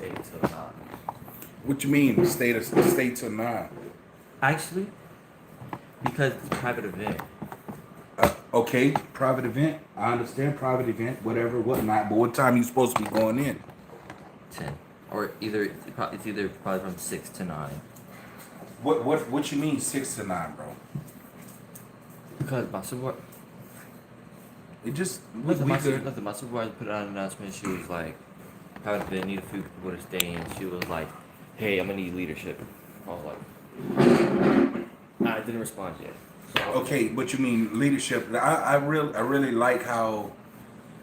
stay till 9. What you mean, stay till 9? Actually, because it's a private event. Okay, private event. I understand private event, whatever, whatnot. But what time you supposed to be going in? 10. Or it's either probably from 6 to 9. What you mean 6 to 9, bro? Because my supervisor, It just nothing, we my, good. nothing, my supervisor put out an announcement. She was like, private event, need a few people to stay in. She was like, hey, I'm gonna need leadership. I was like, I didn't respond yet. So I was Okay, but you mean leadership? I really like how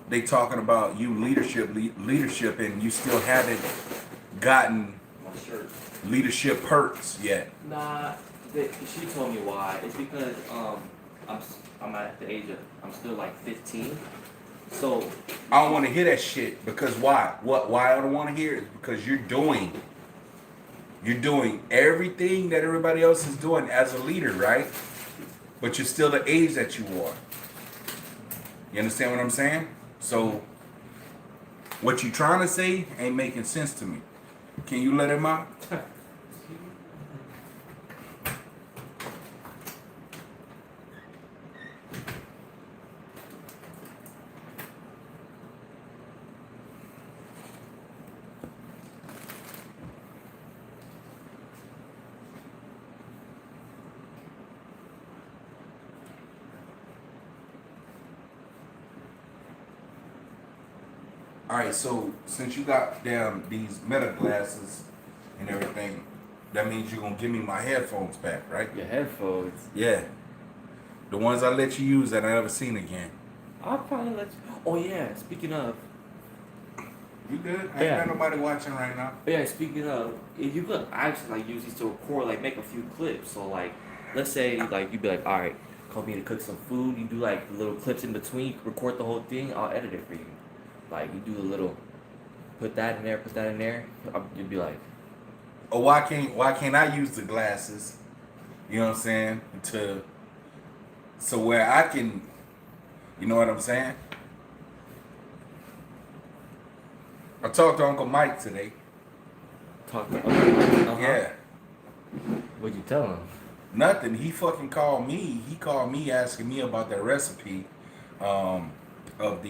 they talking about you leadership, and you still haven't gotten my shirt. leadership perks yet. Nah, she told me why. It's because I'm at the age of I'm still like 15. So I don't want to hear that shit because why? Why I don't want to hear it is because you're doing everything that everybody else is doing as a leader, right? But you're still the age that you are. You understand what I'm saying? So what you trying to say ain't making sense to me. Can you let him out? All right, so since you got down these meta glasses and everything, that means you're gonna give me my headphones back, right? your headphones. Yeah, the ones I let you use that I never seen again. I'll probably let you. Oh yeah, speaking of. You good? I ain't Yeah. got nobody watching right now. Yeah, speaking of, if you could actually like use these to record, like make a few clips. So like, let's say like you'd be like, all right, call me to cook some food. You do like little clips in between. You record the whole thing. I'll edit it for you. Like you do a little, put that in there, put that in there. You'd be like, Or why can't I use the glasses? You know what I'm saying? So where I can, you know what I'm saying? I talked to Uncle Mike today. talk. Uh-huh. Yeah. What'd you tell him? Nothing. He fucking called me. He called me asking me about that recipe um, of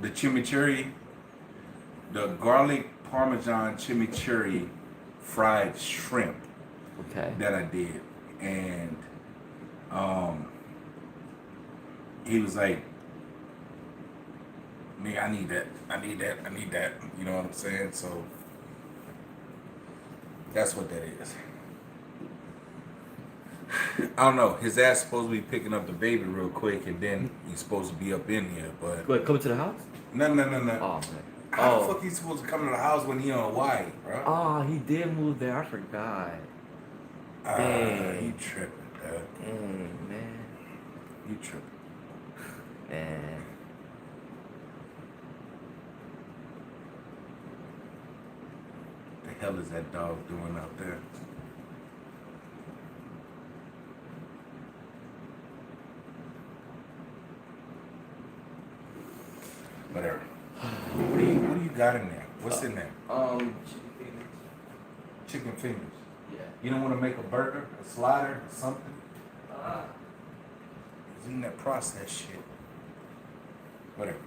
the chimichurri, the garlic parmesan chimichurri fried shrimp Okay. that I did, and um, he was like, "Me, I need that. I need that. I need that." You know what I'm saying? So that's what that is. I don't know. His ass supposed to be picking up the baby real quick, and then he's supposed to be up in here. But Wait, coming to the house? no, no, no, no. Oh man. How the Oh. fuck he supposed to come to the house when he on Hawaii, bro? Oh, he did move there. I forgot. You Dang. tripping, dog. Dang, man. You tripping. Man. The hell is that dog doing out there? Whatever. What do you got in there? What's in there? Chicken fingers. Chicken fingers. Yeah. You don't want to make a burger, a slider, or something? Uh, He's eating that processed shit. Whatever.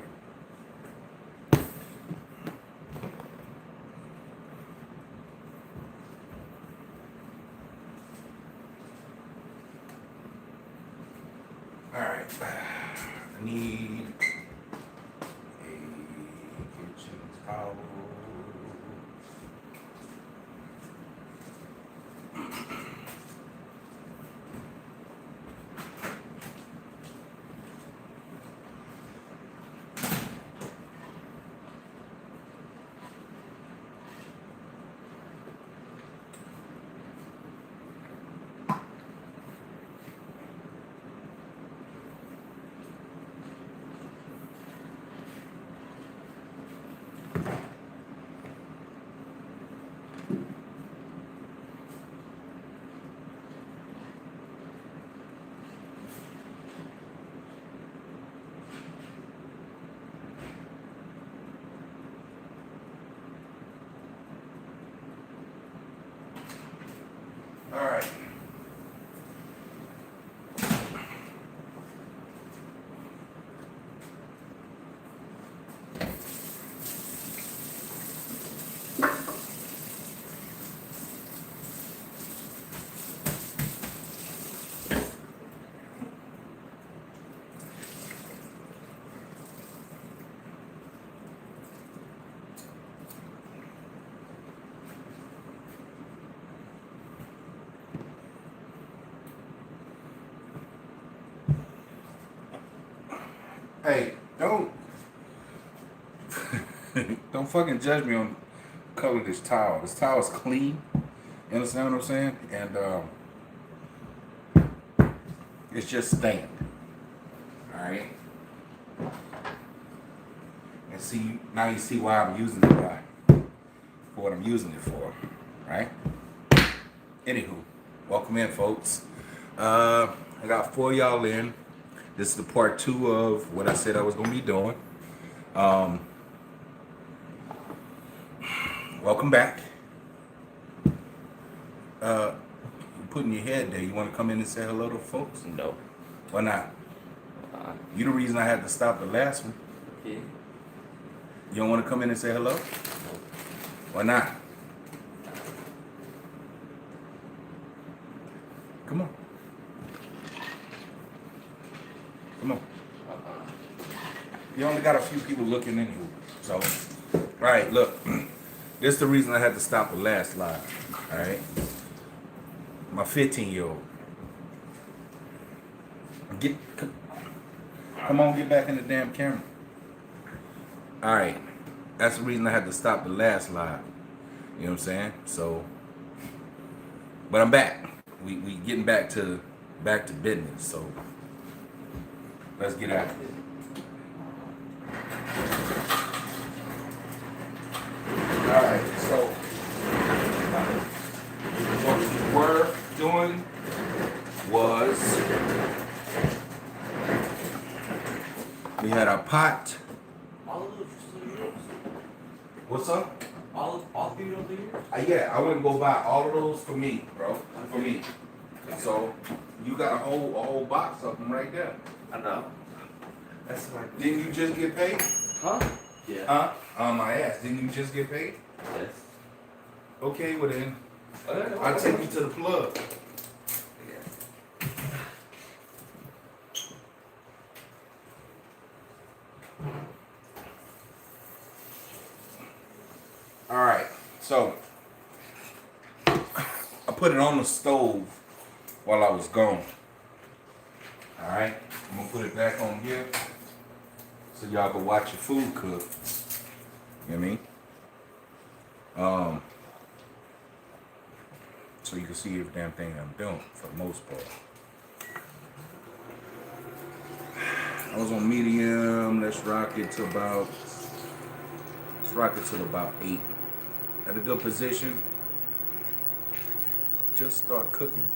All right. I need a kitchen towel. Hey, don't don't fucking judge me on the color of this towel. This towel is clean. You understand what I'm saying? And it's just stained. All right. And see, now you see why I'm using it for what I'm using it for, right? Anywho, welcome in, folks. I got 4 y'all in. This is the part 2 of what I said I was gonna be doing. Welcome back. You're putting your head there. You want to come in and say hello to folks? No. Why not? You the reason I had to stop the last one. Yeah. You don't want to come in and say hello? Why not? Come on. Come on. You only got a few people looking in here. So, all right, look. This is the reason I had to stop the last live. All right? My 15-year-old. Come on, get back in the damn camera. All right. That's the reason I had to stop the last live. You know what I'm saying? So, but I'm back. We getting back to business. So, let's get out of it. All right. So, what we were doing was we had our pot. All of those are still yours. What's up? All 3 of those are yours? Yeah, I wouldn't go buy all of those for me, bro. For me. So you got a whole box of them right there. I know. That's like. Didn't you just get paid? Huh? Yeah. Huh? On my ass. Didn't you just get paid? Yes. Okay, well then, I'll take you to the plug. All right, so I put it on the stove while I was gone. All right, I'm gonna put it back on here so y'all can watch your food cook. You know what I mean? So you can see every damn thing I'm doing for the most part. I was on medium. Let's rock it to about 8. At a good position. Just start cooking.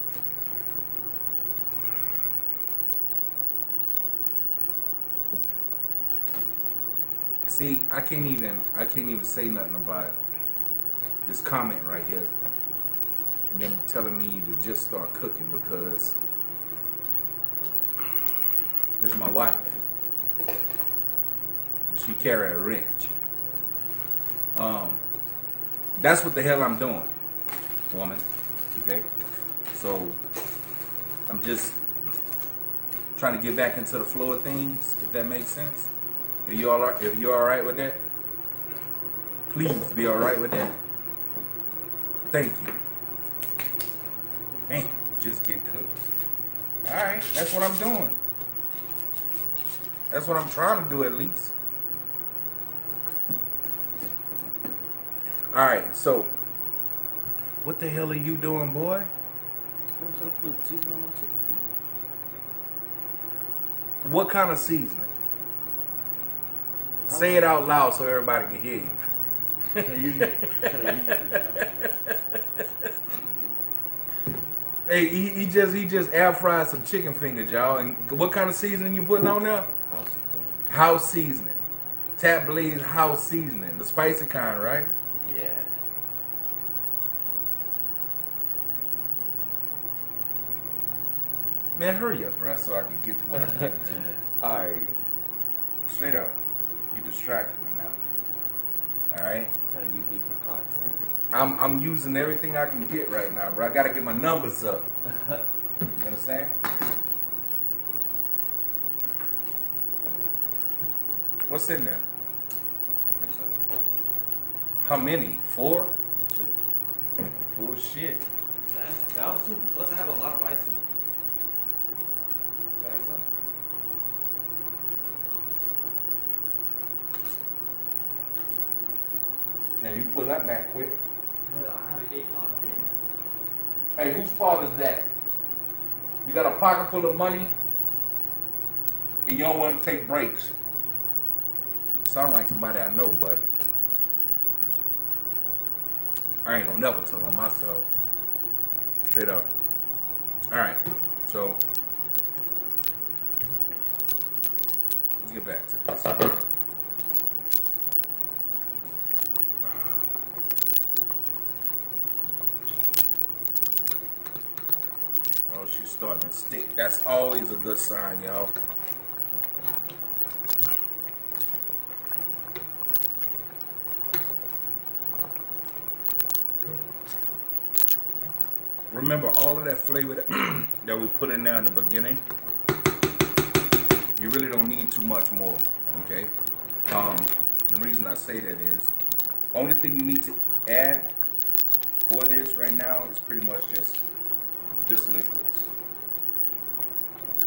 See, I can't even say nothing about this comment right here. And them telling me to just start cooking because this is my wife. She carry a wrench. That's what the hell I'm doing, woman. Okay? So I'm just trying to get back into the flow of things, if that makes sense. If you're alright with that, please be alright with that. Thank you. Damn, just get cooking. Alright, that's what I'm doing. That's what I'm trying to do at least. Alright, so what the hell are you doing, boy? I'm trying to put seasoning on my chicken feet. What kind of seasoning? Say it out loud so everybody can hear you. Hey, he just air fried some chicken fingers, y'all. And what kind of seasoning you putting on there? House seasoning. House seasoning. Tat Blaze house seasoning. The spicy kind, right? Yeah. Man, hurry up, bro, so I can get to what I'm getting to. Alright. Straight up. You distracted me now. Alright? Trying to use me for content. I'm using everything I can get right now, bro. I gotta get my numbers up. You understand? What's in there? How many? 4? 2. Bullshit. That was 2. Plus I have a lot of ice in it. Now you pull that back quick. I haven't ate all day. Hey, whose fault is that? You got a pocket full of money and you don't want to take breaks. Sound like somebody I know, but I ain't gonna never tell on myself. Straight up. Alright, so let's get back to this. Oh, she's starting to stick. That's always a good sign, y'all. Remember, all of that flavor that we put in there in the beginning, you really don't need too much more, okay? The reason I say that is, only thing you need to add for this right now is pretty much just liquids.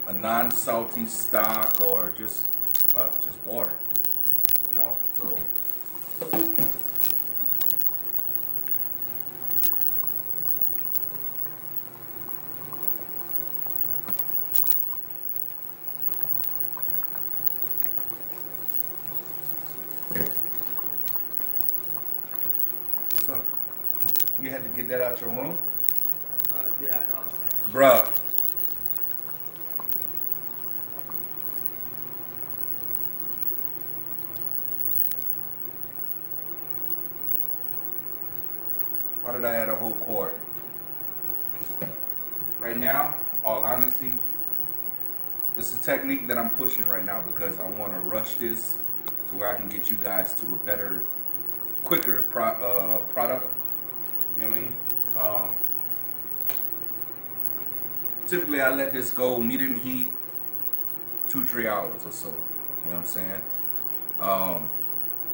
A non-salty stock or just water, you know, so. What's up? You had to get that out your room? Yeah, Bruh. Why did I add a whole quart? Right now, all honesty, it's a technique that I'm pushing right now because I want to rush this to where I can get you guys to a better, quicker product. You know what I mean? Typically, I let this go medium heat, 2-3 hours or so. You know what I'm saying?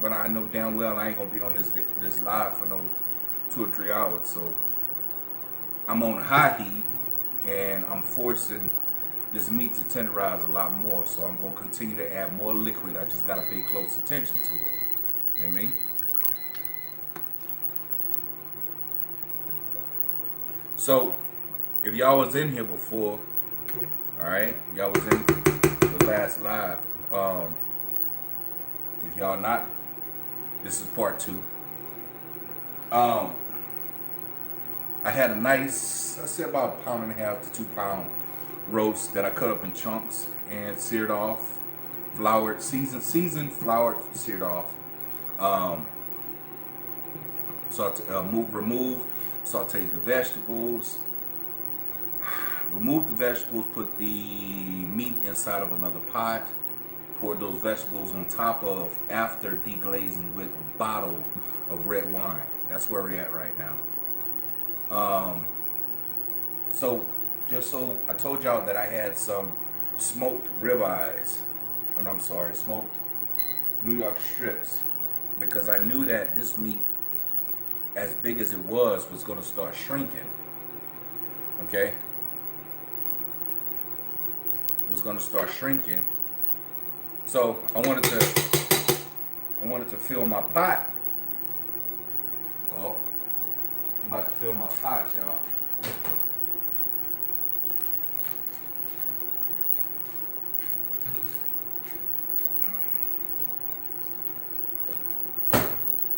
But I know damn well I ain't gonna be on this live for no 2 or 3 hours. So I'm on high heat, and I'm forcing this meat to tenderize a lot more. So I'm gonna continue to add more liquid. I just gotta pay close attention to it. You know what I mean? So if y'all was in here before, all right, y'all was in the last live. If y'all not, this is part 2. I had a nice, I say about 1.5 to 2 pound roast that I cut up in chunks and seared off, floured, seasoned, floured, seared off. Remove, sauteed the vegetables. Remove the vegetables, put the meat inside of another pot. Pour those vegetables on top of after deglazing with a bottle of red wine. That's where we're at right now. So I told y'all that I had some smoked ribeyes, and I'm sorry, smoked New York strips, because I knew that this meat, as big as it was going to start shrinking. Okay? It was going to start shrinking. So I wanted to fill my pot. Well, I'm about to fill my pot, y'all.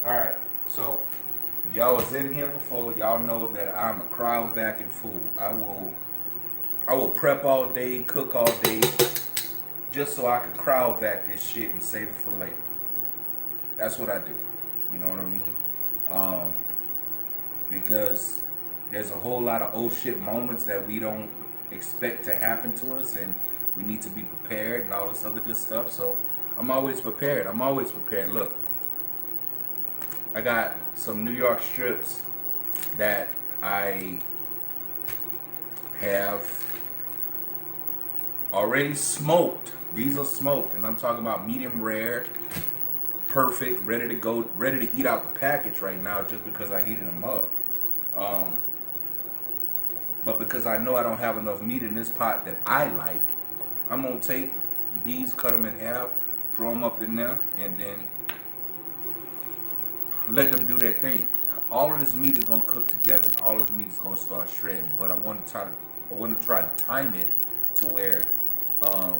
Alright, so if y'all was in here before, y'all know that I'm a cryo vacuum fool. I will prep all day, cook all day, just so I can cryo vac this shit and save it for later. That's what I do. You know what I mean? Because there's a whole lot of oh shit moments that we don't expect to happen to us, and we need to be prepared and all this other good stuff. So I'm always prepared. Look, I got some New York strips that I have already smoked. These are smoked, and I'm talking about medium rare, perfect, ready to go, ready to eat out the package right now just because I heated them up. But because I know I don't have enough meat in this pot that I like, I'm going to take these, cut them in half, throw them up in there, and then let them do their thing. All of this meat is gonna cook together, and all this meat is gonna start shredding. But I want to try to time it to where um,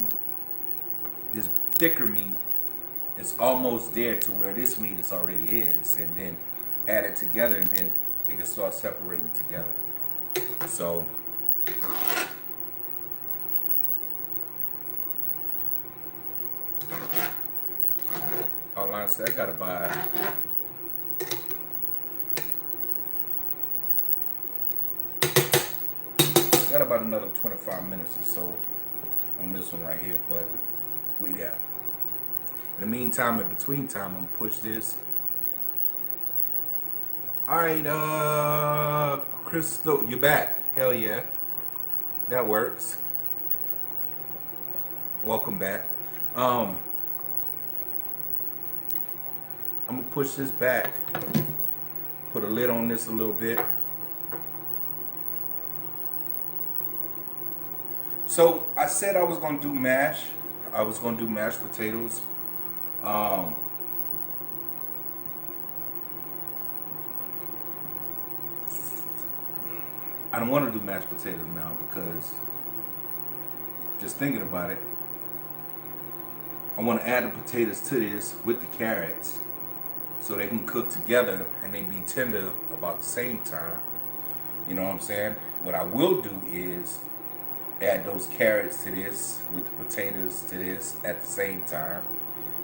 this thicker meat is almost there to where this meat is already is, and then add it together, and then it can start separating together. So all honesty, I gotta buy. Got about another 25 minutes or so on this one right here, but we got. In the meantime, in between time, I'm gonna push this. All right, Crystal, you back? Hell yeah, that works. Welcome back. I'm gonna push this back. Put a lid on this a little bit. So I said I was gonna do mash. I was gonna do mashed potatoes. Um, I don't want to do mashed potatoes now because just thinking about it, I want to add the potatoes to this with the carrots so they can cook together and they be tender about the same time. You know what I'm saying? What I will do is add those carrots to this with the potatoes to this at the same time.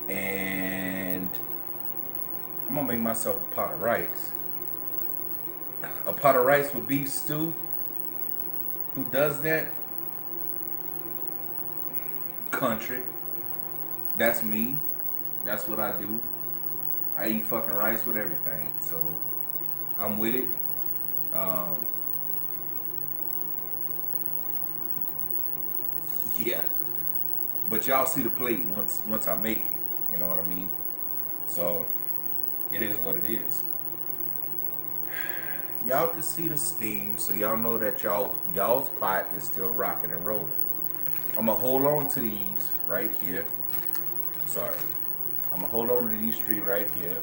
And I'm gonna make myself a pot of rice. A pot of rice with beef stew. Who does that? Country. That's me. That's what I do. I eat fucking rice with everything. So I'm with it. Yeah. But y'all see the plate once I make it. You know what I mean? So it is what it is. Y'all can see the steam, so y'all know that y'all's pot is still rocking and rolling. I'm gonna hold on to these right here. Sorry. I'm gonna hold on to these three right here.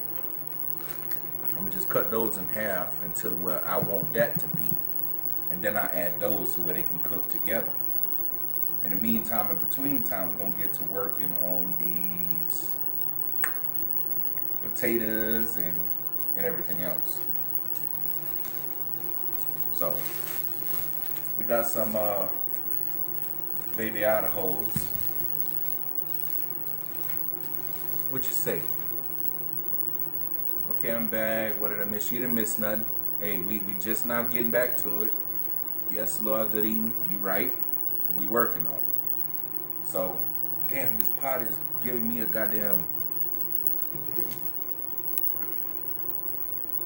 I'm gonna just cut those in half until where I want that to be. And then I add those to where they can cook together. In the meantime, in between time, we're gonna get to working on these potatoes and everything else. So we got some baby Idahos. What you say? Okay, I'm back. What did I miss? You didn't miss nothing. Hey, we just now getting back to it. Yes, Lord, good evening. You right. We working on it. So, damn, this pot is giving me a goddamn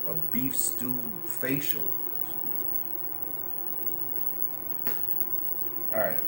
a beef stew facial. All right.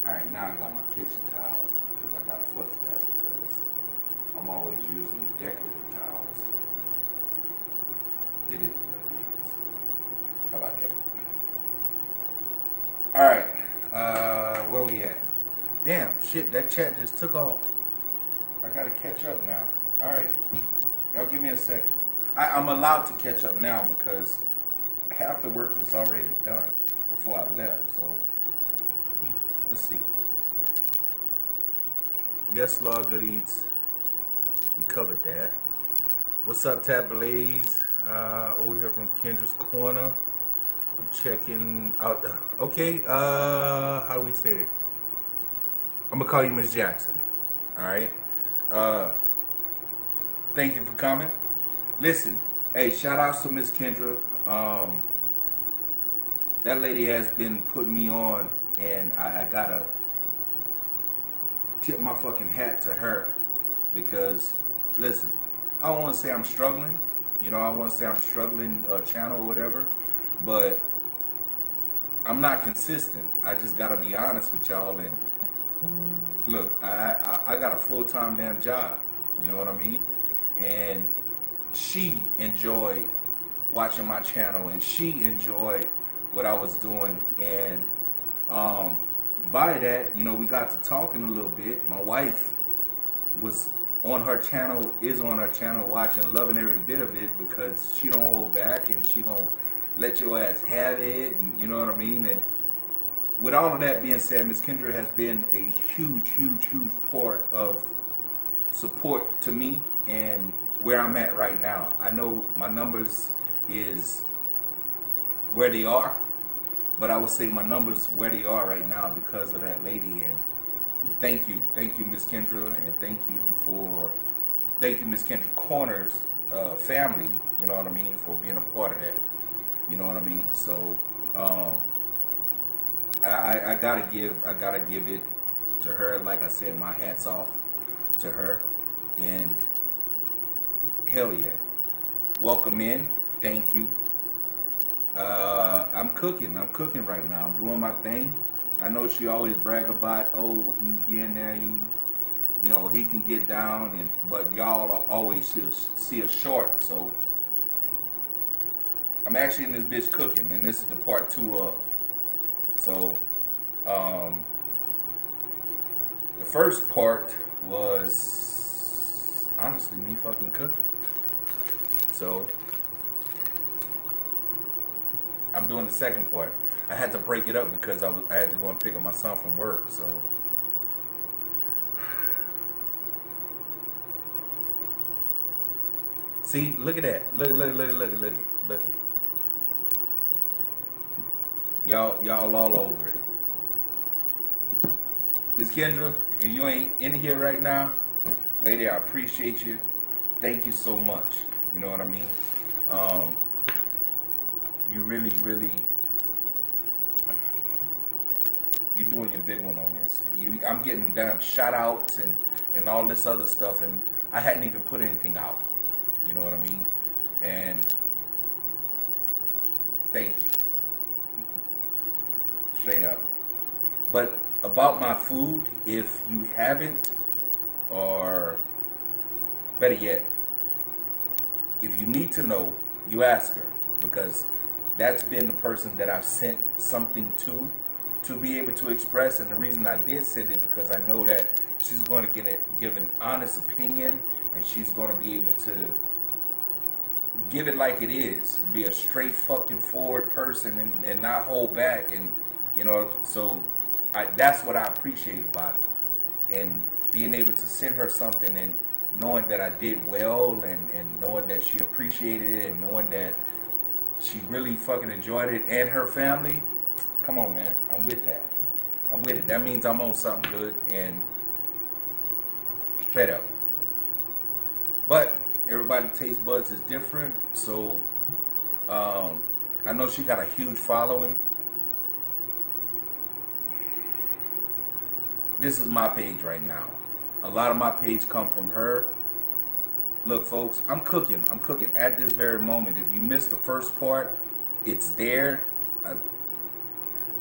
Alright, now I got my kitchen towels because I got fussed at because I'm always using the decorative towels. It is what it is. How about that? Alright, where we at? Damn, shit, that chat just took off. I gotta catch up now. Alright, y'all give me a second. I'm allowed to catch up now because half the work was already done before I left, so let's see. Yes, Lord, good eats. We covered that. What's up, Tat Blaze? Over here from Kendra's Corner. I'm checking out. Okay, how do we say it? I'm gonna call you Miss Jackson. All right. Uh, thank you for coming. Listen, hey, shout outs to Miss Kendra. Um, that lady has been putting me on, and I gotta tip my fucking hat to her because, listen, I don't want to say I'm struggling. You know, I want to say I'm struggling channel or whatever, but I'm not consistent. I just gotta be honest with y'all. And look, I got a full time damn job. You know what I mean? And she enjoyed watching my channel, and she enjoyed what I was doing, and um, by that, you know, we got to talking a little bit. My wife was on her channel, is on her channel, watching, loving every bit of it because she don't hold back and she gonna let your ass have it, and you know what I mean. And with all of that being said, Miss Kendra has been a huge part of support to me and where I'm at right now. I know my numbers is where they are, but I would say my numbers where they are right now because of that lady. And thank you, Miss Kendra, and thank you, Miss Kendra Corners family. You know what I mean, for being a part of that. You know what I mean. So I gotta give it to her. Like I said, my hats off to her, and hell yeah, welcome in. Thank you. I'm cooking. I'm cooking right now. I'm doing my thing. I know she always brag about, oh, he in there, you know, he can get down, and but y'all are always see us short. So I'm actually in this bitch cooking, and this is the part 2 of. So the first part was honestly me fucking cooking. So I'm doing the second part. I had to break it up because I had to go and pick up my son from work. So see, look at that. Look it. Y'all all over it. Miss Kendra, and you ain't in here right now, lady, I appreciate you. Thank you so much. You know what I mean? You really, you're doing your big one on this. I'm getting damn shout outs and all this other stuff, and I hadn't even put anything out. You know what I mean? And thank you. Straight up. But about my food, if you haven't, or better yet, if you need to know, you ask her, because that's been the person that I've sent something to be able to express. And the reason I did send it because I know that she's going to give an honest opinion, and she's going to be able to give it like it is, be a straight fucking forward person, and not hold back. And you know, so that's what I appreciate about it, and being able to send her something and knowing that I did well, and knowing that she appreciated it, and knowing that she really fucking enjoyed it, and her family. Come on, man, I'm with that. I'm with it. That means I'm on something good, and straight up. But everybody's taste buds is different, so I know she got a huge following. This is my page right now. A lot of my page come from her. Look, folks, I'm cooking. I'm cooking at this very moment. If you missed the first part, it's there.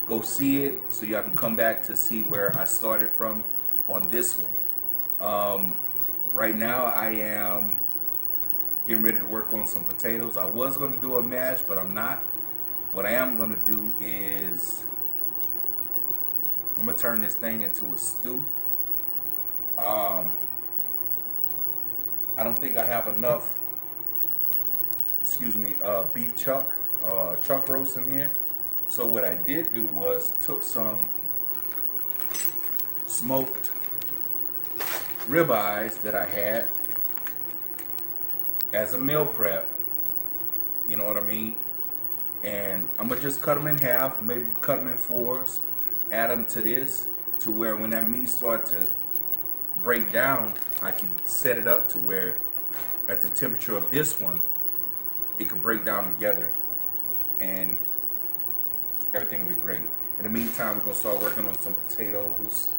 Go see it so y'all can come back to see where I started from on this one. Right now, I am getting ready to work on some potatoes. I was going to do a mash, but I'm not. What I am going to do is I'm going to turn this thing into a stew. I don't think I have enough, beef chuck roast in here. So what I did do was took some smoked ribeyes that I had as a meal prep. You know what I mean? And I'm gonna just cut them in half, maybe cut them in fours, add them to this, to where when that meat start to break down, I can set it up to where at the temperature of this one, it could break down together, and everything will be great. In the meantime, we're gonna start working on some potatoes,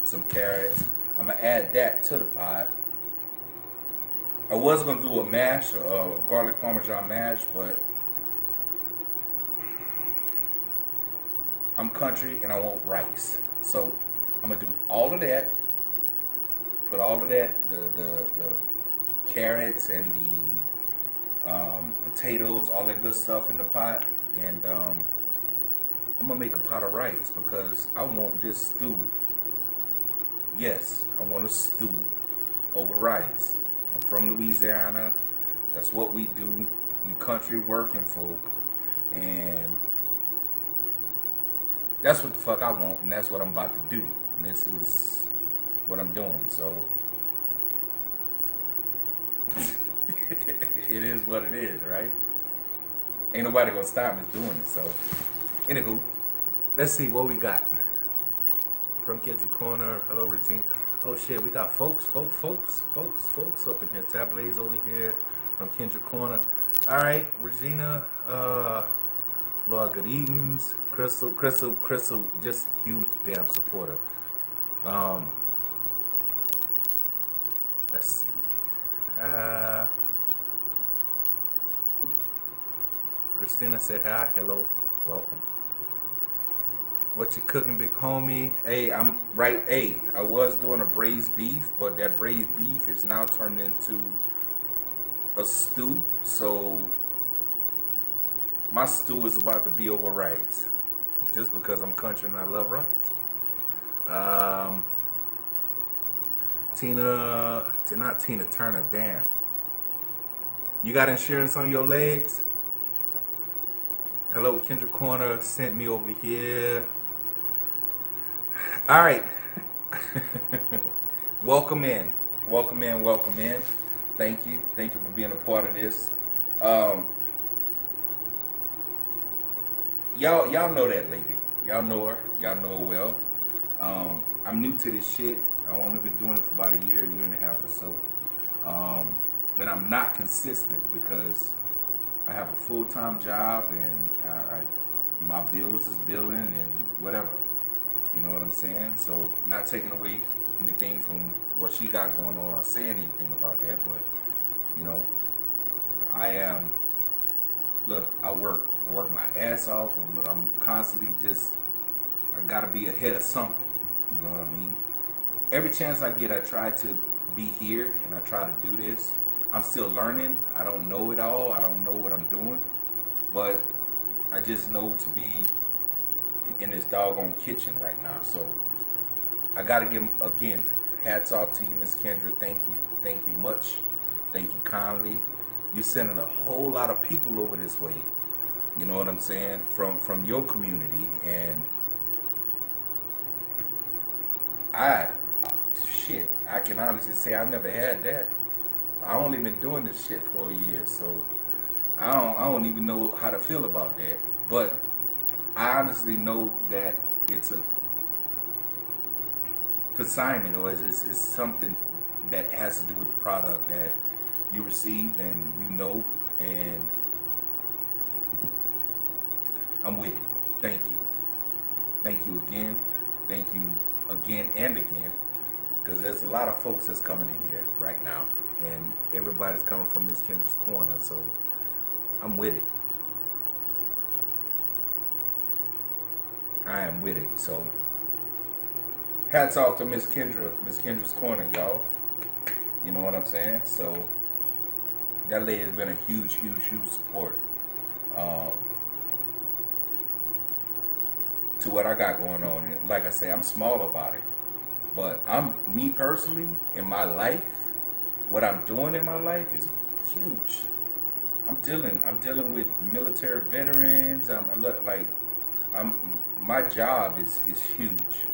some carrots. I'm gonna add that to the pot. I was gonna do a mash, garlic parmesan mash, but I'm country and I want rice. So I'm gonna do all of that. Put all of that, the carrots and the potatoes, all that good stuff in the pot, and I'm gonna make a pot of rice because I want this stew. Yes, I want a stew over rice. I'm from Louisiana. That's what we do. We country working folk, and that's what the fuck I want, and that's what I'm about to do. And this is what I'm doing. So it is what it is, right? Ain't nobody gonna stop me doing it. So, anywho, let's see what we got. From Kendrick Corner, hello Regina. Oh shit, we got folks up in here. Tat Blaze over here from Kendrick Corner. All right, Regina, Lord Good Eatings, Crystal, just huge damn supporter. Let's see. Christina said hi, hello, welcome. What you cooking, big homie? Hey, I'm right. Hey, I was doing a braised beef, but that braised beef is now turned into a stew. So my stew is about to be over rice, just because I'm country and I love rice. Not Tina Turner. Damn. You got insurance on your legs? Hello, Kendrick Corner sent me over here. All right. Welcome in. Thank you for being a part of this. Y'all know that lady. Y'all know her. Y'all know her well. I'm new to this shit. I've only been doing it for about a year and a half or so. And I'm not consistent because I have a full-time job and my bills is billing and whatever. You know what I'm saying? So not taking away anything from what she got going on or saying anything about that, but you know, I work my ass off. I'm constantly I gotta be ahead of something. You know what I mean? Every chance I get, I try to be here and I try to do this. I'm still learning. I don't know it all. I don't know what I'm doing, but I just know to be in this doggone kitchen right now. So I gotta give, again, hats off to you, Miss Kendra. Thank you much. Thank you kindly. You're sending a whole lot of people over this way. You know what I'm saying? From your community, and I can honestly say I never had that. I only been doing this shit for a year, so I don't even know how to feel about that. But I honestly know that it's a consignment, or it's something that has to do with the product that you received and you know, and I'm with it. Thank you. Thank you again. Thank you again and again. Because there's a lot of folks that's coming in here right now. And everybody's coming from Miss Kendra's corner. So I'm with it. I am with it. So hats off to Miss Kendra. Miss Kendra's corner, y'all. You know what I'm saying? So that lady has been a huge support. To what I got going on. And like I say, I'm small about it. But me personally, in my life, what I'm doing in my life is huge. I'm dealing with military veterans. My job is huge.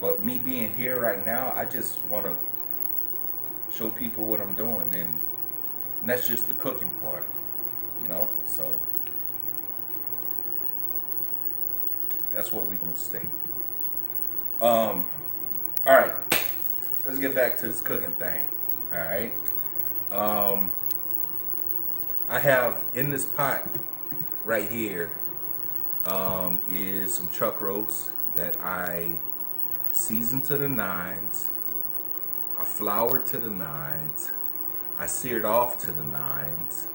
But me being here right now, I just want to show people what I'm doing, and that's just the cooking part, you know. So that's where we're gonna stay. All right, let's get back to this cooking thing. All right. Um, I have in this pot right here is some chuck roast that I seasoned to the nines. I floured to the nines. I seared off to the nines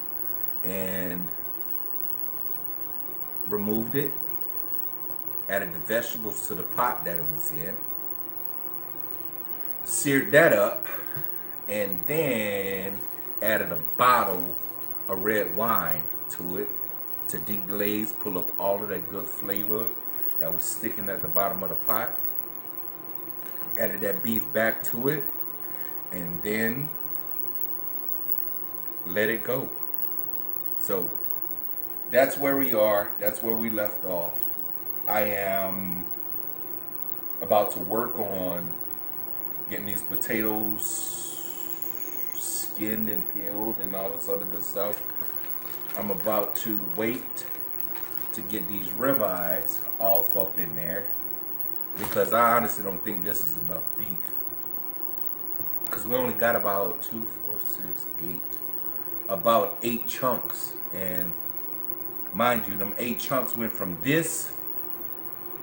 and removed it. Added the vegetables to the pot that it was in. Seared that up and then added a bottle of red wine to it to deglaze, pull up all of that good flavor that was sticking at the bottom of the pot. Added that beef back to it and then let it go. So that's where we are. That's where we left off. I am about to work on getting these potatoes skinned and peeled and all this other good stuff. I'm about to wait to get these ribeyes off up in there because I honestly don't think this is enough beef. Because we only got about 2, 4, 6, 8, about 8 chunks. And mind you, them 8 chunks went from this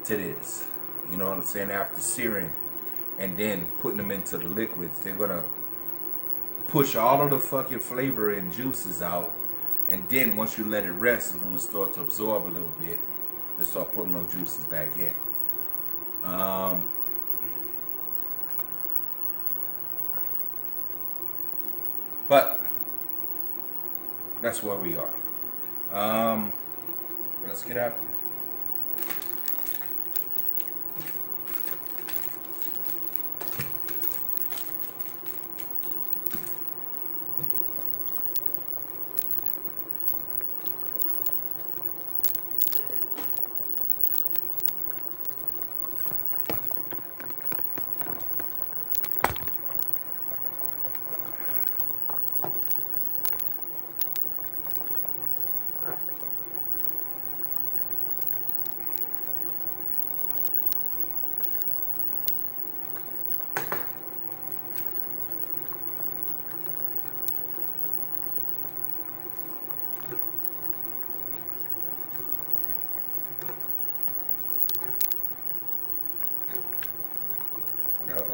to this. You know what I'm saying? After searing and then putting them into the liquids, they're gonna push all of the fucking flavor and juices out. And then once you let it rest, it's gonna start to absorb a little bit and start putting those juices back in. But that's where we are. Let's get after it.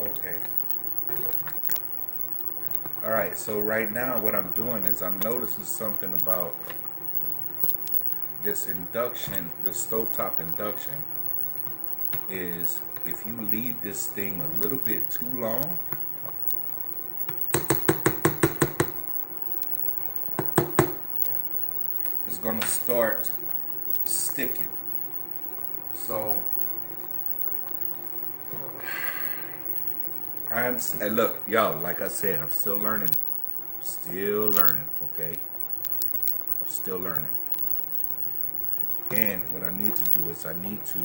Okay. All right. So right now, what I'm doing is I'm noticing something about this induction, this stovetop induction, is if you leave this thing a little bit too long, it's gonna start sticking. So and look, y'all, like I said, I'm still learning. Okay? Still learning. And what I need to do is I need to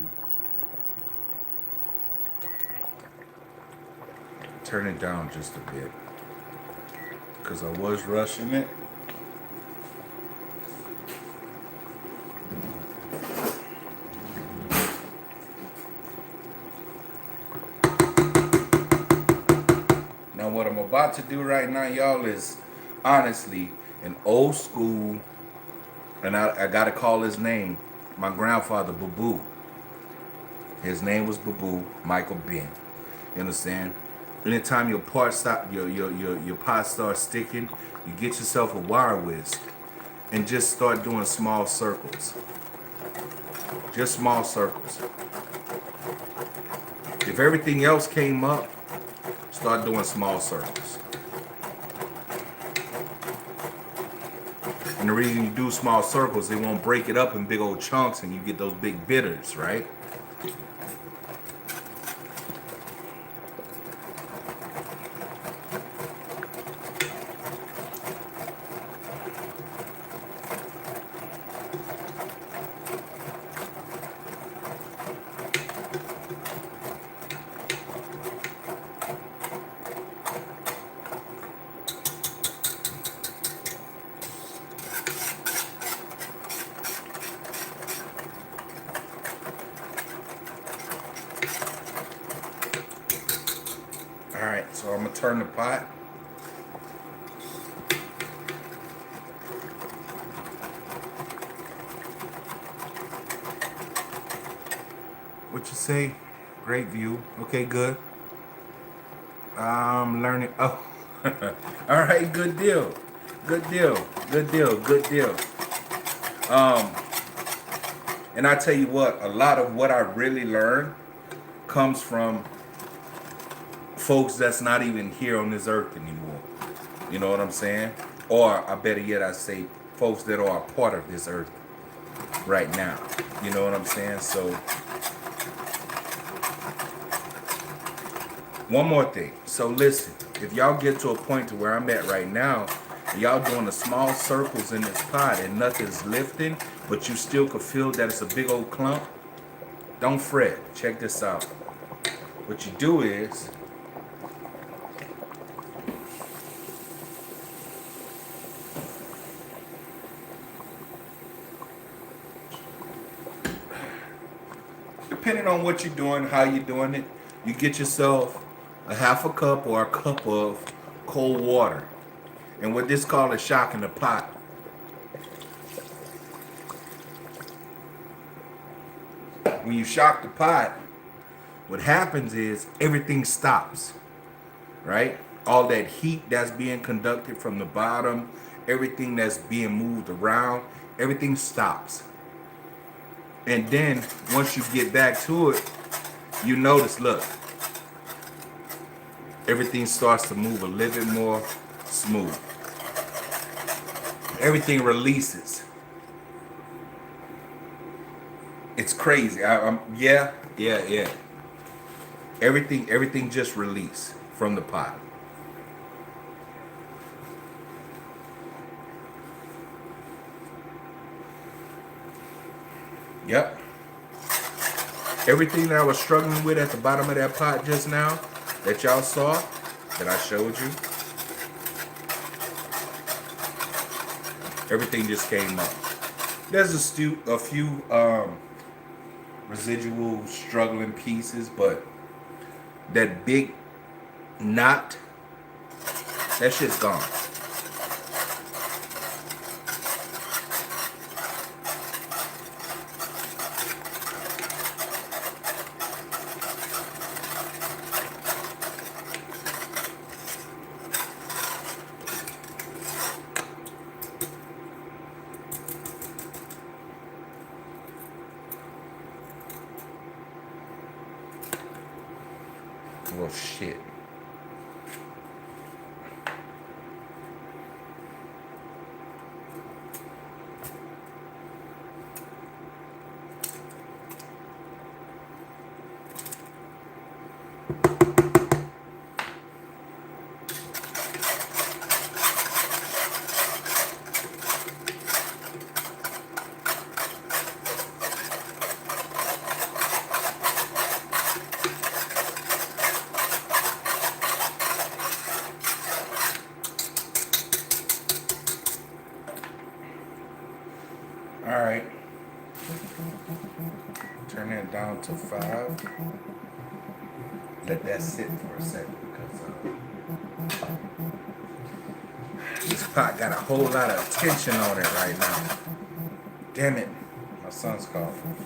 turn it down just a bit. Because I was rushing it. Now what I'm about to do right now, y'all, is honestly an old school, and I gotta call his name, my grandfather, Babu. His name was Babu, Michael Ben. You understand? Anytime your pot starts sticking, you get yourself a wire whisk and just start doing small circles. Just small circles. If everything else came up, start doing small circles. And the reason you do small circles, they won't break it up in big old chunks and you get those big bitters, right? All right, so I'm gonna turn the pot. What you say? Great view. Okay, good. I'm learning. Oh, all right. Good deal. Good deal. Good deal. Good deal. Um, and I tell you what, a lot of what I really learned comes from folks that's not even here on this earth anymore. You know what I'm saying? Or I better yet, I say folks that are a part of this earth right now. You know what I'm saying? So one more thing. So listen, if y'all get to a point to where I'm at right now, y'all doing the small circles in this pot and nothing's lifting, but you still could feel that it's a big old clump, don't fret. Check this out. What you do is, depending on what you're doing, how you're doing it, you get yourself a half a cup or a cup of cold water. And what this called is shocking the pot. When you shock the pot, what happens is everything stops, right? All that heat that's being conducted from the bottom, everything that's being moved around, everything stops. And then once you get back to it, you notice, look, everything starts to move a little bit more smooth. Everything releases. It's crazy. Yeah. Everything just released from the pot. Yep. Everything that I was struggling with at the bottom of that pot just now, that y'all saw, that I showed you, everything just came up. There's a few residual struggling pieces, but that big knot, that shit's gone. Well, shit. All right. Turn it down to 5. Let that sit for a second because this pot got a whole lot of tension on it right now. Damn it. My son's coughing.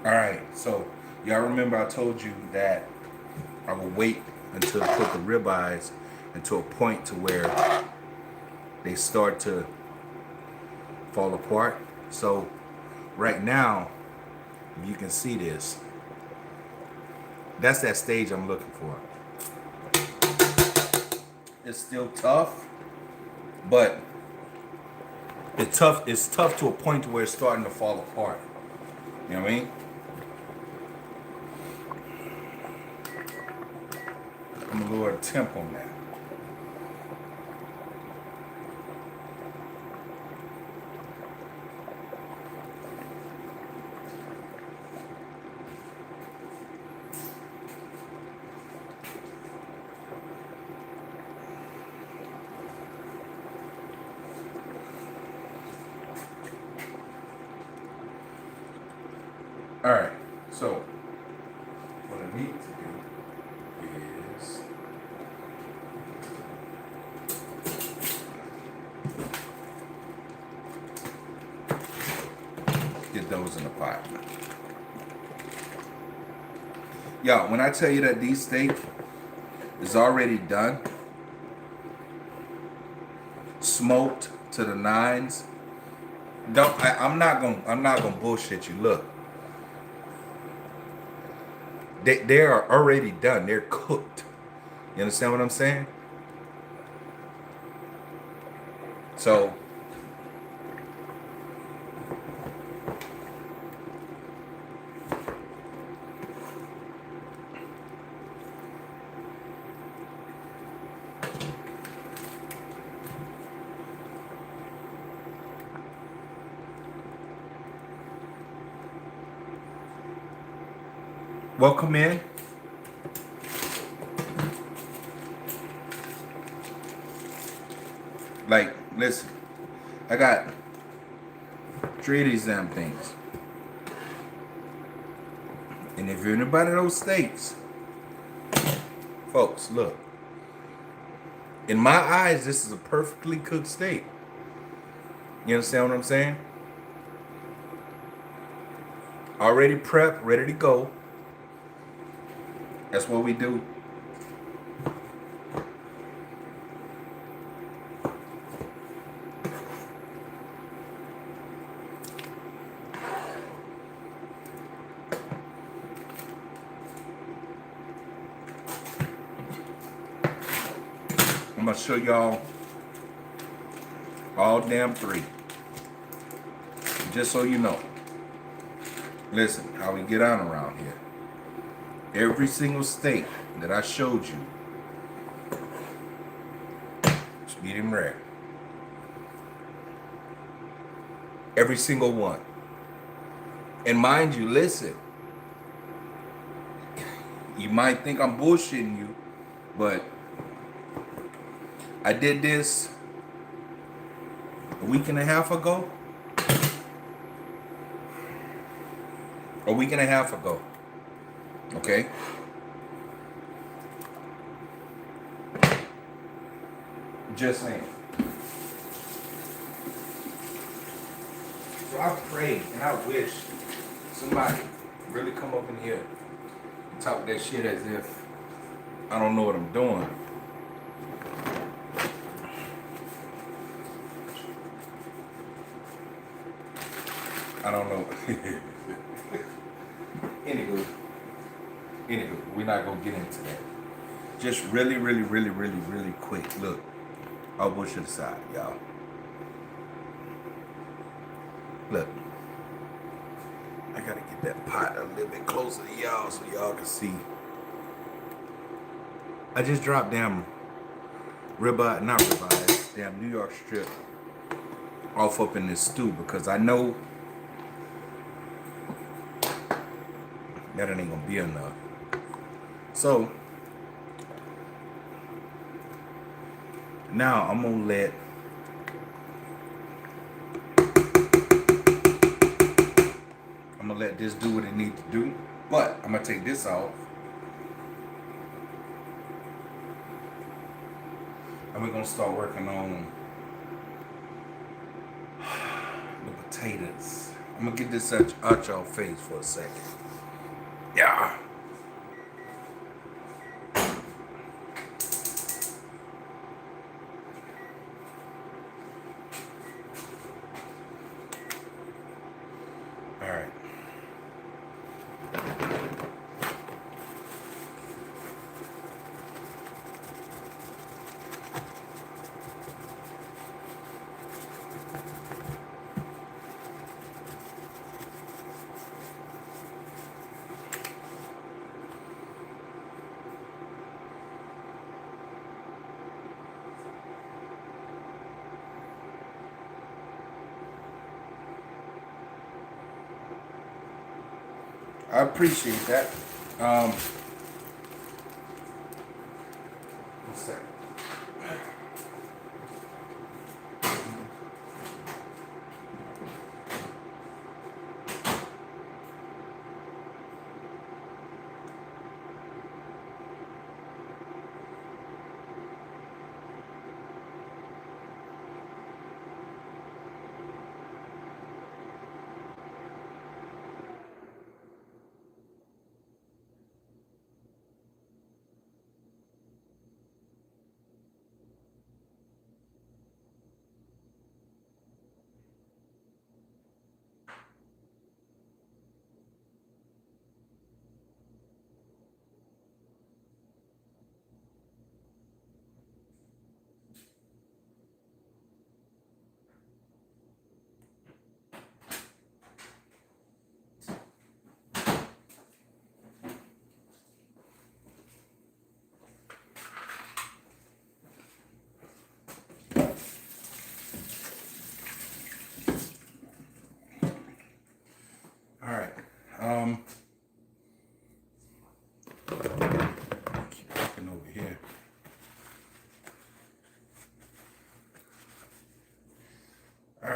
Alright, so y'all remember I told you that I will wait until I put the ribeyes into a point to where they start to fall apart. So right now, if you can see this, that's that stage I'm looking for. It's still tough, but it's tough to a point to where it's starting to fall apart. You know what I mean? I'm gonna lower the temp on that. potatoes in the pot. Y'all, when I tell you that these steak is already done, smoked to the nines, I'm not gonna bullshit you. Look, they are already done. They're cooked. You understand what I'm saying? So welcome in. Like, listen, I got 3 of these damn things. And if you're in anybody of those states, folks, look. In my eyes, this is a perfectly cooked steak. You understand what I'm saying? Already prepped, ready to go. That's what we do. I'm gonna show y'all all damn 3. Just so you know. Listen, how we get on around here. Every single steak that I showed you is medium rare. Every single one. And mind you, listen, you might think I'm bullshitting you, but I did this a week and a half ago. A week and a half ago. Okay? Just saying. So I pray and I wish somebody really come up in here and talk that shit as if I don't know what I'm doing. I don't know. Anywho, we're not gonna get into that. Just really quick. Look, all bullshit aside, y'all. Look, I gotta get that pot a little bit closer to y'all so y'all can see. I just dropped damn damn New York strip off up in this stew because I know that it ain't gonna be enough. So now I'm gonna let this do what it needs to do. But I'm gonna take this off. And we're gonna start working on the potatoes. I'm gonna get this out y'all face for a second. Yeah. All right. I appreciate that. One second.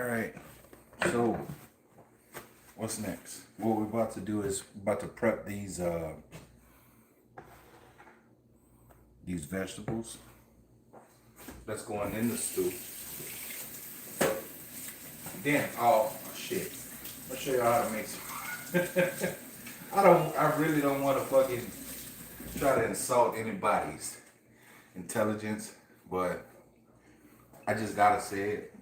right. So what's next? What we're about to do is about to prep these vegetables. That's going in the stew. Then, oh shit. I'll show you how to make some. I really don't want to fucking try to insult anybody's intelligence, but I just gotta say it.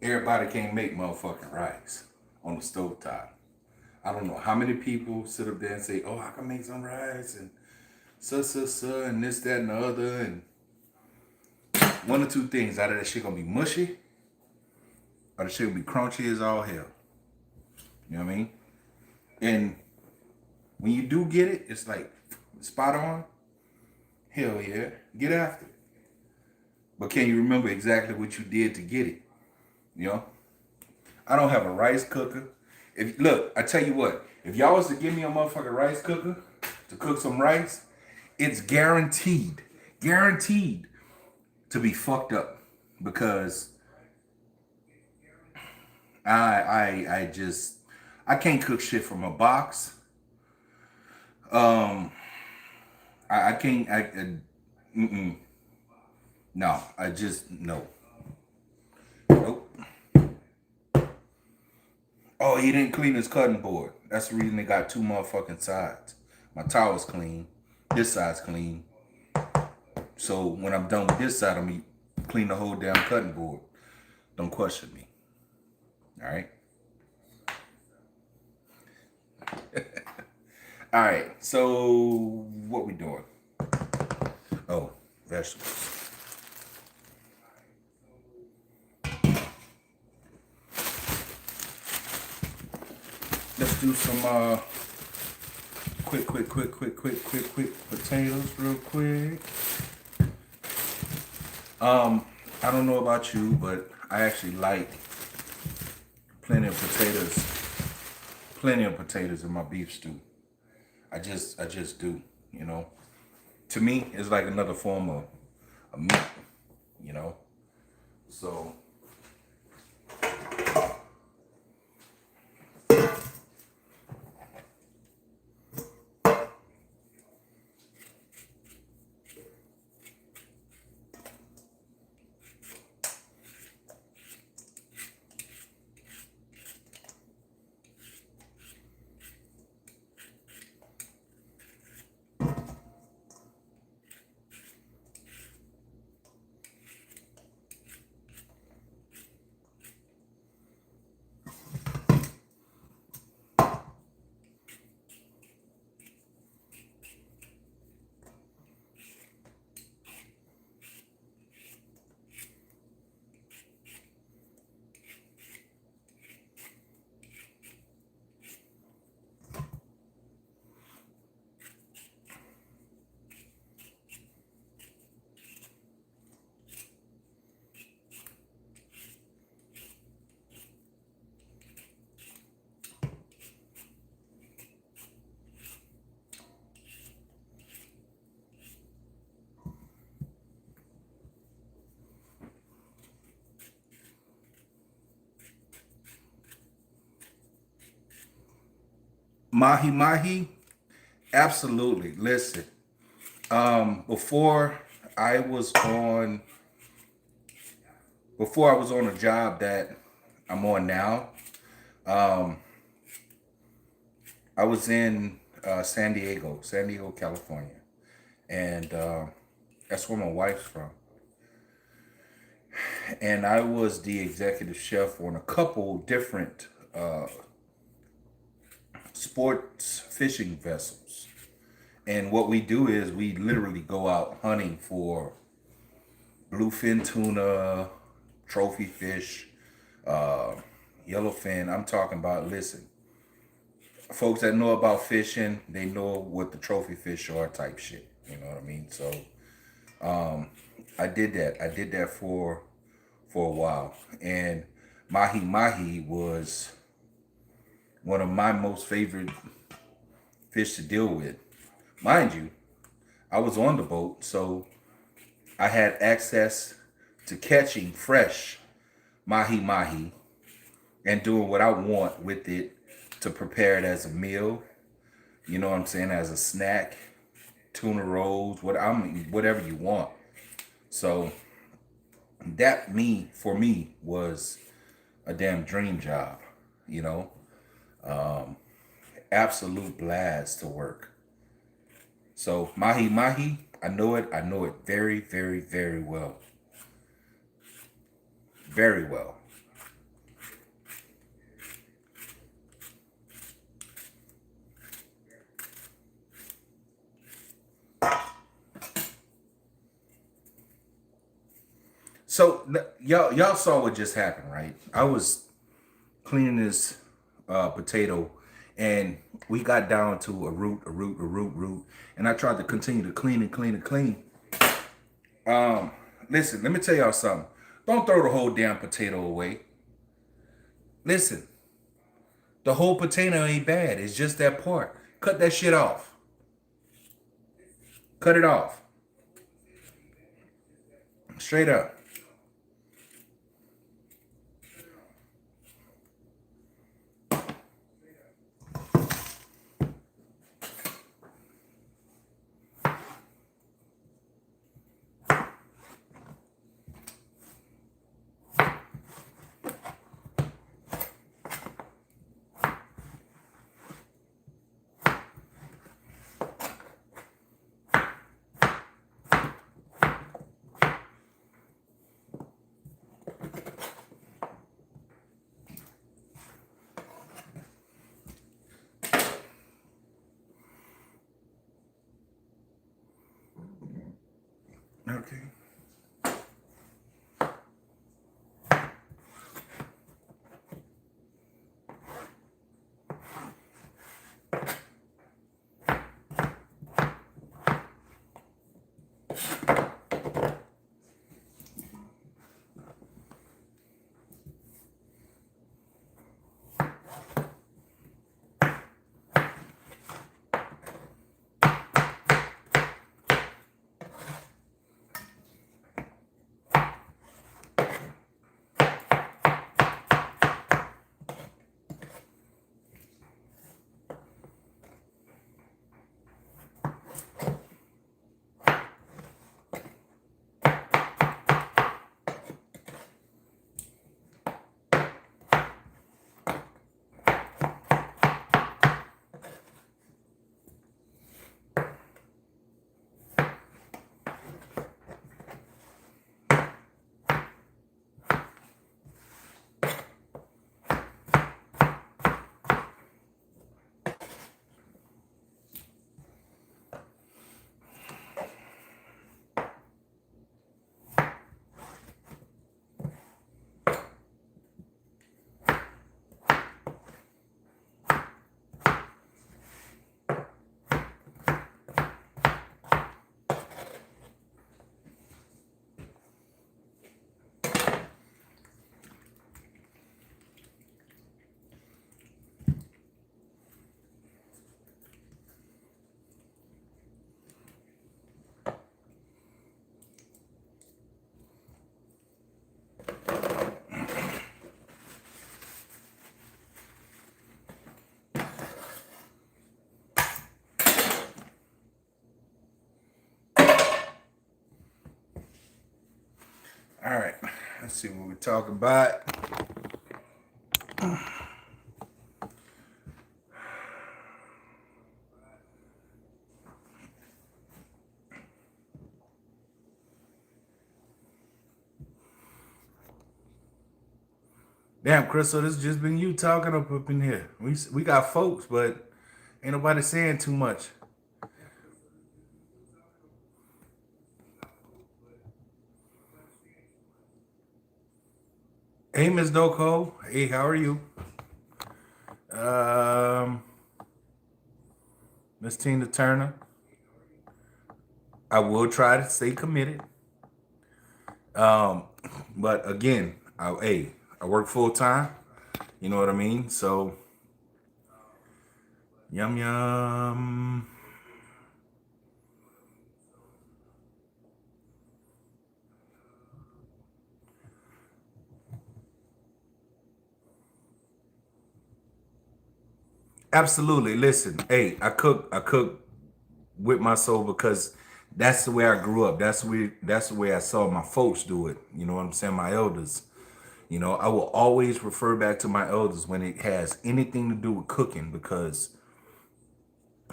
Everybody can't make motherfucking rice on the stovetop. I don't know how many people sit up there and say, oh, I can make some rice and and this, that, and the other, and one or two things. Either that shit gonna be mushy or the shit gonna be crunchy as all hell. You know what I mean? And when you do get it, it's like spot on. Hell yeah, get after it. But can you remember exactly what you did to get it? You know? I don't have a rice cooker. If look, I tell you what, if y'all was to give me a motherfucking rice cooker to cook some rice, it's guaranteed to be fucked up because I can't cook shit from a box. I can't. No, I just no. Nope. Oh, he didn't clean his cutting board. That's the reason they got two motherfucking sides. My towel's clean. This side's clean. So when I'm done with this side, I'm gonna clean the whole damn cutting board. Don't question me. All right. All right. So what we doing? Oh, vegetables. Let's do some quick potatoes real quick. I don't know about you, but I actually like plenty of potatoes in my beef stew. I just do, you know. To me, it's like another form of meat, you know. So mahi, absolutely. Listen, before I was on a job that I'm on now, I was in San Diego, California, and that's where my wife's from. And I was the executive chef on a couple different sports fishing vessels. And what we do is we literally go out hunting for bluefin tuna, trophy fish, yellowfin. I'm talking about, listen, folks that know about fishing, they know what the trophy fish are type shit. You know what I mean? So I did that. I did that for a while. And mahi was one of my most favorite fish to deal with. Mind you, I was on the boat, so I had access to catching fresh mahi mahi and doing what I want with it to prepare it as a meal. You know what I'm saying? As a snack, tuna rolls, whatever you want. So that for me was a damn dream job. You know, absolute blast to work. So mahi mahi, I know it. I know it very, very, very well. Very well. So y'all saw what just happened, right? I was cleaning this potato, and we got down to a root, and I tried to continue to clean and clean and clean. Listen, let me tell y'all something. Don't throw the whole damn potato away. Listen, the whole potato ain't bad. It's just that part. Cut that shit off. Cut it off. Straight up. Okay. All right. Let's see what we're talking about. Damn, Crystal, this just been you talking up in here. We got folks, but ain't nobody saying too much. Hey, Miss Doko. Hey, how are you? Miss Tina Turner. I will try to stay committed. But again, I work full time. You know what I mean? So, yum yum. Absolutely. Listen, hey, I cook with my soul because that's the way I grew up. That's the way I saw my folks do it. You know what I'm saying? My elders. You know, I will always refer back to my elders when it has anything to do with cooking because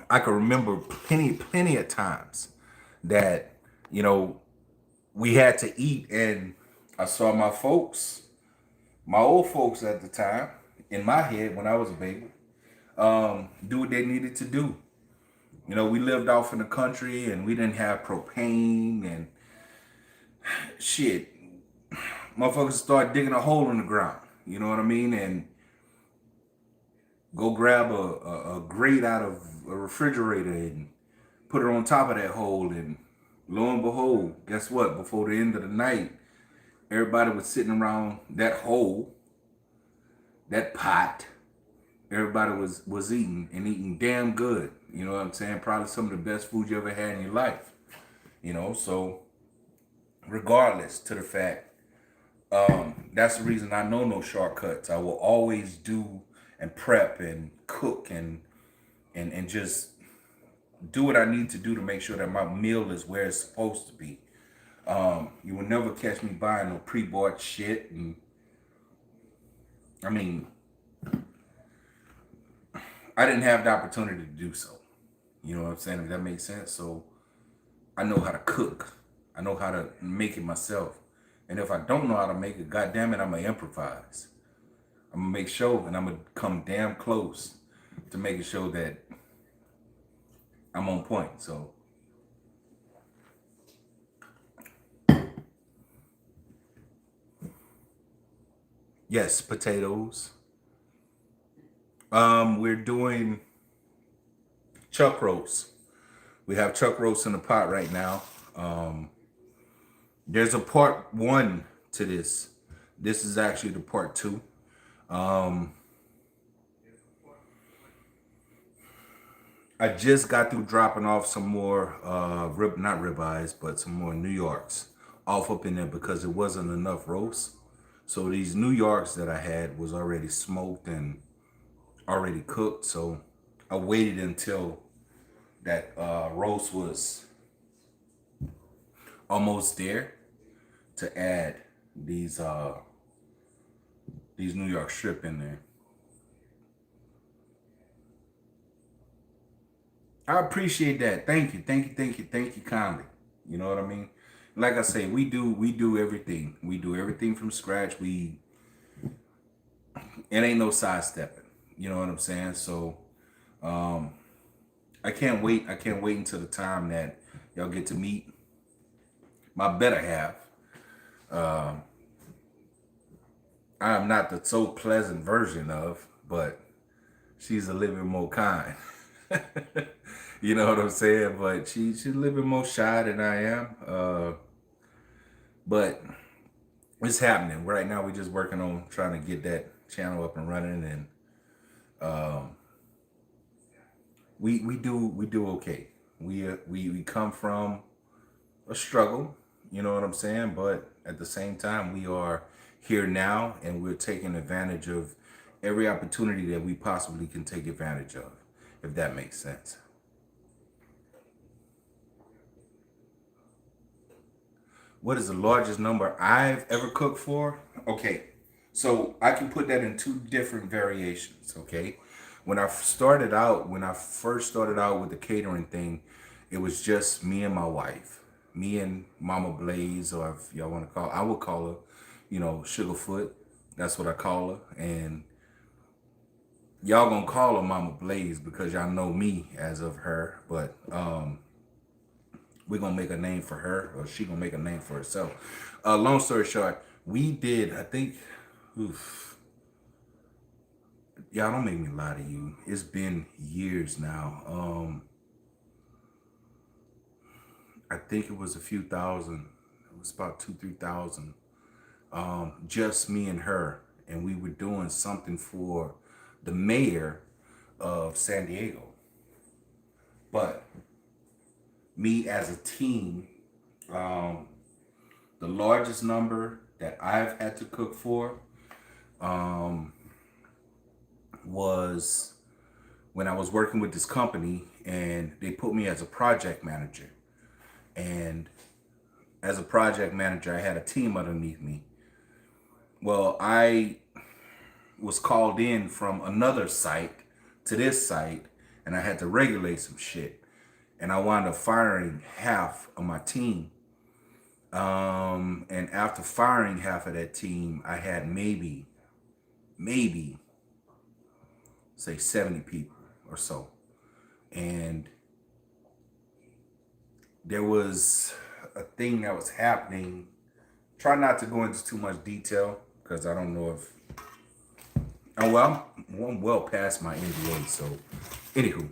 I can remember plenty of times that, you know, we had to eat and I saw my folks, my old folks at the time, in my head when I was a baby, do what they needed to do. You know, we lived off in the country and we didn't have propane and shit. Motherfuckers start digging a hole in the ground. You know what I mean? And go grab a grate out of a refrigerator and put it on top of that hole. And lo and behold, guess what? Before the end of the night, everybody was sitting around that hole, that pot. Everybody was eating and eating damn good. You know what I'm saying? Probably some of the best food you ever had in your life. You know, so regardless to the fact, that's the reason I know no shortcuts. I will always do and prep and cook and just do what I need to do to make sure that my meal is where it's supposed to be. You will never catch me buying no pre-bought shit. And I mean, I didn't have the opportunity to do so. You know what I'm saying? If that makes sense. So I know how to cook. I know how to make it myself. And if I don't know how to make it, goddamn it, I'm gonna improvise. I'm gonna make sure, and I'm gonna come damn close to making sure that I'm on point. So yes, potatoes. We're doing chuck roast. We have chuck roast in the pot right now. Um, there's a part one to this. This is actually the part two. Um, I just got through dropping off some more not ribeyes, but some more New Yorks off up in there because it wasn't enough roast. So these New Yorks that I had was already smoked and already cooked. So I waited until that roast was almost there to add these uh these New York strip in there. I appreciate that. Thank you, thank you, thank you, thank you kindly. You know what I mean? Like I say, we do everything. We do everything from scratch. We It ain't no sidestepping. You know what I'm saying? So um I can't wait. I can't wait until the time that y'all get to meet my better half. Um I am not the so pleasant version of, but she's a little bit more kind. You know what I'm saying? But she's a little bit more shy than I am. But it's happening right now. We're just working on trying to get that channel up and running, and um, we do okay. We come from a struggle, you know what I'm saying? But at the same time, we are here now, and we're taking advantage of every opportunity that we possibly can take advantage of, if that makes sense. What is the largest number I've ever cooked for? Okay, so I can put that in two different variations. Okay, when I first started out with the catering thing, it was just me and my wife, me and Mama Blaze, or if y'all want to call, I would call her, Sugarfoot. That's what I call her, and y'all gonna call her Mama Blaze because y'all know me as of her, but we're gonna make a name for her, or she gonna make a name for herself. Long story short, we did. I think, oof, y'all don't make me lie to you. It's been years now. I think it was a few thousand. It was about 2, 3 thousand. Just me and her, and we were doing something for the mayor of San Diego. But me as a team, um, the largest number that I've had to cook for um, was when I was working with this company and they put me as a project manager. And as a project manager, I had a team underneath me. Well, I was called in from another site to this site and I had to regulate some shit. And I wound up firing half of my team. And after firing half of that team, I had maybe say 70 people or so. And there was a thing that was happening. Try not to go into too much detail because I don't know if. Oh, well, I'm well past my NDA. So, anywho,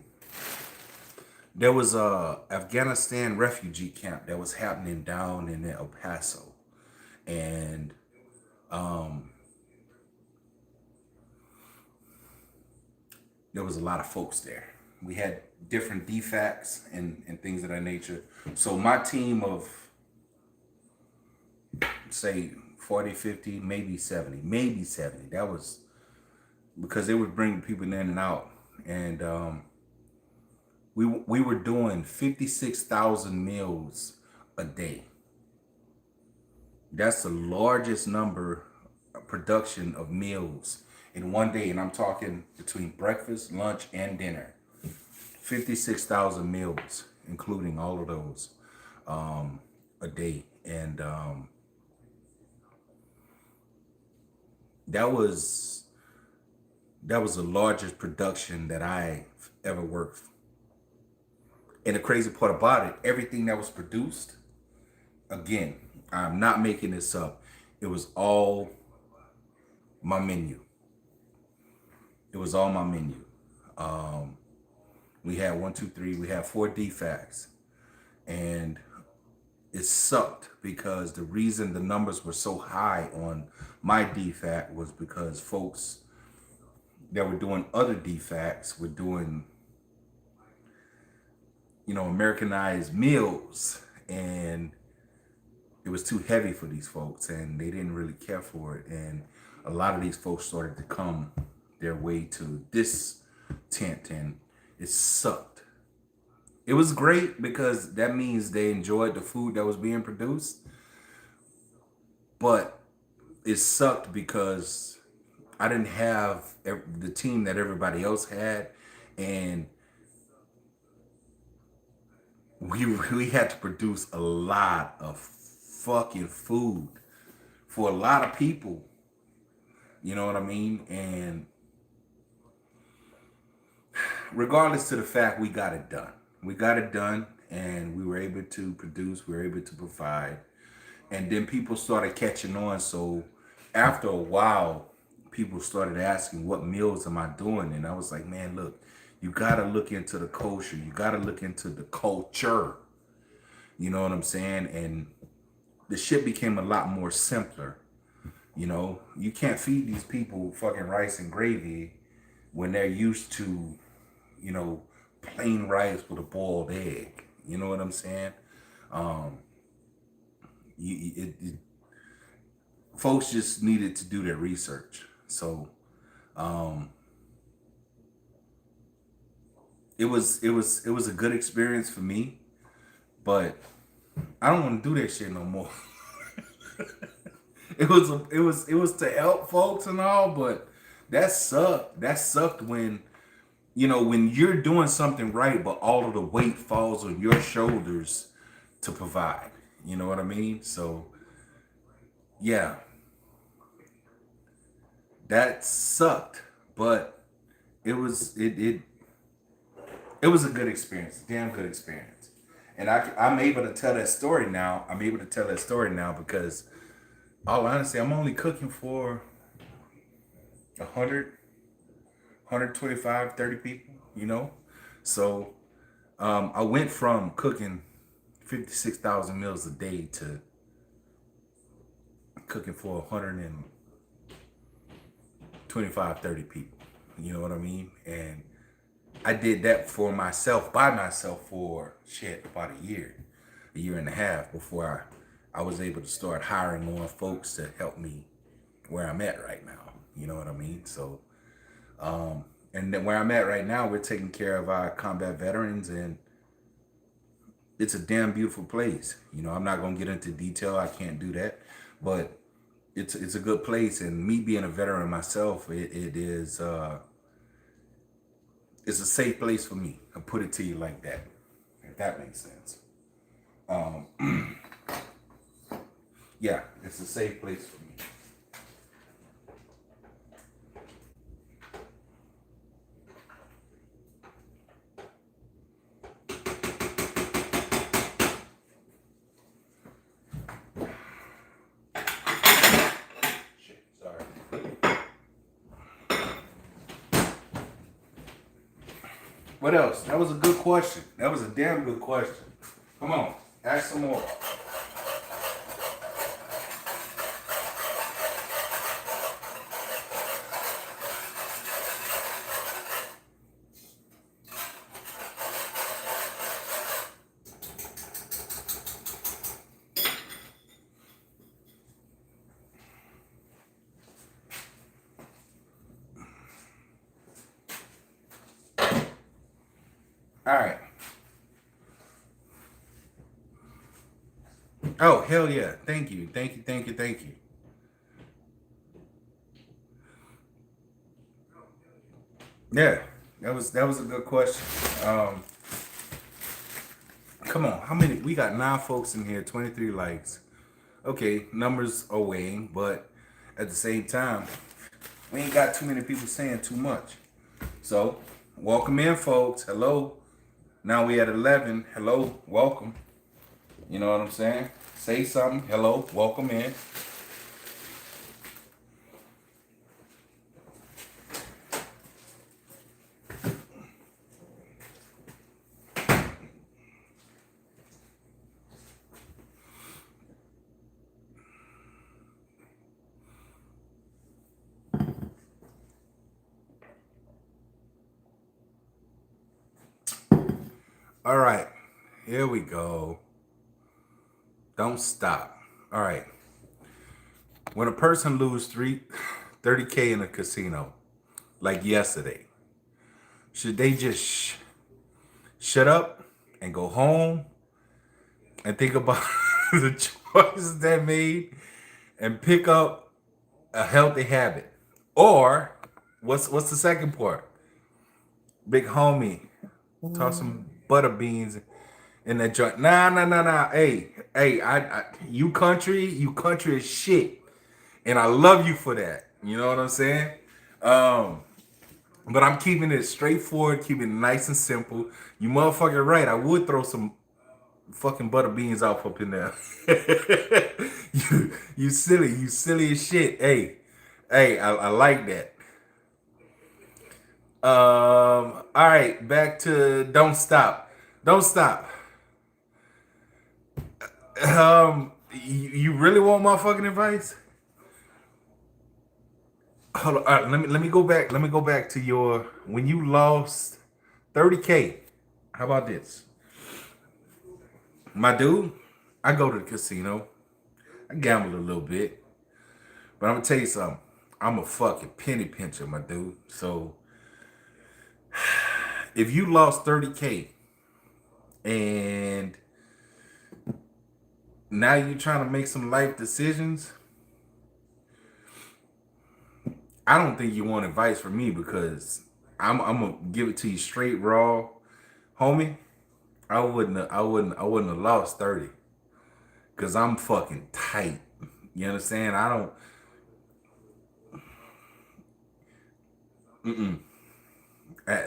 there was a Afghanistan refugee camp that was happening down in El Paso, and there was a lot of folks there. We had different defects and things of that nature. So my team of, say, 40, 50, maybe 70. That was because they would bring people in and out. And we were doing 56,000 meals a day. That's the largest number of production of meals in one day. And I'm talking between breakfast, lunch, and dinner. 56,000 meals, including all of those, a day. And that was the largest production that I ever worked. And the crazy part about it, everything that was produced, again, I'm not making this up. It was all my menu. It was all my menu. We had 1, 2, 3. We had 4 defects, and it sucked because the reason the numbers were so high on my defect was because folks that were doing other defects were doing, Americanized meals, and it was too heavy for these folks, and they didn't really care for it. And a lot of these folks started to come their way to this tent, and it sucked. It was great because that means they enjoyed the food that was being produced, but it sucked because I didn't have the team that everybody else had, and we had to produce a lot of fucking food for a lot of people. You know what I mean? And regardless to the fact, we got it done. We got it done, and we were able to produce, we were able to provide. And then people started catching on. So after a while, people started asking, what meals am I doing? And I was like, man, look, you got to look into the kosher. You got to look into the culture. You know what I'm saying? And the shit became a lot more simpler. You can't feed these people fucking rice and gravy when they're used to, plain rice with a boiled egg. You know what I'm saying? Folks just needed to do their research. So it was a good experience for me, but I don't want to do that shit no more. It was to help folks and all, but that sucked. That sucked when when you're doing something right, but all of the weight falls on your shoulders to provide. You know what I mean? So yeah, that sucked, but it was a good experience, damn good experience. And I'm able to tell that story now. I'm able to tell that story now because, all honesty, I'm only cooking for 100, 125, 30 people, So I went from cooking 56,000 meals a day to cooking for 125, 30 people. You know what I mean? And I did that for myself, by myself, for about a year and a half before I was able to start hiring more folks to help me where I'm at right now. You know what I mean? So And then where I'm at right now, we're taking care of our combat veterans, and it's a damn beautiful place. I'm not gonna get into detail. I can't do that, but it's a good place. And me being a veteran myself, it is it's a safe place for me. I'll put it to you like that, if that makes sense. Yeah, it's a safe place for me. Shit, sorry. What else? That was a good question. That was a damn good question. Come on, ask some more. All right. Oh, hell yeah. Thank you. Thank you. Thank you. Thank you. Yeah. That was a good question. Um, Come on. How many? We got 9 folks in here, 23 likes. Okay, numbers are weighing, but at the same time, we ain't got too many people saying too much. So, welcome in, folks. Hello. Now we at 11. Hello. Welcome. You know what I'm saying? Say something. Hello. Welcome in. All right. Here we go. Don't stop. All right. When a person lose 30K in a casino, like yesterday, should they just shut up and go home and think about the choices they made and pick up a healthy habit? Or what's the second part? Big homie, toss some butter beans in that joint. Nah. Hey, you country is shit. And I love you for that. You know what I'm saying? Um, but I'm keeping it straightforward, keeping it nice and simple. You motherfucking right. I would throw some fucking butter beans off up in there. You silly as shit. Hey, I like that. All right, back to don't stop. Don't stop. You really want my fucking advice? Hold on. All right, let me go back. Let me go back to your when you lost 30K. How about this? My dude, I go to the casino. I gamble a little bit. But I'm gonna tell you something. I'm a fucking penny pincher, my dude. So if you lost 30K and now you're trying to make some life decisions, I don't think you want advice from me because I'm gonna give it to you straight raw, homie. I wouldn't have lost 30 because I'm fucking tight. You understand? I don't.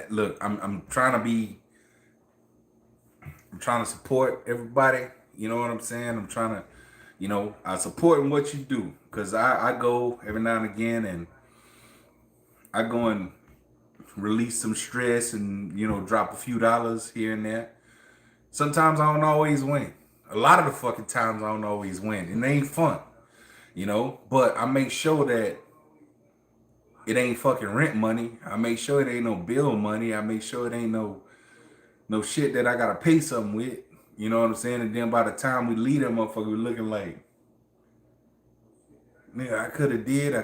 Look, I'm trying to be. I'm trying to support everybody. You know what I'm saying? I'm trying to, I support in what you do because I go every now and again and I go and release some stress and drop a few dollars here and there. Sometimes I don't always win. A lot of the fucking times I don't always win, and it ain't fun, But I make sure that it ain't fucking rent money. I make sure it ain't no bill money. I make sure it ain't no shit that I gotta pay something with. You know what I'm saying? And then by the time we leave that motherfucker, we're looking like, nigga, I could have did,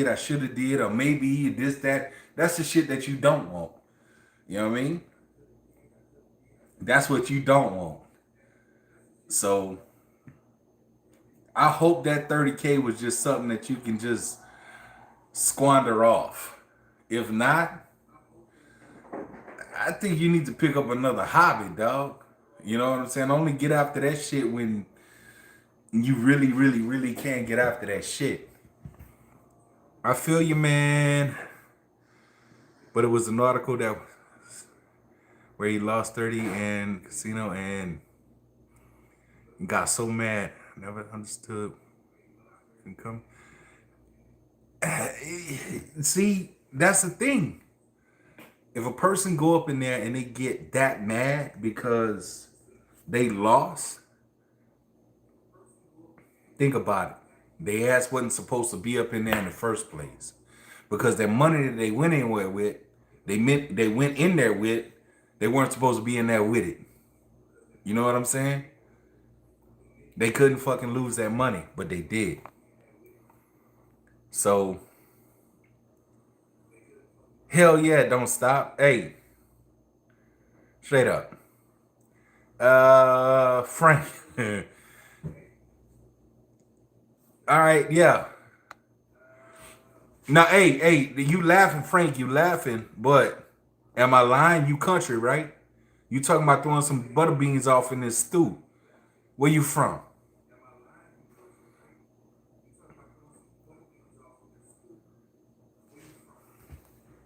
I should have did, or maybe this, that. That's the shit that you don't want. You know what I mean? That's what you don't want. So I hope that 30K was just something that you can just squander off. If not, I think you need to pick up another hobby, dog. You know what I'm saying? Only get after that shit when you really, really, really can't get after that shit. I feel you, man. But it was an article that where he lost 30 in casino and got so mad. Never understood. Income. See, that's the thing. If a person go up in there and they get that mad because they lost, think about it. They ass wasn't supposed to be up in there in the first place. Because that money that they went anywhere with, they went in there with, they weren't supposed to be in there with it. You know what I'm saying? They couldn't fucking lose that money, but they did. So, hell yeah, don't stop. Hey, straight up. Frank. All right, yeah. Now, hey, you laughing, Frank, you laughing, but am I lying? You country, right? You talking about throwing some butter beans off in this stew. Where you from?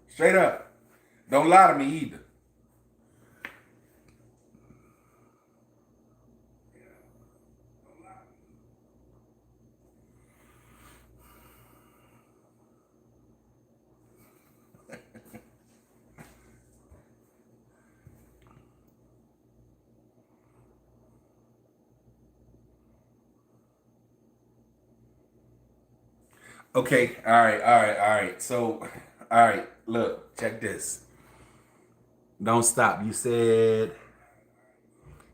Straight up. Don't lie to me either. Okay, all right. So, all right, look, check this. Don't stop. You said,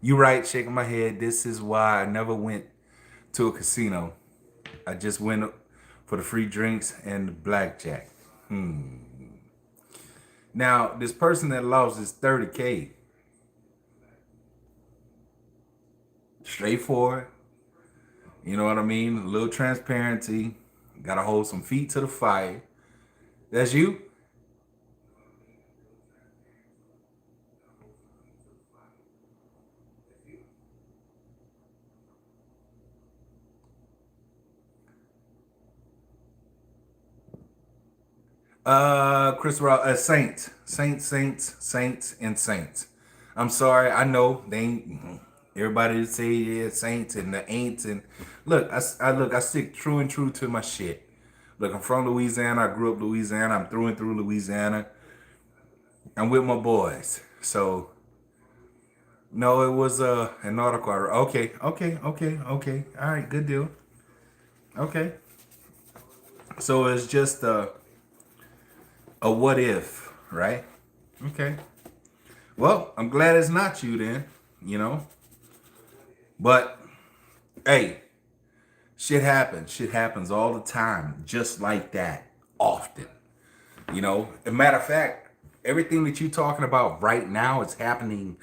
you right, shaking my head. This is why I never went to a casino. I just went for the free drinks and the blackjack. Now, this person that lost his 30K, straightforward, you know what I mean? A little transparency. Gotta hold some feet to the fire. That's you? Chris Rock, Saints, and Saints. I'm sorry, I know they ain't. Everybody say yeah, Saints and the ain'ts and look, I stick true and true to my shit. Look, I'm from Louisiana. I grew up Louisiana. I'm through and through Louisiana. I'm with my boys. So no, it was an article. Okay. All right, good deal. Okay, so it's just a what if, right? Okay. Well, I'm glad it's not you then, you know. But hey, shit happens. Shit happens all the time, just like that, often. You know, as a matter of fact, everything that you're talking about right now is happening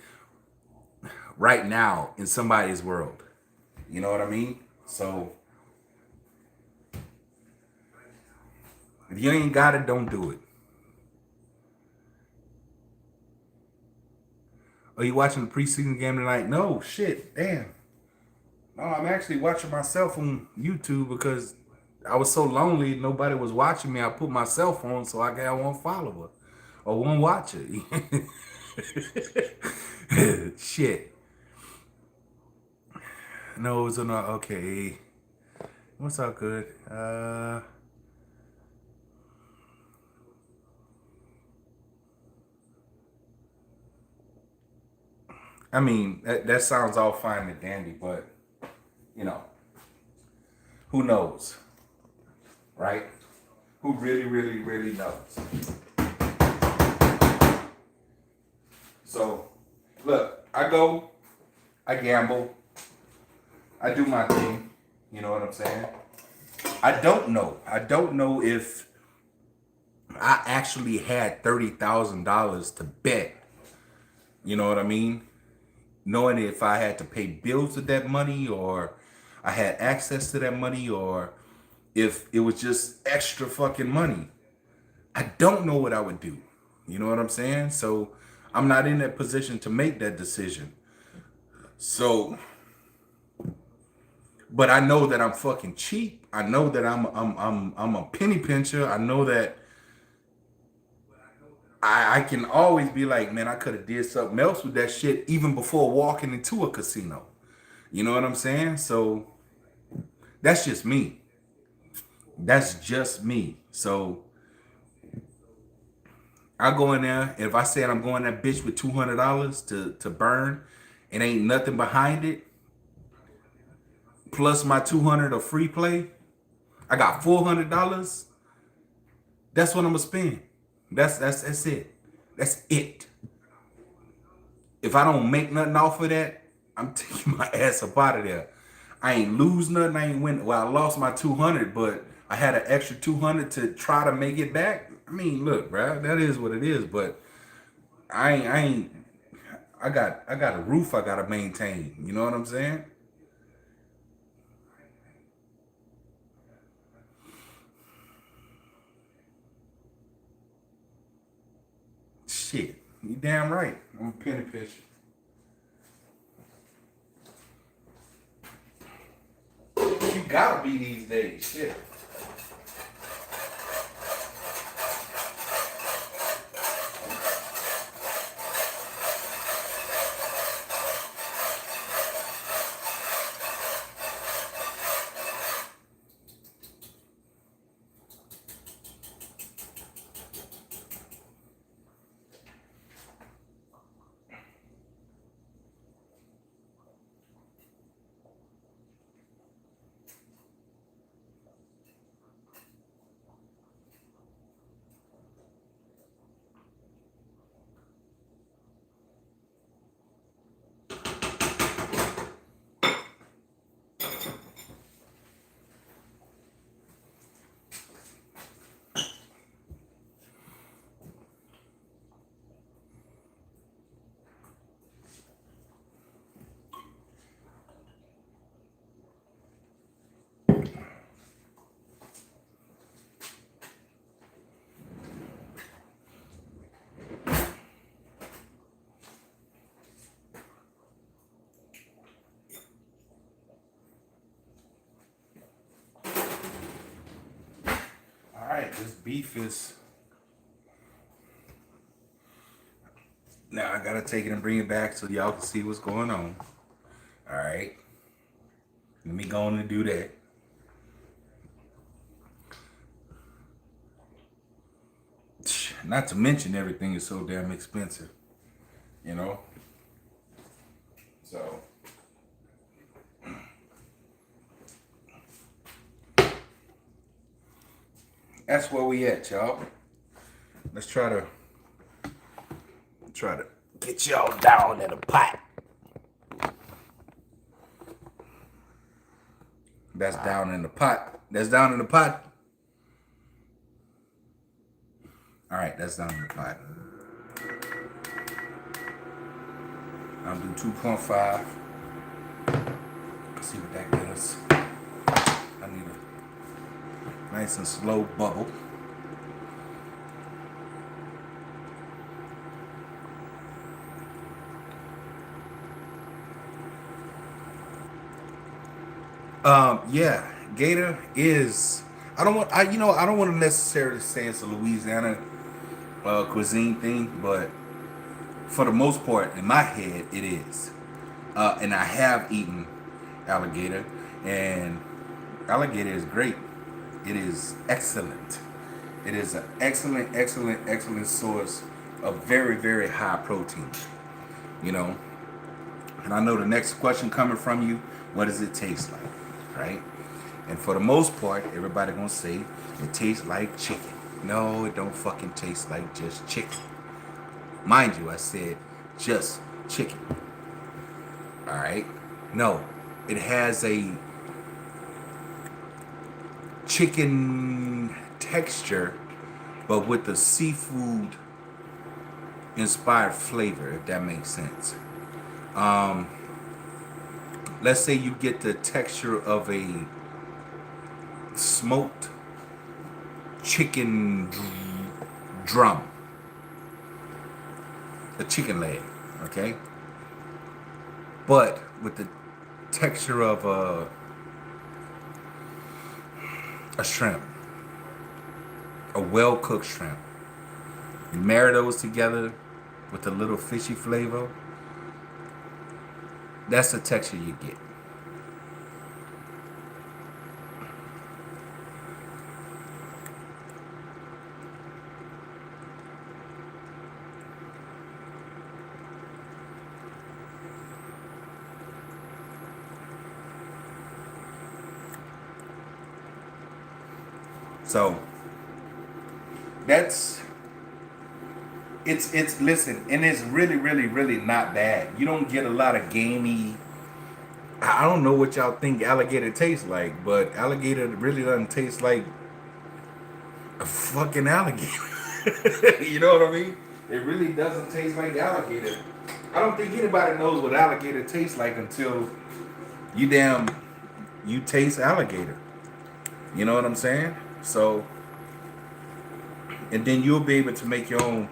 right now in somebody's world. You know what I mean? So if you ain't got it, don't do it. Are you watching the preseason game tonight? No, shit, damn. No, I'm actually watching myself on YouTube because I was so lonely, nobody was watching me. I put my cell phone so I got one follower or one watcher. Shit. No, it's not okay. What's all good? I mean, that sounds all fine and dandy, but you know, who knows, right? Who really, really, really knows? So, look, I gamble, I do my thing. You know what I'm saying? I don't know. I don't know if I actually had $30,000 to bet. You know what I mean? Knowing if I had to pay bills with that money, or I had access to that money, or if it was just extra fucking money. I don't know what I would do. You know what I'm saying? So I'm not in that position to make that decision. So, but I know that I'm fucking cheap. I know that I'm a penny pincher. I know that I can always be like, man, I could have did something else with that shit even before walking into a casino. You know what I'm saying? So that's just me. That's just me. So I go in there, and if I said I'm going that bitch with $200 to burn, and ain't nothing behind it, plus my 200 of free play, I got $400. That's what I'm gonna spend. That's it. That's it. If I don't make nothing off of that, I'm taking my ass up out of there. I ain't lose nothing. I ain't win. Well, I lost my 200, but I had an extra 200 to try to make it back. I mean, look, bro, that is what it is. But I ain't. I got a roof I gotta maintain. You know what I'm saying? Shit, you damn right. I'm a penny pitcher. You gotta be these days. Shit. All right, this beef is. Now I gotta take it and bring it back so y'all can see what's going on. All right, let me go on and do that. Not to mention everything is so damn expensive, you know. So that's where we at, y'all. Let's try to get y'all down in a pot. That's down in the pot. That's down in the pot. All right, that's down in the pot. I'll do 2.5. See what that gives. I need a nice and slow bubble. Yeah, Gator is. I don't want. I don't want to necessarily say it's a Louisiana cuisine thing, but for the most part, in my head, it is. And I have eaten alligator, and alligator is great. It is excellent. It is an excellent, excellent, excellent source of very, very high protein. You know, and I know the next question coming from you: what does it taste like? Right? And for the most part, everybody gonna say it tastes like chicken. No, it don't fucking taste like just chicken. Mind you, I said just chicken. Alright? No. It has a chicken texture, but with the seafood inspired flavor, if that makes sense. Um, let's say you get the texture of a smoked chicken drum, a chicken leg, okay? But with the texture of a shrimp, a well cooked shrimp. You marry those together with a little fishy flavor. That's the texture you get. So that's it's listen, and it's really not bad. You don't get a lot of gamey. I don't know what y'all think alligator tastes like, but alligator really doesn't taste like a fucking alligator. You know what I mean? It really doesn't taste like alligator. I don't think anybody knows what alligator tastes like until you taste alligator. You know what I'm saying? So, and then you'll be able to make your own.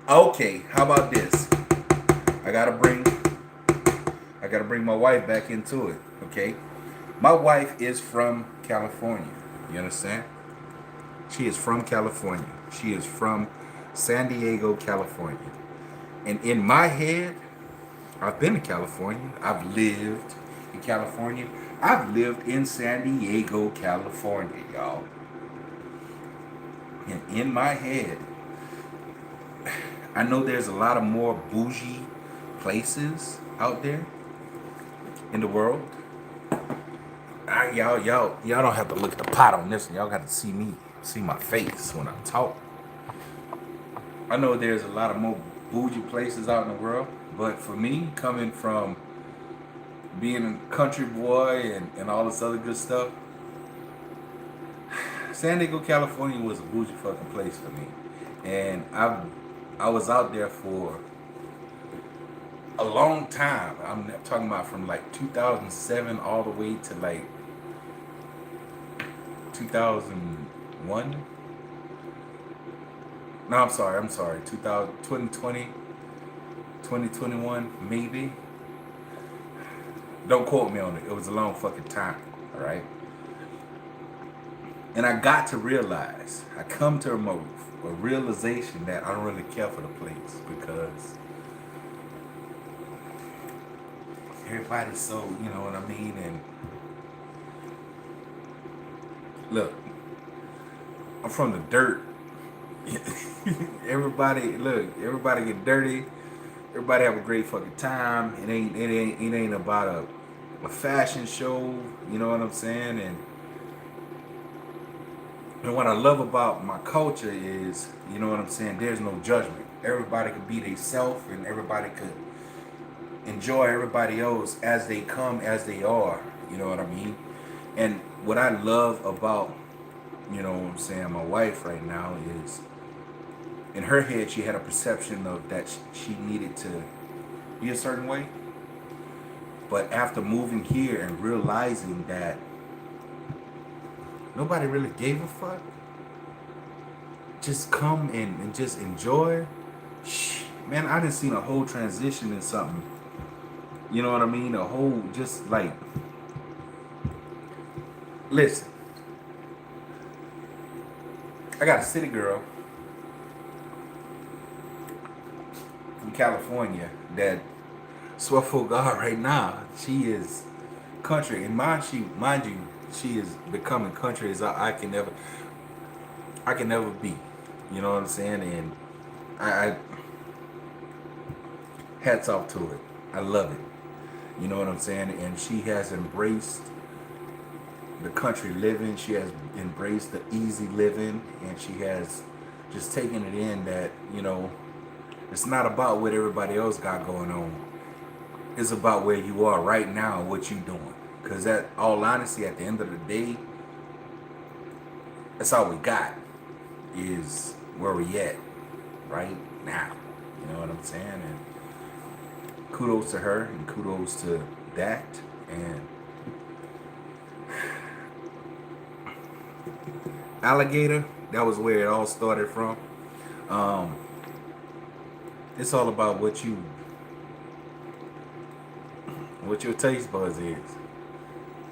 Okay, how about this? I gotta bring my wife back into it. Okay, my wife is from California. You understand? She is from California. She is from San Diego, California. And in my head, I've been to California. I've lived in California. I've lived in San Diego, California, y'all. And in my head, I know there's a lot of more bougie places out there in the world. Y'all don't have to look at the pot on this one. Y'all got to see my face when I talk. I know there's a lot of more bougie places out in the world, but for me, coming from being a country boy and all this other good stuff, San Diego, California was a bougie fucking place for me. And I was out there for a long time. I'm talking about from like 2007 all the way to like 2001. No, I'm sorry. 2020, 2021, maybe. Don't quote me on it. It was a long fucking time, all right? And I got to realize, I come to a realization that I don't really care for the place because everybody's so, you know what I mean? And look, I'm from the dirt. Everybody get dirty. Everybody have a great fucking time. It ain't about a fashion show. You know what I'm saying? And what I love about my culture is, you know what I'm saying, there's no judgment. Everybody could be themselves and everybody could enjoy everybody else as they come, as they are. You know what I mean? And what I love about, you know what I'm saying, my wife right now is, in her head, she had a perception of that she needed to be a certain way. But after moving here and realizing that nobody really gave a fuck, just come and just enjoy. Man, I done seen a whole transition in something. You know what I mean? A whole, just like, listen, I got a city girl from California that, swear for God, right now she is country, and mind you, she is becoming country as I can never be. You know what I'm saying? And I hats off to it. I love it. You know what I'm saying? And she has embraced the country living. She has embraced the easy living, and she has just taken it in that, you know, it's not about what everybody else got going on. It's about where you are right now, what you doing. Because that, all honesty, at the end of the day, That's all we got is where we at right now. You know what I'm saying? And kudos to her and kudos to that. And alligator, that was where it all started from. Um, it's all about what your taste buds is.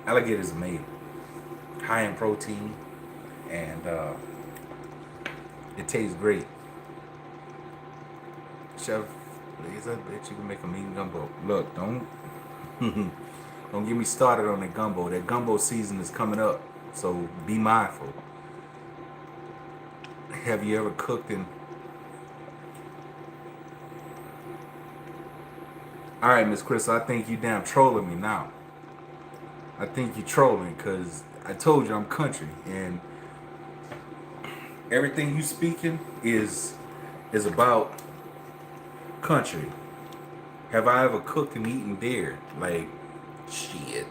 Alligator is amazing, high in protein, and it tastes great. Chef Blaze, I bet you can make a mean gumbo. Look, don't don't get me started on that gumbo. That gumbo season is coming up, so be mindful. Have you ever cooked in? All right, Miss Chris, I think you damn trolling me now. I think you trolling because I told you I'm country, and everything you speaking is about country. Have I ever cooked and eaten deer? Like, shit.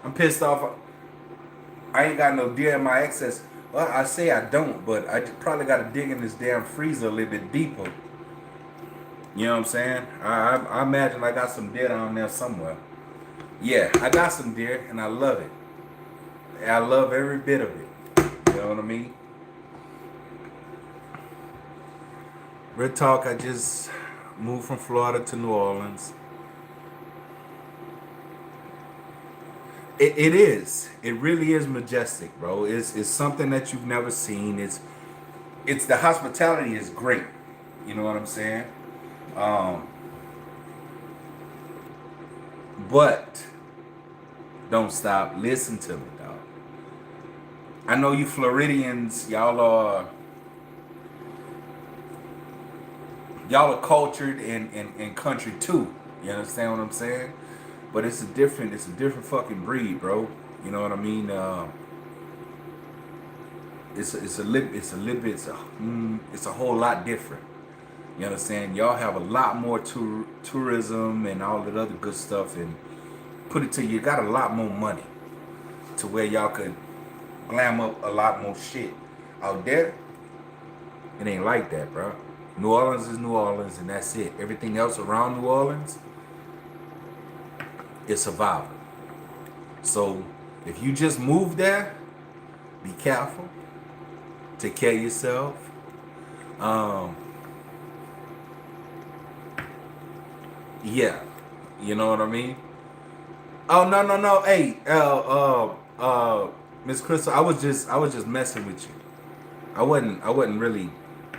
I'm pissed off. I ain't got no deer in my excess. Well, I say I don't, but I probably got to dig in this damn freezer a little bit deeper. You know what I'm saying? I imagine I got some deer down there somewhere. Yeah, I got some deer, and I love it. I love every bit of it. You know what I mean? Real talk, I just moved from Florida to New Orleans. It is. It really is majestic, bro. It's something that you've never seen. It's the hospitality is great. You know what I'm saying? Um, but don't stop. Listen to me, dog. I know you Floridians, y'all are cultured and country too. You understand what I'm saying? But it's a different fucking breed, bro. You know what I mean? It's a whole lot different. You understand? Y'all have a lot more tourism and all that other good stuff, and put it to you got a lot more money to where y'all could glam up a lot more shit. Out there, it ain't like that, bro. New Orleans is New Orleans, and that's it. Everything else around New Orleans is survival. So if you just move there, be careful. Take care of yourself. Um, yeah, you know what I mean. Oh no. Hey, Miss Crystal, I was just messing with you. I wasn't really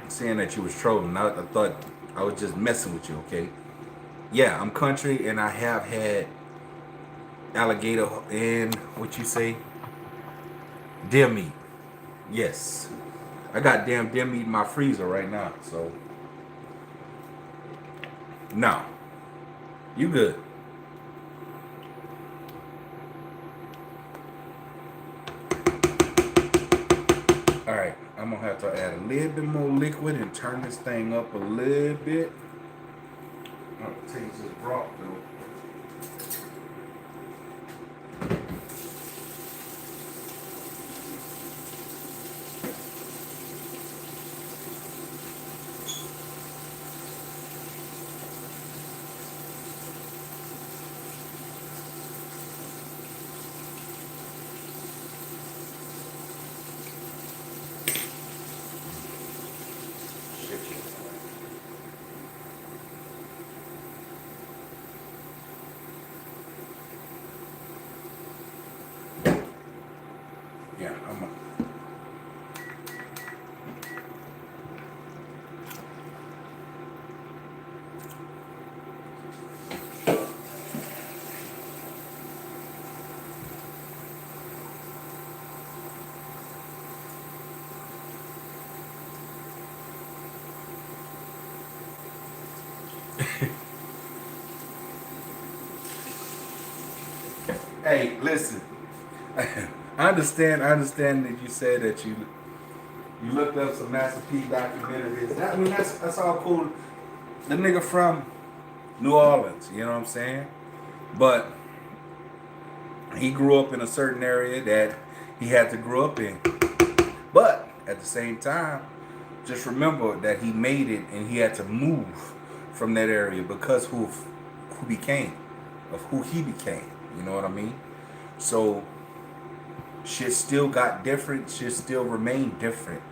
saying that you was trolling. I thought I was just messing with you. Okay. Yeah, I'm country, and I have had alligator and what you say, deer meat. Yes, I got damn deer meat in my freezer right now. So no, you good. All right, I'm gonna have to add a little bit more liquid and turn this thing up a little bit. I'm gonna taste this broth though. Yeah, I'm gonna. Hey, listen. I understand that you said that you looked up some Master P documentaries. I mean, that's all cool. The nigga from New Orleans, you know what I'm saying? But he grew up in a certain area that he had to grow up in. But at the same time, just remember that he made it and he had to move from that area because who became, of who he became. You know what I mean? So shit still got different. Shit still remained different.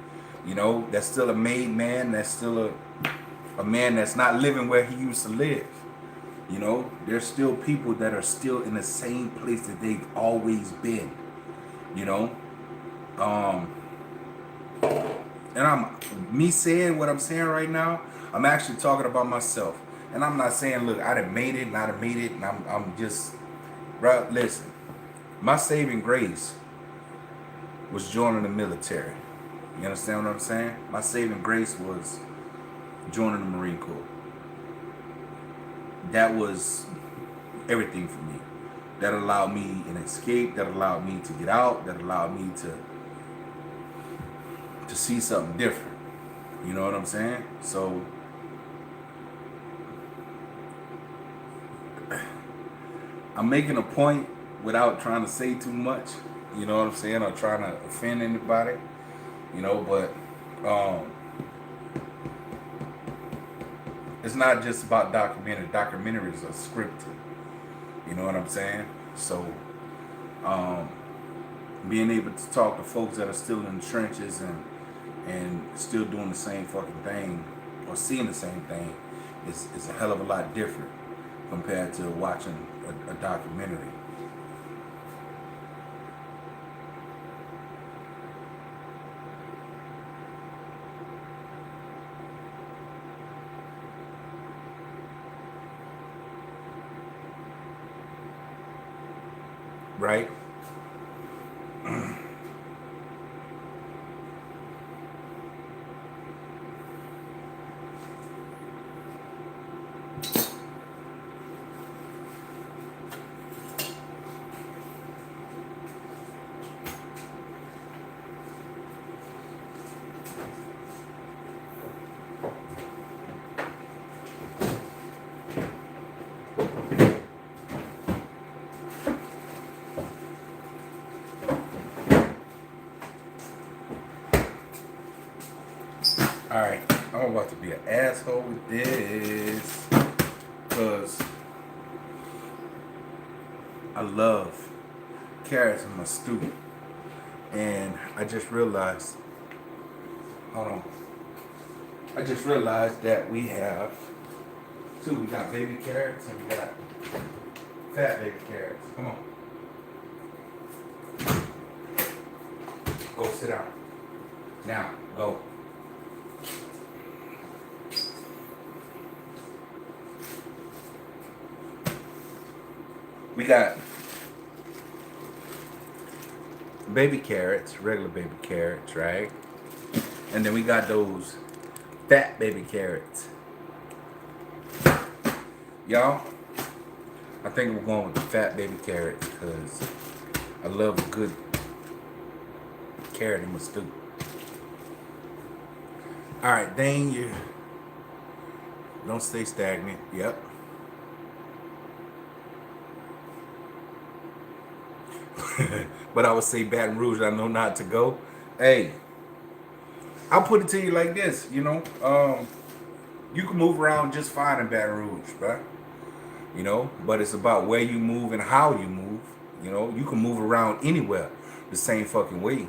You know, that's still a made man. That's still a man that's not living where he used to live. You know, there's still people that are still in the same place that they've always been. You know, um, and I'm me saying what I'm saying right now. I'm actually talking about myself, and I'm not saying, look, I done made it, and I done made it, and I'm just, bro. Listen, my saving grace was joining the military. You understand what I'm saying? My saving grace was joining the Marine Corps. That was everything for me. That allowed me an escape. That allowed me to get out. That allowed me to see something different. You know what I'm saying? So I'm making a point without trying to say too much. You know what I'm saying? Or trying to offend anybody. You know, but it's not just about documentary. Documentaries are scripted. You know what I'm saying? So um, being able to talk to folks that are still in the trenches and still doing the same fucking thing or seeing the same thing is a hell of a lot different compared to watching a documentary. Right? Alright, I'm about to be an asshole with this because I love carrots in my stew. And I just realized, hold on, I just realized that we have two. We got baby carrots and we got fat baby carrots. Come on. Go sit down. Now, go. We got baby carrots, regular baby carrots, right? And then we got those fat baby carrots. Y'all, I think we're going with the fat baby carrots because I love a good carrot in my stew. Alright, dang you. Don't stay stagnant. Yep. But I would say Baton Rouge, I know not to go. Hey, I'll put it to you like this, you know. You can move around just fine in Baton Rouge, bruh. You know, but it's about where you move and how you move. You know, you can move around anywhere the same fucking way.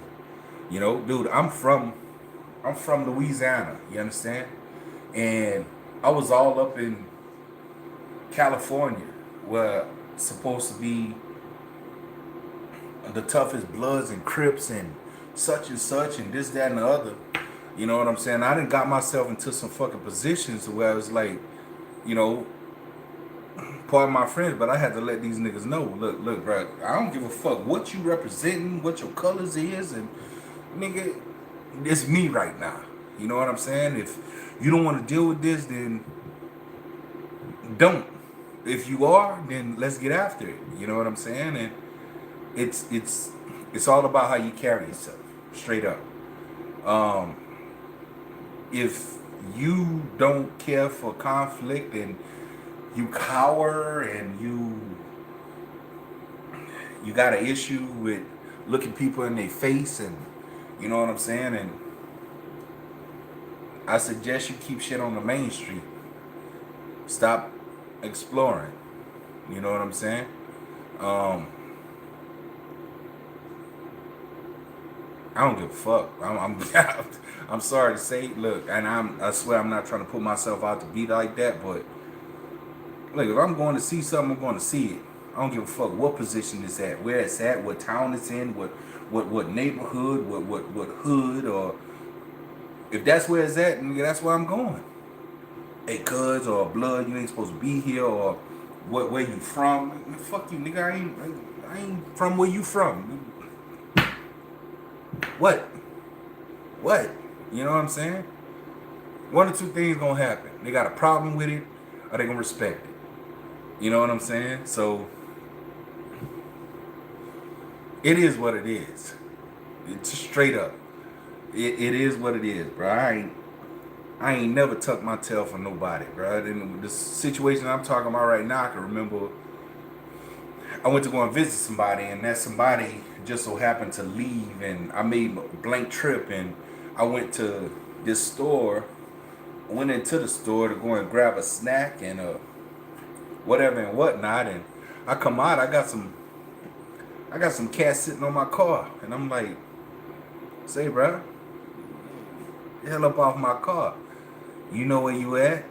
You know, dude, I'm from Louisiana, you understand? And I was all up in California where it's supposed to be the toughest Bloods and Crips and such and this, that, and the other. You know what I'm saying? I done got myself into some fucking positions where I was like, you know, pardon my friends, but I had to let these niggas know, look, bro, I don't give a fuck what you representing, what your colors is, and nigga, it's me right now. You know what I'm saying? If you don't want to deal with this, then don't. If you are, then let's get after it. You know what I'm saying? And it's all about how you carry yourself, straight up. If you don't care for conflict and you cower and you got an issue with looking people in their face, and you know what I'm saying. And I suggest you keep shit on the main street. Stop exploring. You know what I'm saying? Um, I don't give a fuck. I'm sorry to say, look, and I swear I'm not trying to put myself out to be like that, but look, if I'm going to see something, I'm going to see it. I don't give a fuck what position it's at, where it's at, what town it's in, what neighborhood, what hood, or if that's where it's at, nigga, that's where I'm going. Hey, cuz or blood, you ain't supposed to be here, or where you from? Fuck you, nigga. I ain't from where you from. What? What? You know what I'm saying? One or two things gonna happen. They got a problem with it, or they gonna respect it. You know what I'm saying? So it is what it is. It's straight up. It is what it is, bro. I ain't never tucked my tail for nobody, bro. And the situation I'm talking about right now, I can remember I went to go and visit somebody, and that somebody just so happened to leave, and I made a blank trip, and I went to this store. I went into the store to go and grab a snack and whatever and whatnot, and I come out, I got some cat sitting on my car, and I'm like, say, bro, the hell up off my car. You know where you at?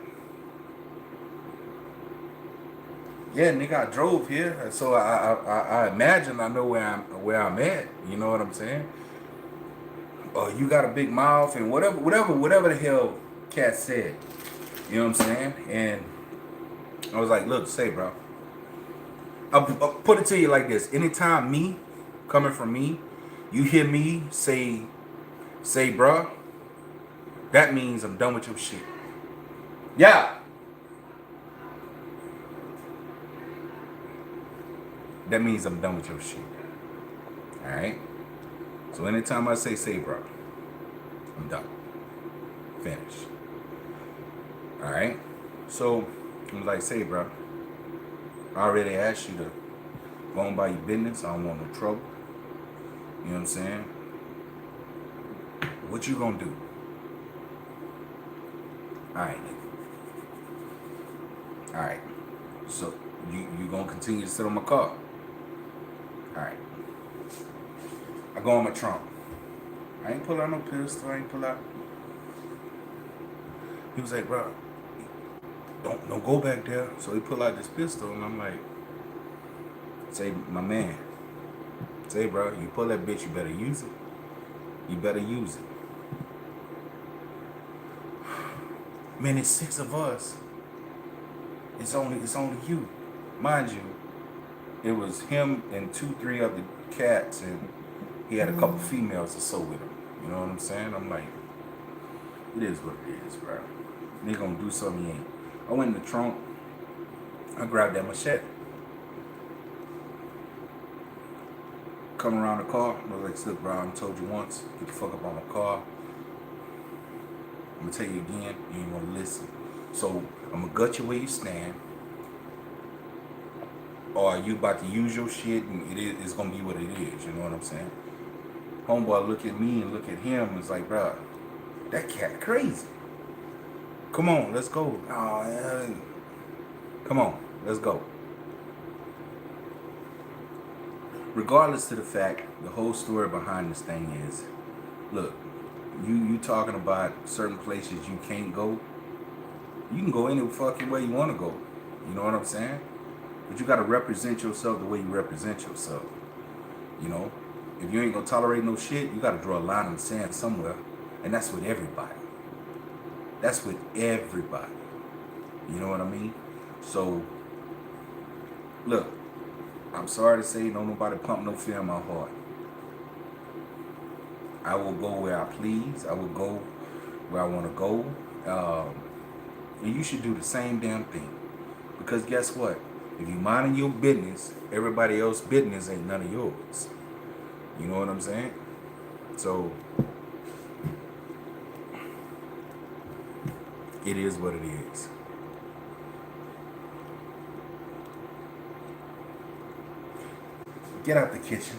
Yeah, nigga, I drove here, so I imagine I know where I'm at. You know what I'm saying? You got a big mouth and whatever the hell cat said. You know what I'm saying? And I was like, look, say, bro. I'll put it to you like this: anytime me coming from me, you hear me say, bro, that means I'm done with your shit. Yeah. That means I'm done with your shit. Alright? So anytime I say, bro, I'm done. Finish. Alright? So I'm like, say, bro, I already asked you to go on by your business. I don't want no trouble. You know what I'm saying? What you gonna do? Alright, nigga. Alright. So you gonna continue to sit on my car? Alright. I go on my trunk. I ain't pull out no pistol. I ain't pull out. He was like, bro, don't go back there. So he pulled out this pistol, and I'm like, say, my man, say, bro, you pull that bitch, you better use it. You better use it. Man, it's 6 of us. It's only you. Mind you, it was him and 2-3 other cats, and he had a couple females or so with him. You know what I'm saying? I'm like, it is what it is, bro. Nigga gonna do something he ain't. I went in the trunk. I grabbed that machete. Come around the car. I was like, look, bro, I told you once, get the fuck up on my car. I'm gonna tell you again, you ain't gonna listen. So I'm gonna gut you where you stand. Or are you about to use your shit, and it's gonna be what it is, you know what I'm saying? Homeboy look at me and look at him and it's like, bro, that cat crazy. Come on, let's go. Oh, yeah. Come on, let's go. Regardless to the fact, the whole story behind this thing is, look, you talking about certain places you can't go. You can go any fucking way you want to go. You know what I'm saying? But you got to represent yourself the way you represent yourself. You know? If you ain't going to tolerate no shit, you got to draw a line in the sand somewhere. And that's with everybody. That's with everybody. You know what I mean? So, look, I'm sorry to say, don't nobody pump no fear in my heart. I will go where I please. I will go where I want to go. And you should do the same damn thing. Because guess what? If you minding your business, everybody else's business ain't none of yours. You know what I'm saying? So, it is what it is. Get out the kitchen.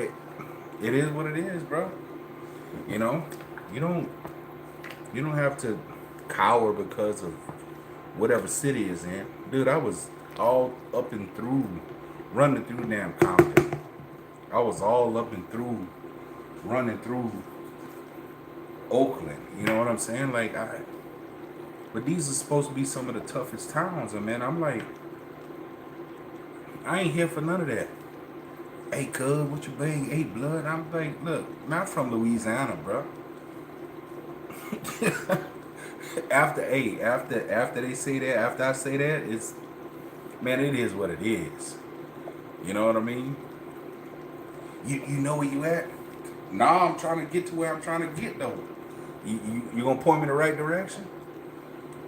it, it is what it is, bro. You know, you don't you don't have to cower because of whatever city is in. Dude, I was all up and through, running through damn Compton. I was all up and through, running through Oakland. You know what I'm saying? Like but these are supposed to be some of the toughest towns, and man, I'm like, I ain't here for none of that. Hey, cuz, what you bang? Hey, blood. I'm like, look, not from Louisiana, bro. after they say that, after I say that, it's, man, it is what it is. You know what I mean? You know where you at? Nah, I'm trying to get to where I'm trying to get though. You gonna point me in the right direction?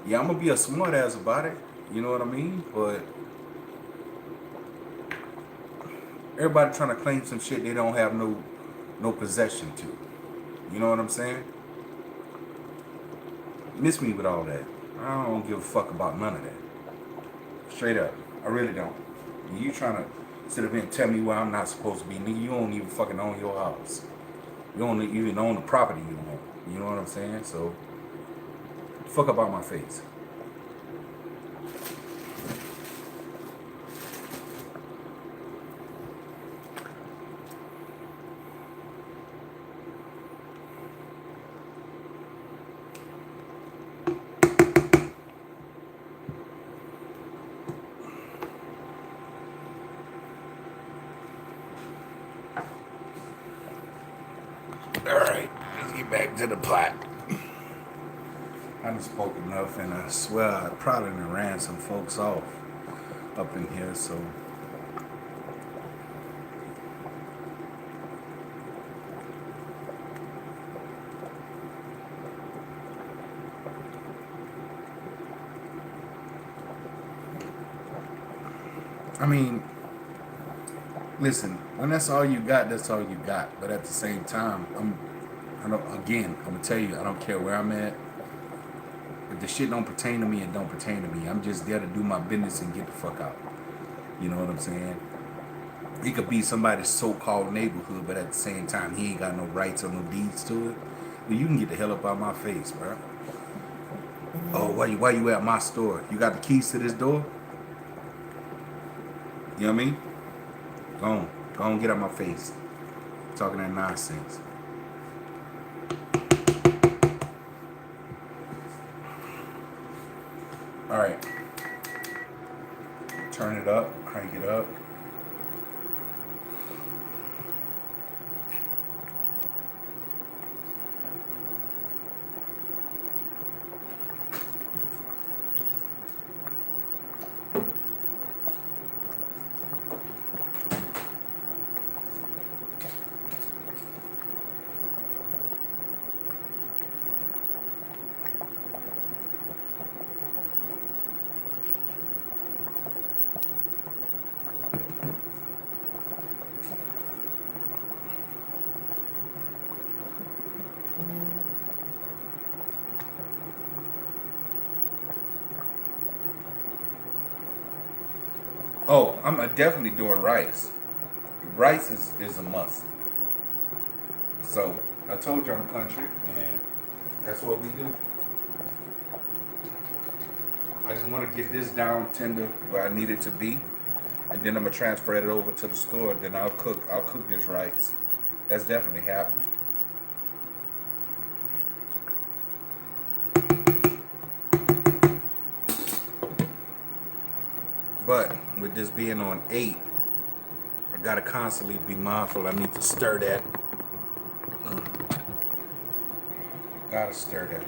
Yeah, I'm gonna be a smart ass about it. You know what I mean? But everybody trying to claim some shit they don't have no possession to. You know what I'm saying? Miss me with all that. I don't give a fuck about none of that. Straight up. I really don't. You trying to sit up here and tell me where I'm not supposed to be. Nigga, you don't even fucking own your house. You don't even own the property you own. You know what I'm saying? So, fuck up out my face. Alright, let's get back to the plot. I done spoke enough, and I swear I probably done ran some folks off up in here, so. I mean, listen, when that's all you got, that's all you got. But at the same time, I'm gonna tell you, I don't care where I'm at. If the shit don't pertain to me, it don't pertain to me. I'm just there to do my business and get the fuck out. You know what I'm saying? It could be somebody's so-called neighborhood, but at the same time, he ain't got no rights or no deeds to it. Well, you can get the hell up out my face, bro. Oh, why you at my store? You got the keys to this door? You know what I mean? Go on, get out my face. Talking that nonsense. All right. Turn it up, crank it up. Oh, I'm definitely doing rice. Rice is a must. So I told you I'm country, and that's what we do. I just want to get this down tender where I need it to be, and then I'm gonna transfer it over to the store. Then I'll cook this rice. That's definitely happening. But with this being on 8, I gotta constantly be mindful. I need to stir that. Gotta stir that.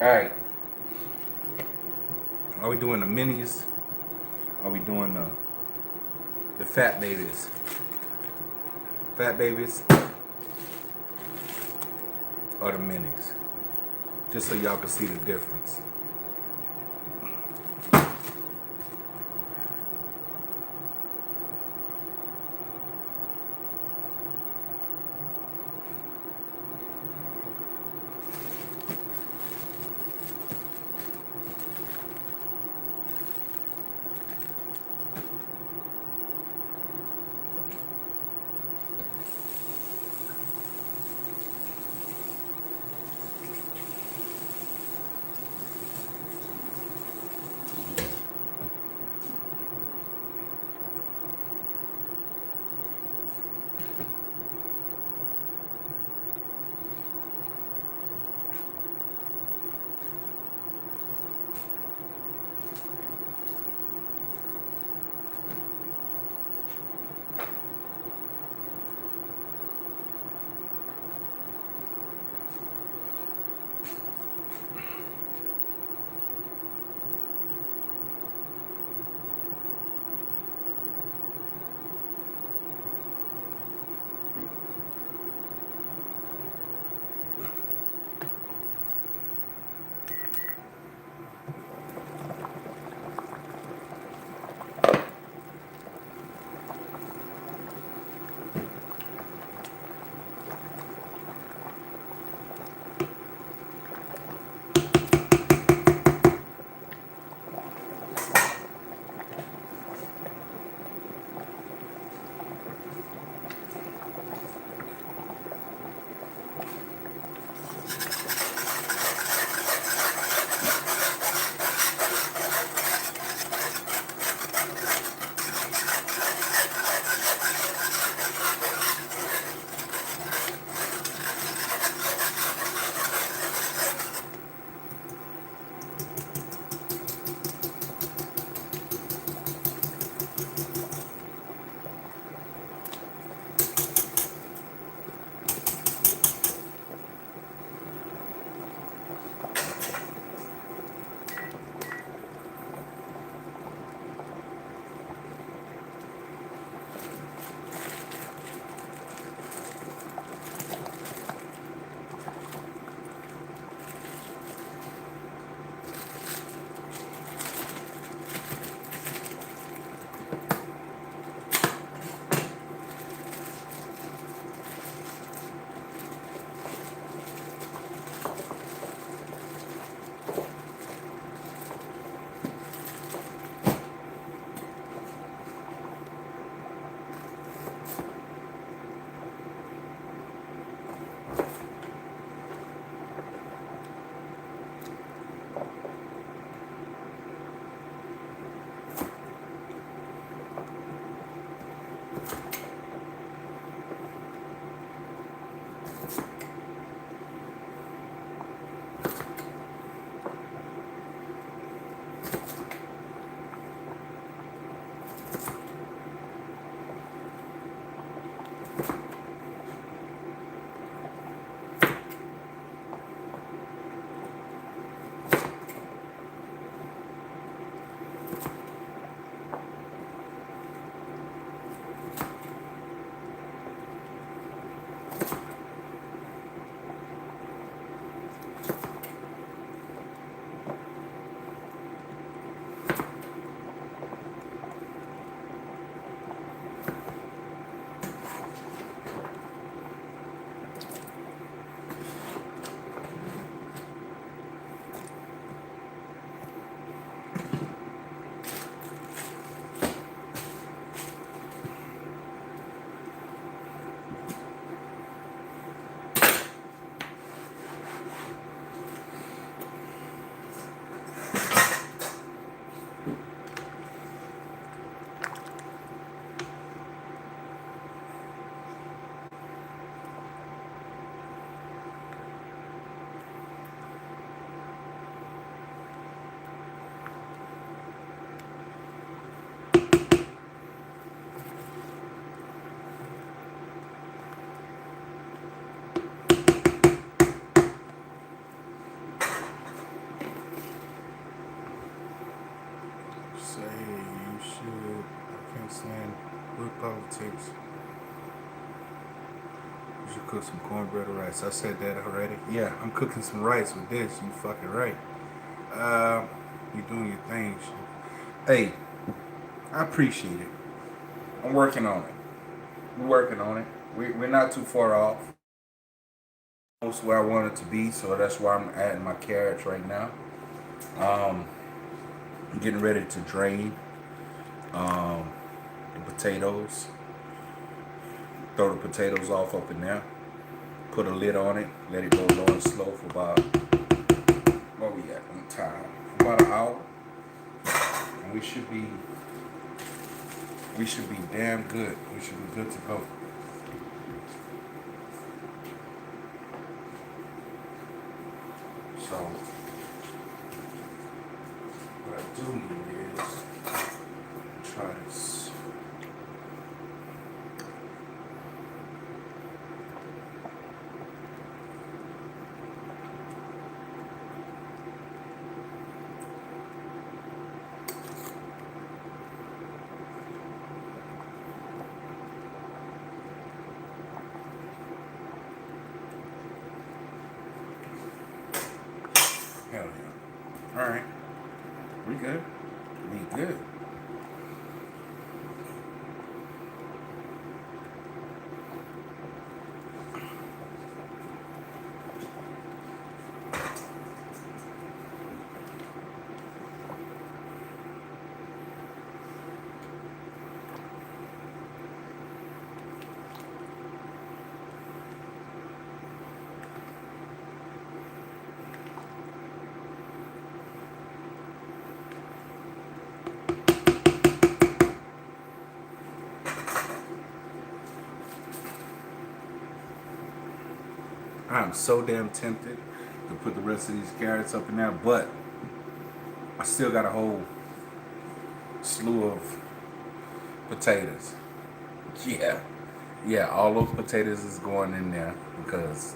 All right. Are we doing the minis? Are we doing the fat babies? Fat babies or the minis? just so y'all can see the difference. cook some cornbread or rice. I said that already. Yeah, I'm cooking some rice with this. You fucking right. You doing your thing. Hey, I appreciate it. I'm working on it. We're working on it. We're not too far off. Almost where I want it to be, so that's why I'm adding my carrots right now. Um, I'm getting ready to drain the potatoes. Throw the potatoes off up in there. Put a lid on it. Let it go low and slow for about, what we at on time? About an hour. And we should be damn good. We should be good to go. So what I do need is try this. Hell yeah. Alright. We good. We good. I'm so damn tempted to put the rest of these carrots up in there, but I still got a whole slew of potatoes. Yeah. Yeah, all those potatoes is going in there because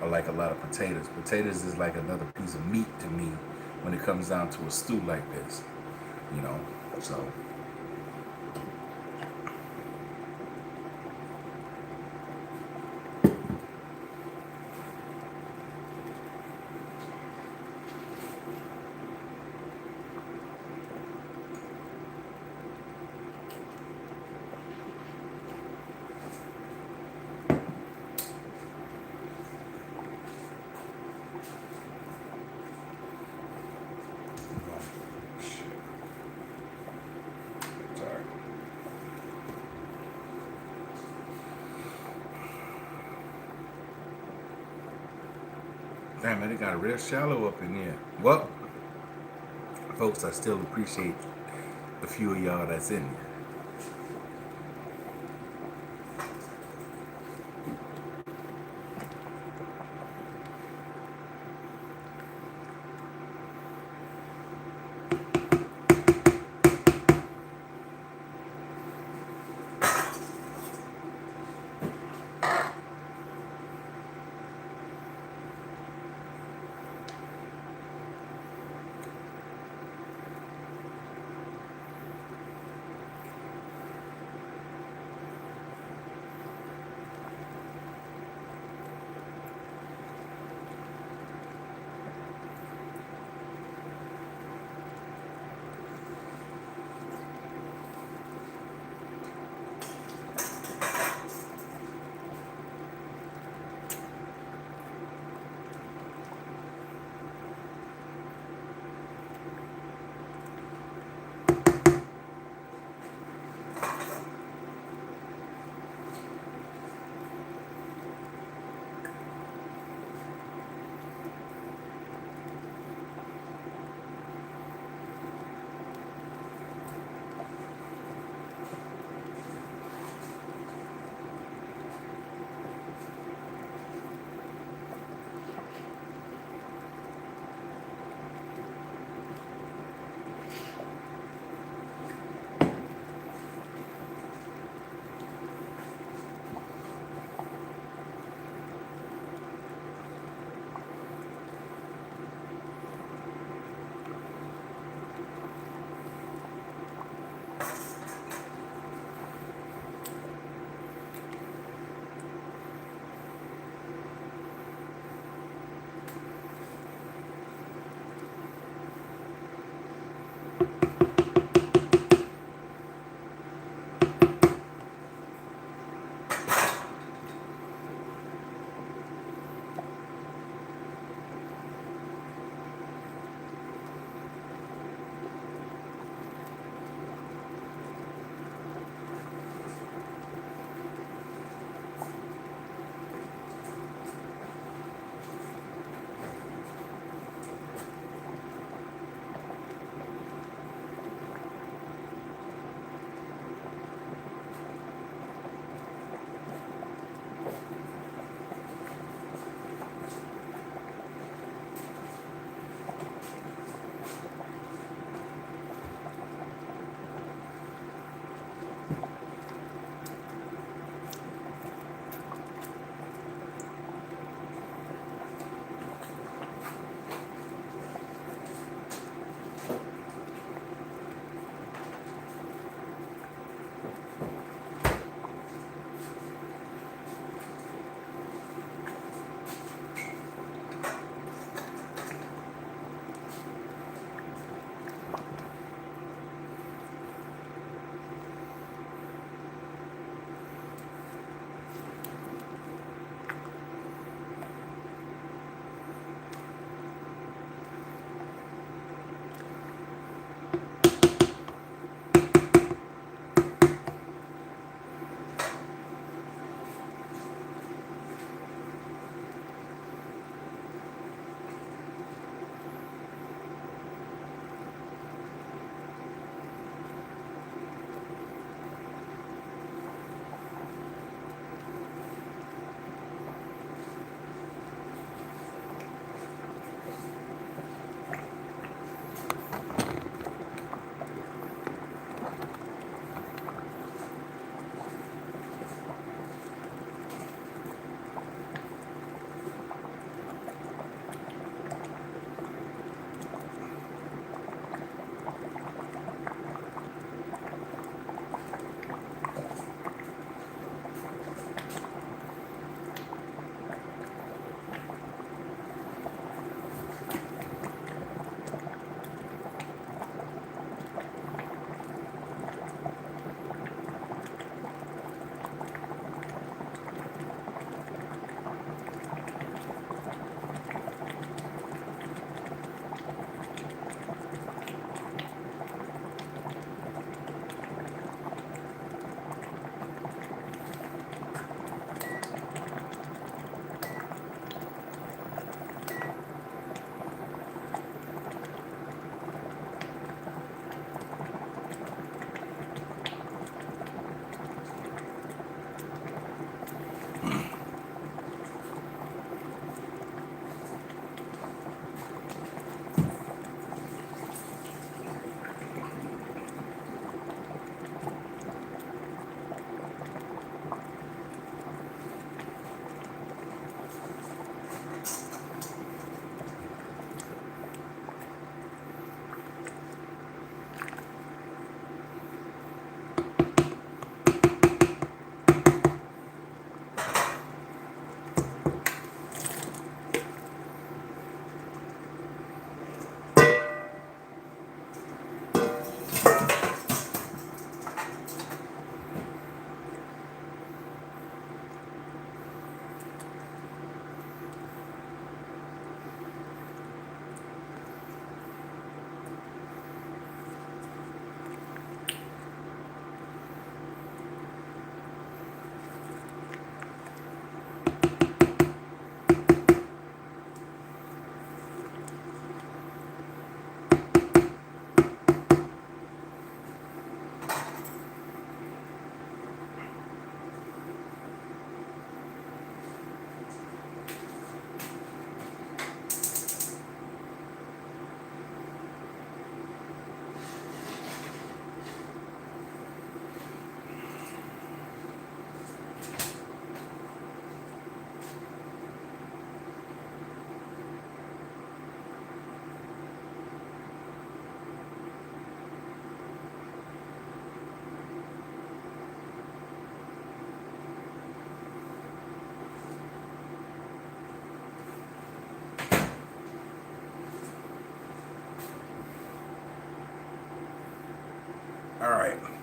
I like a lot of potatoes. Potatoes is like another piece of meat to me when it comes down to a stew like this. You know, so shit. Sorry. Damn, man, it got real shallow up in here. Well, folks, I still appreciate the few of y'all that's in here.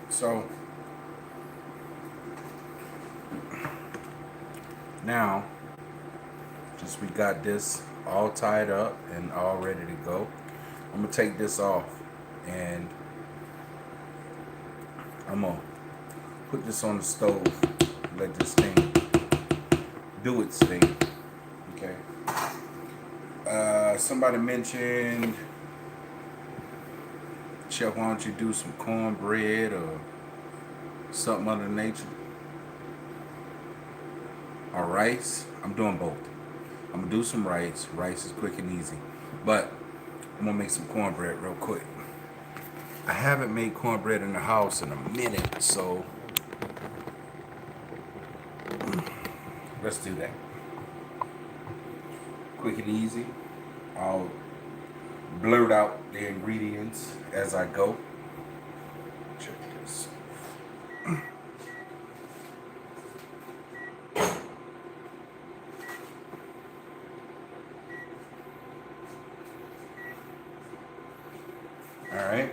So now, just we got this all tied up and all ready to go. I'm gonna take this off and I'm gonna put this on the stove. Let this thing do its thing. Okay. Somebody mentioned, Chef, why don't you do some cornbread or something of the nature? Or rice? I'm doing both. I'm gonna do some rice. Rice is quick and easy. But I'm gonna make some cornbread real quick. I haven't made cornbread in the house in a minute, so let's do that. Quick and easy. I'll blurt out the ingredients as I go. Check this. All right.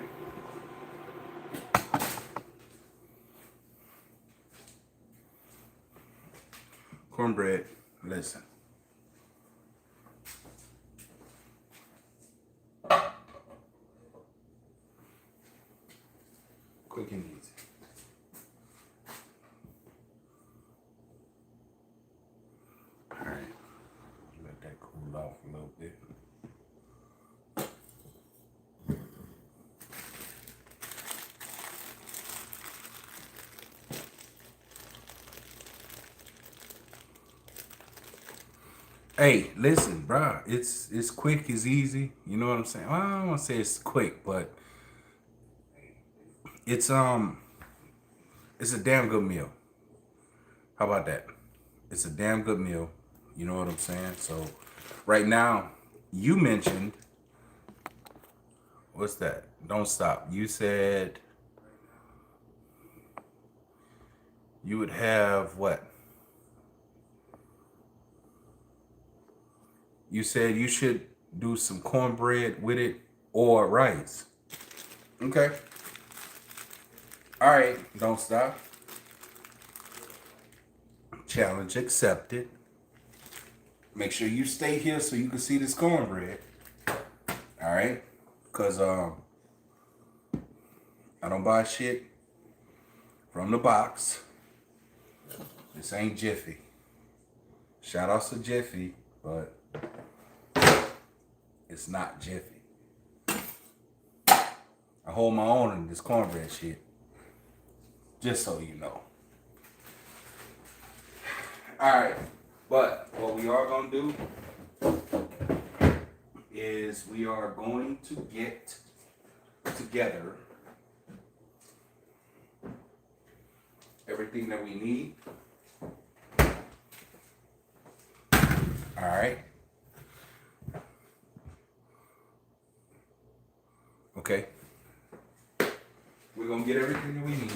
Cornbread, listen. Quick and easy. All right. Let that cool off a little bit. Hey, listen, bro. It's quick, it's easy. You know what I'm saying? Well, I don't want to say it's quick, but it's it's a damn good meal. How about that? It's a damn good meal. You know what I'm saying? So, right now, you mentioned, what's that? Don't stop. You said you would have what? You said you should do some cornbread with it or rice. Okay. All right. Don't stop. Challenge accepted. Make sure you stay here so you can see this cornbread. All right. Because I don't buy shit from the box. This ain't Jiffy. Shout outs to Jiffy, but it's not Jiffy. I hold my own in this cornbread shit. Just so you know. Alright, but what we are going to do is we are going to get together everything that we need. Alright. Okay. We're going to get everything that we need.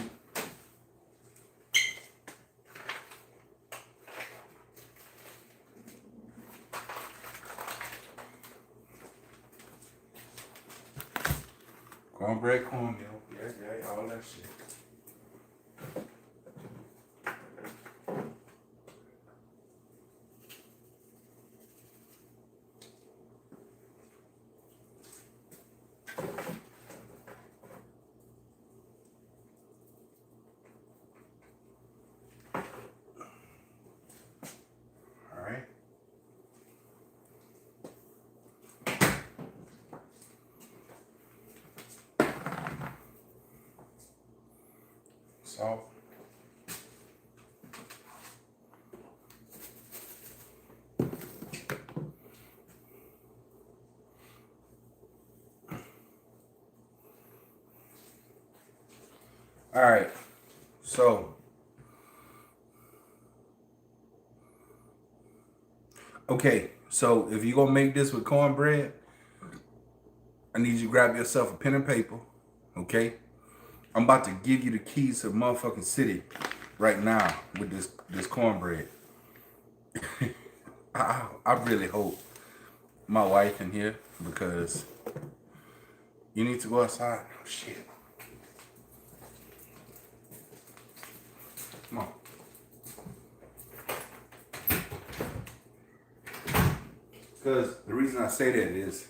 Cornbread, cornmeal, yeah, all that shit. All right. Salt. All right. So, okay. So if you're gonna make this with cornbread, I need you to grab yourself a pen and paper. Okay. I'm about to give you the keys to the motherfucking city right now with this cornbread. I really hope my wife in here because you need to go outside. Oh, shit. Come on. Because the reason I say that is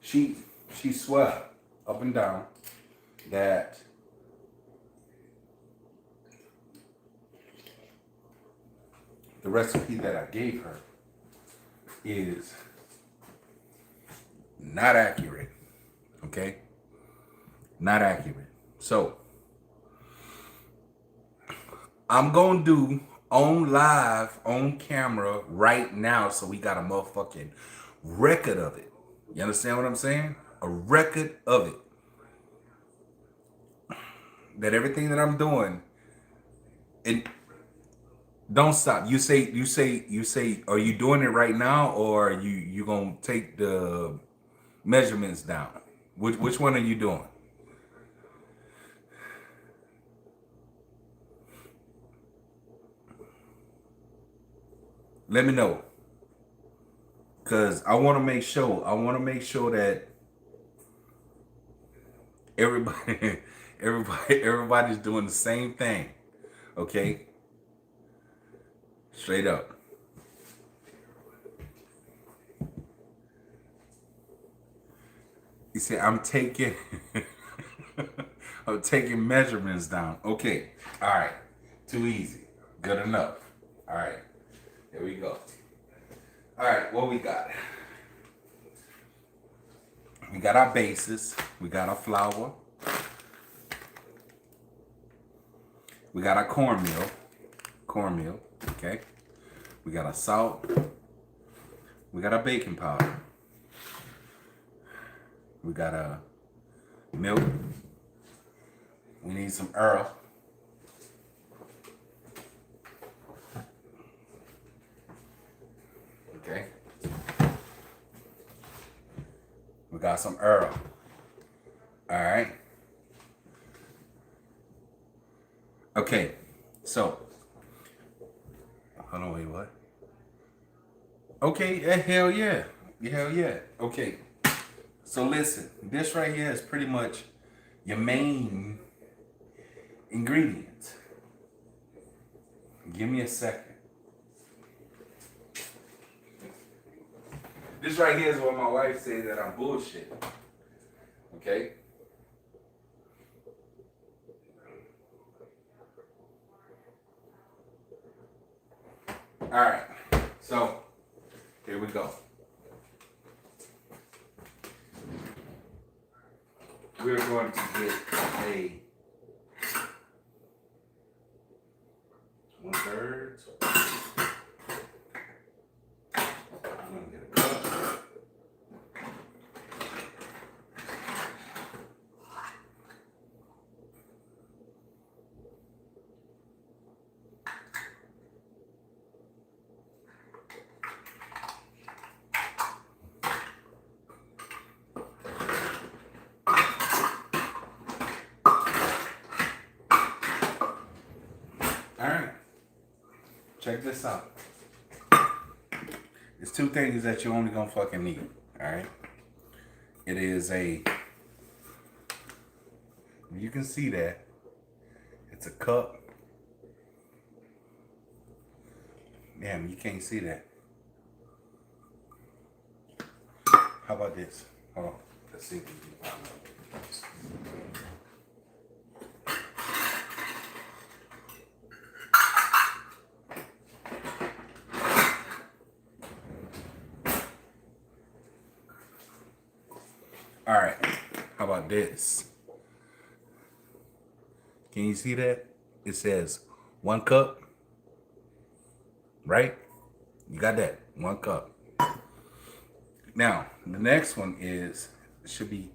she swear up and down that the recipe that I gave her is not accurate. Okay? Not accurate. So I'm gonna do on live, on camera right now, so we got a motherfucking record of it. You understand what I'm saying? A record of it. That everything that I'm doing, and don't stop. You say, are you doing it right now, or are you gonna take the measurements down? Which one are you doing? Let me know. Cause I want to make sure. I want to make sure that everybody, everybody's doing the same thing. Okay. Straight up. You see, I'm taking, I'm taking measurements down. Okay. All right. Too easy. Good enough. All right. Here we go. All right. What we got? We got our bases. We got our flour. We got our cornmeal. Cornmeal. Okay. We got our salt. We got our baking powder. We got our milk. We need some Earl. Okay. We got some Earl. All right. Okay. So, hold on, wait, what? Okay, hell yeah. Hell yeah. Okay. So listen, this right here is pretty much your main ingredient. Give me a second. This right here is what my wife said that I'm bullshit. Okay? Alright. So, here we go. We're going to get a 1/3. I'm going to get a cup. Alright. Check this out. There's two things that you're only gonna fucking need. Alright? It is a, you can see that. It's a cup. Damn, you can't see that. How about this? Hold on. Let's see if we can find out. All right, how about this? Can you see that? It says 1 cup, right? You got that, 1 cup. Now, the next one is, it should be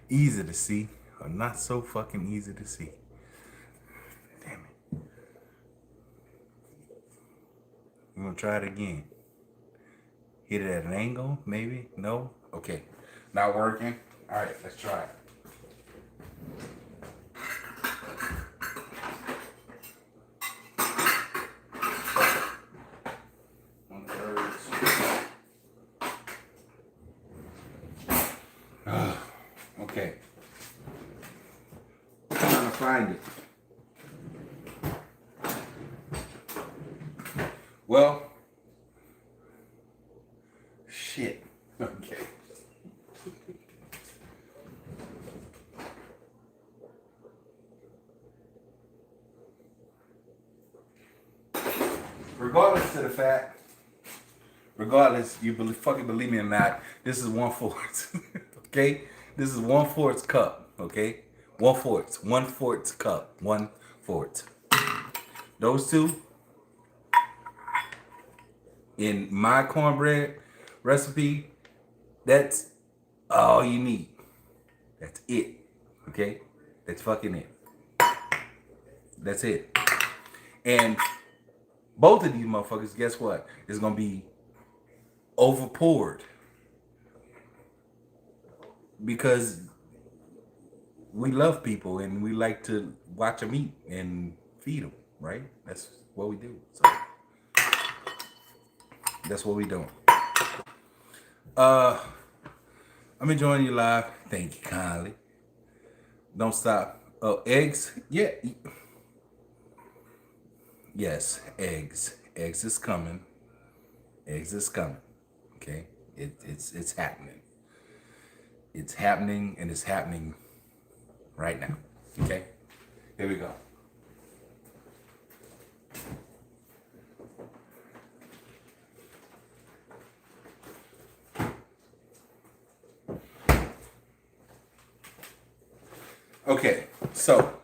easy to see, or not so fucking easy to see. Damn it. We're gonna try it again. Hit it at an angle, maybe? No? Okay, not working. All right, let's try it. Okay. I'm trying to find it. Well, shit. Okay. Regardless of the fact, regardless, you fucking believe me or not, this is 1/4. Okay? This is 1/4 cup. Okay? 1/4 cup. 1/4. Those two in my cornbread recipe, that's all you need. That's it. Okay? That's fucking it. That's it. And both of these motherfuckers, guess what? Is gonna be over poured because we love people and we like to watch them eat and feed them, right? That's what we do. So that's what we doing. I'm enjoying you live. Thank you kindly. Don't stop. Oh, eggs? Yeah. Yes, eggs. Eggs is coming. Eggs is coming. Okay? It's happening. It's happening and it's happening right now. Okay? Here we go. Okay, so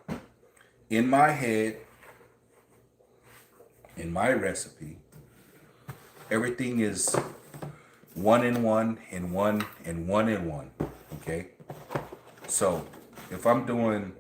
in my head, in my recipe, everything is 1 and 1 and 1 and 1 and 1. Okay? So if I'm doing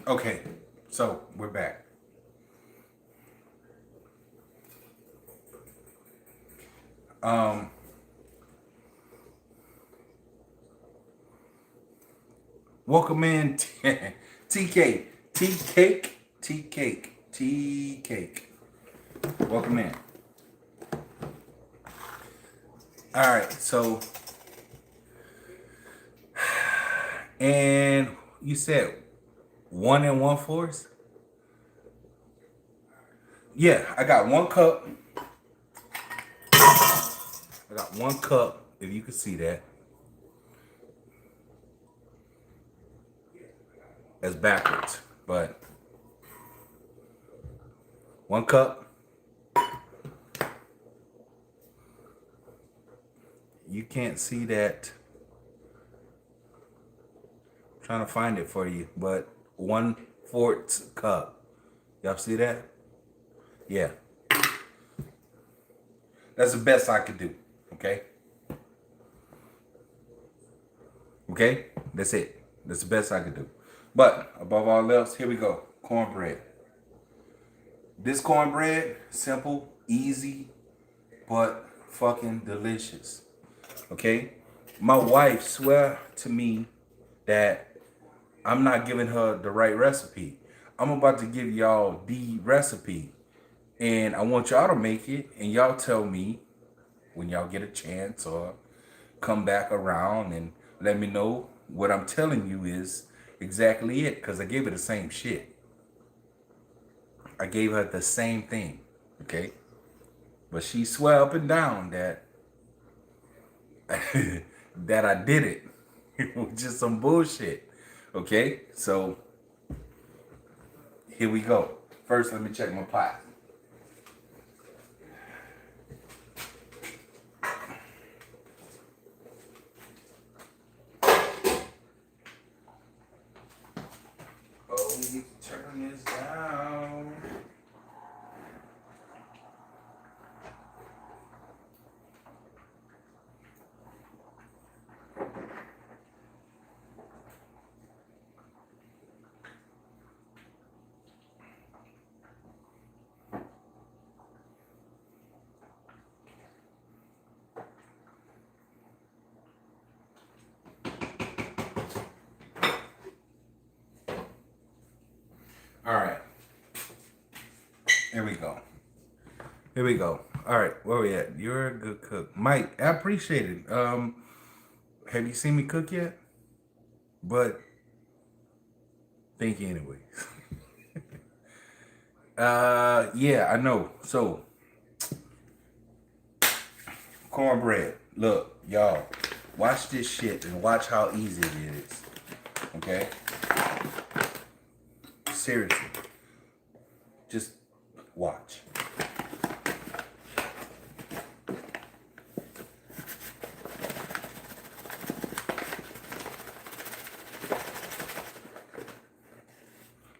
okay, so we're back. Welcome in Tea Cake. Tea Cake. Tea Cake. Tea Cake. Welcome in. Alright, so and you said 1 and 1/4? Yeah, I got 1 cup. I got 1 cup, if you can see that. That's backwards, but 1 cup. You can't see that. I'm trying to find it for you, but 1/4 cup. Y'all see that? Yeah. That's the best I could do. Okay? Okay? That's it. That's the best I could do. But above all else, here we go. Cornbread. This cornbread, simple, easy, but fucking delicious. Okay? My wife swear to me that I'm not giving her the right recipe. I'm about to give y'all the recipe. And I want y'all to make it. And y'all tell me when y'all get a chance or come back around and let me know what I'm telling you is exactly it. Because I gave her the same shit. I gave her the same thing. Okay? But she swear up and down that that I did it. It was just some bullshit. Okay? So here we go. First, let me check my pot. we need to turn this down. All right. Here we go. Here we go. All right, where we at? You're a good cook, Mike. I appreciate it. Have you seen me cook yet? But thank you anyways. Yeah, I know. So, cornbread. Look, y'all, watch this shit and watch how easy it is. Okay? Seriously. Just watch.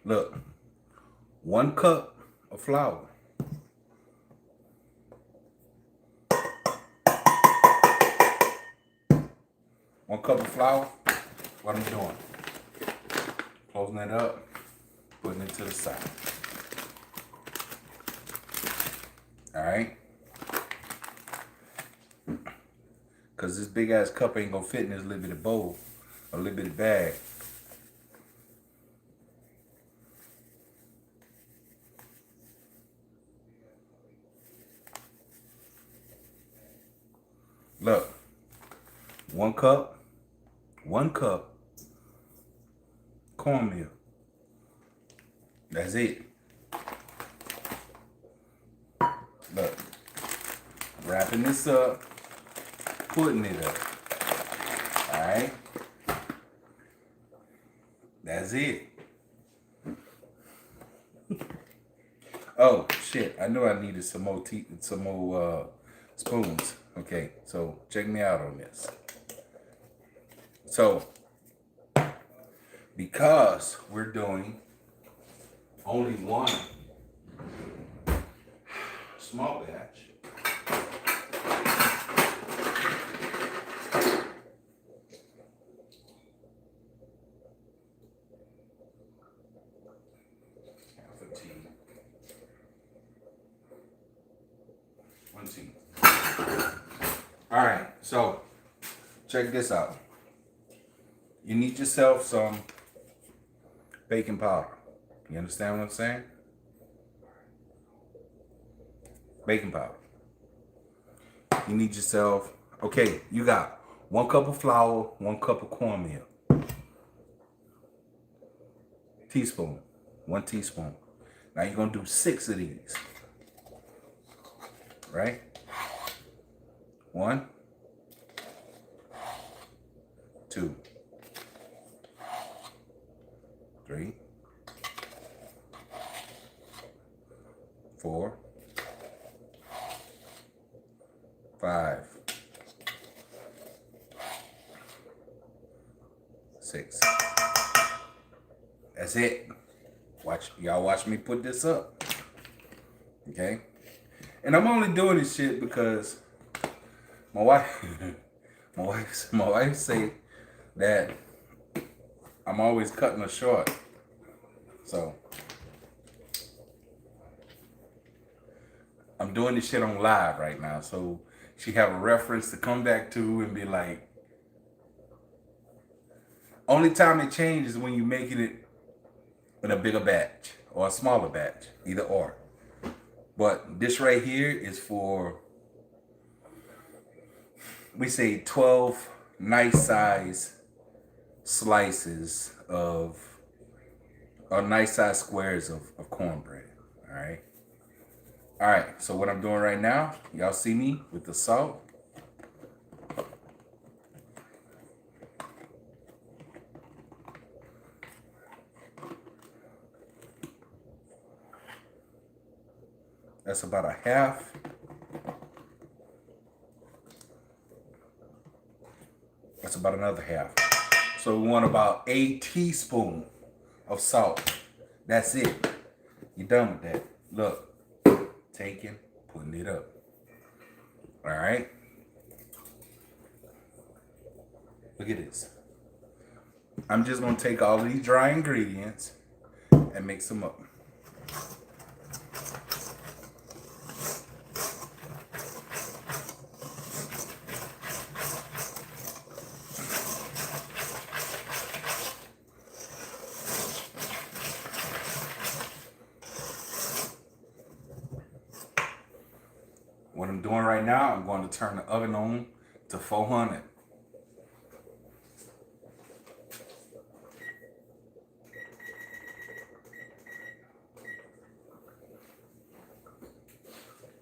Look, 1 cup of flour. One cup of flour. What I'm doing? Closing it up, putting it to the side. All right. Cause this big ass cup ain't gonna fit in this little bitty bowl, a little bitty bag. Look, 1 cup cornmeal. That's it. Look, wrapping this up, putting it up. All right, that's it. Oh shit! I knew I needed some more spoons. Okay, so check me out on this. So, because we're doing only one small batch, half a tea, 1 tea. All right, so check this out. You need yourself some baking powder. You understand what I'm saying? Baking powder. You need yourself, okay, you got 1 cup of flour, 1 cup of cornmeal. Teaspoon, 1 teaspoon. Now you're gonna do 6 of these, right? 1, 2, 3, 4, 5, 6. That's it. Y'all watch me put this up. Okay? And I'm only doing this shit because my wife my wife say that I'm always cutting her short. So I'm doing this shit on live right now. So she have a reference to come back to and be like, only time it changes is when you're making it in a bigger batch or a smaller batch, either or. But this right here is for, we say 12 nice size slices of, or nice size squares of cornbread. All right. All right. So what I'm doing right now, y'all see me with the salt. That's about a half. That's about another half. So we want about a teaspoon of salt. That's it. You're done with that. Look, taking, putting it up. All right. Look at this. I'm just gonna take all these dry ingredients and mix them up. What I'm doing right now, I'm going to turn the oven on to 400.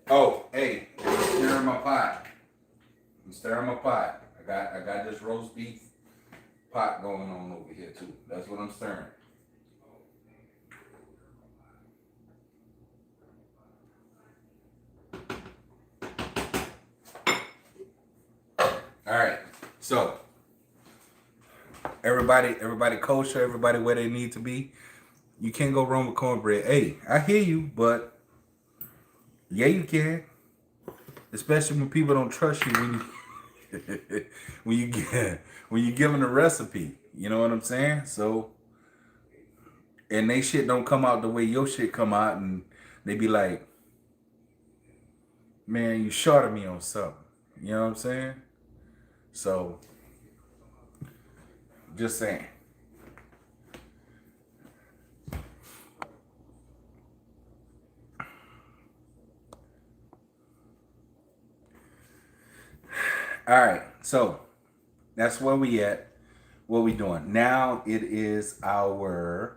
Oh, hey, I'm stirring my pot. I'm stirring my pot. I got this roast beef pot going on over here too. That's what I'm stirring. All right, so everybody kosher, everybody where they need to be. You can't go wrong with cornbread. Hey, I hear you, but yeah, you can. Especially when people don't trust you when you when you give them the recipe. You know what I'm saying? So, and they shit don't come out the way your shit come out, and they be like, "Man, you shorted me on something." You know what I'm saying? So, just saying. All right, so that's where we at. What we doing now? It is our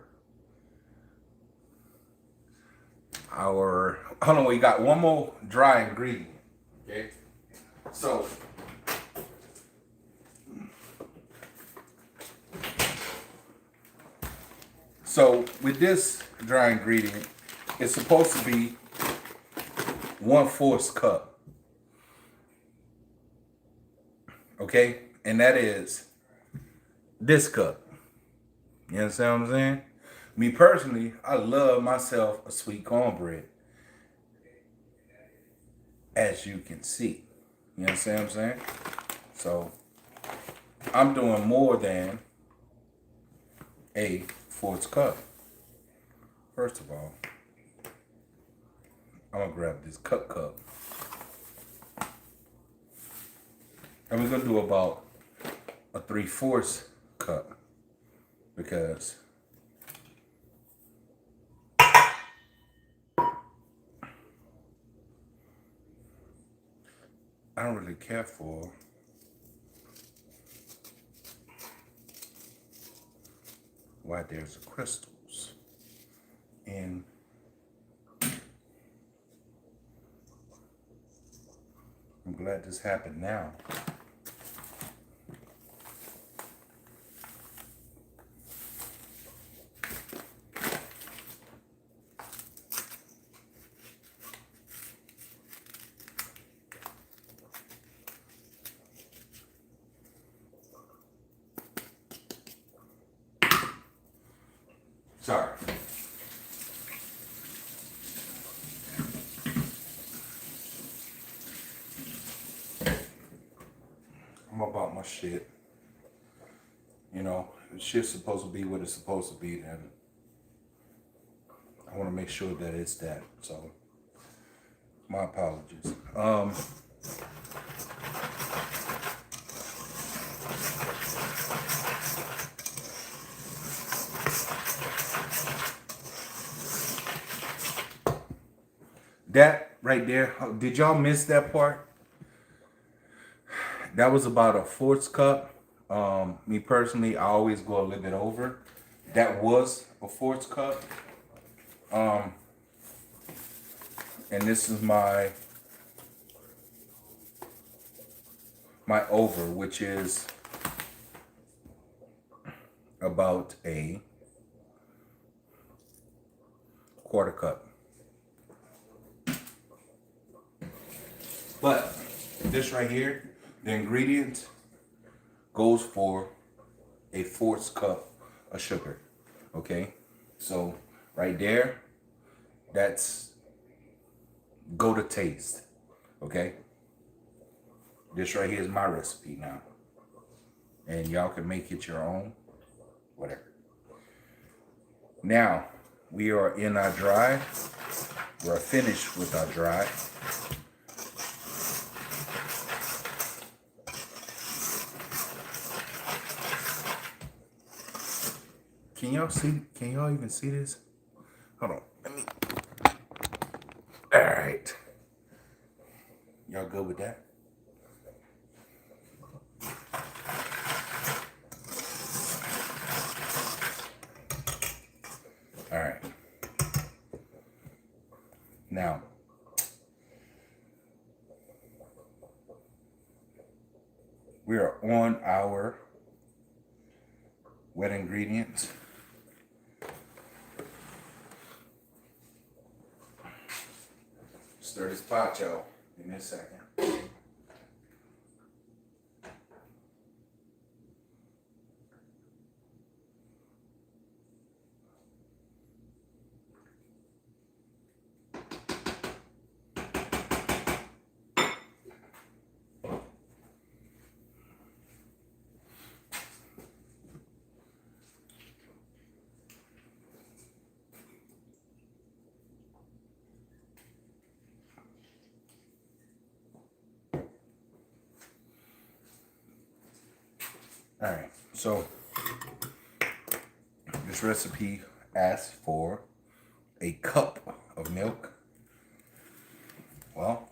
hold on. We got one more dry ingredient. Okay, so with this dry ingredient, it's supposed to be 1/4 cup. Okay, and that is this cup. You understand what I'm saying? Me personally, I love myself a sweet cornbread, as you can see. You understand what I'm saying? So I'm doing more than a 1/4 cup. First of all, I'm gonna grab this cup. And we're gonna do about a 3/4 cup because I don't really care for why there's crystals in I'm glad this happened now. Sorry. I'm about my shit. You know, if shit's supposed to be what it's supposed to be, then I want to make sure that it's that. So, my apologies. That right there, did y'all miss that part? That was about a 1/4 cup. Me personally, I always go a little bit over. That was a 1/4 cup. And this is my over, which is about a 1/4 cup. But this right here, the ingredient goes for a 1/4 cup of sugar. Okay, so right there, that's go to taste. Okay? This right here is my recipe now. And y'all can make it your own, whatever. Now, we are in our dry. We're finished with our dry. Can y'all see? Can y'all even see this? Hold on. Let me. All right. Y'all good with that? All right. Now, we are on our wet ingredients. Stir this pot, y'all. Give me a second. All right, so this recipe asks for a cup of milk. Well,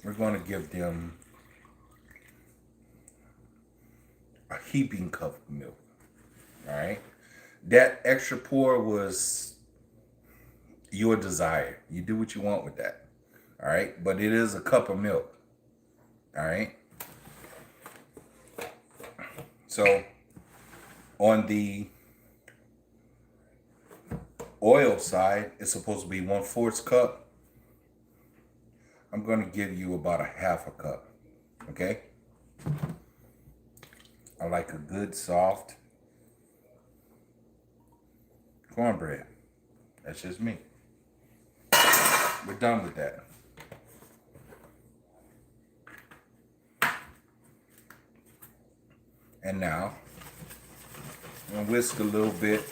we're going to give them a heaping cup of milk. All right. That extra pour was your desire. You do what you want with that. All right. But it is a cup of milk. All right. So on the oil side, it's supposed to be 1/4 cup. I'm going to give you about a 1/2 cup. Okay. I like a good soft cornbread. That's just me. We're done with that. And now, I'm going to whisk a little bit.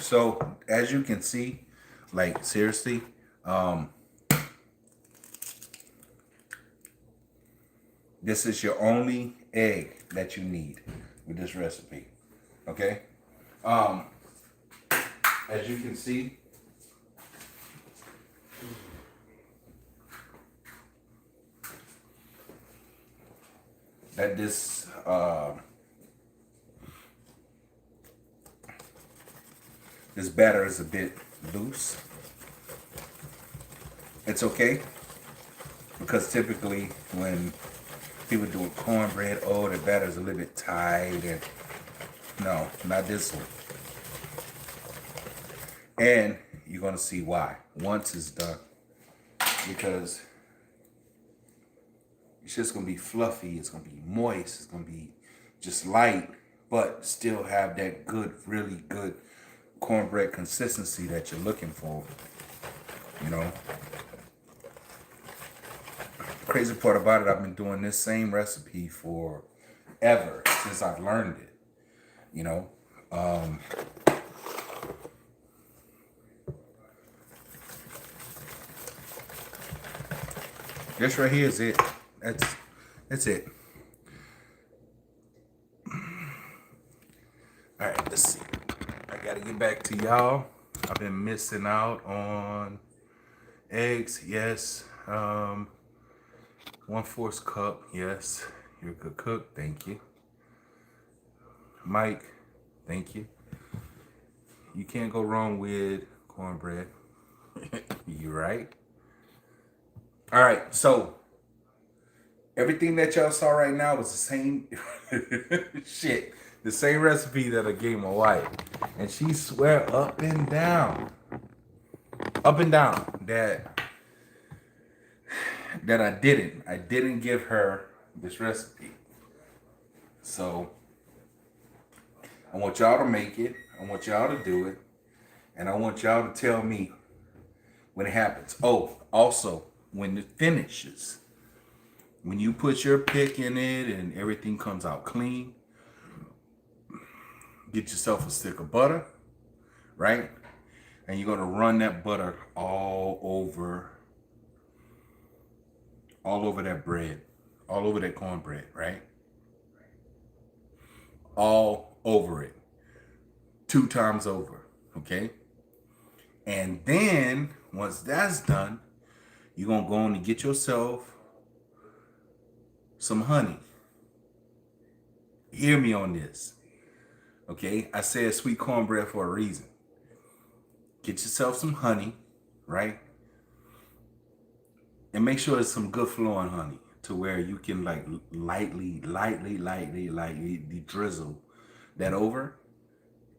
So as you can see, like seriously, this is your only egg that you need with this recipe. Okay. As you can see, that this this batter is a bit loose. It's okay, because typically when people do cornbread, oh, the batter is a little bit tight, and no, not this one. And you're gonna see why once it's done, because it's just gonna be fluffy, it's gonna be moist, it's gonna be just light, but still have that good, really good cornbread consistency that you're looking for, you know. Crazy part about it, I've been doing this same recipe for ever since I've learned it, you know. This right here is it. That's it. All right, let's see. I gotta get back to y'all. I've been missing out on eggs. Yes. 1/4 cup. Yes. You're a good cook. Thank you. Mike, thank you. You can't go wrong with cornbread. You right? All right, so everything that y'all saw right now was the same shit. The same recipe that I gave my wife. And she swear up and down that I didn't give her this recipe. So I want y'all to make it. I want y'all to do it. And I want y'all to tell me when it happens. Oh, also, when it finishes, when you put your pick in it and everything comes out clean, get yourself a stick of butter, right? And you're going to run that butter all over that bread, all over that cornbread, right? All over it, 2 times over, okay? And then once that's done, you're going to go on and get yourself some honey. Hear me on this, okay? I said sweet cornbread for a reason. Get yourself some honey, right? And make sure it's some good flowing honey to where you can like lightly drizzle that over.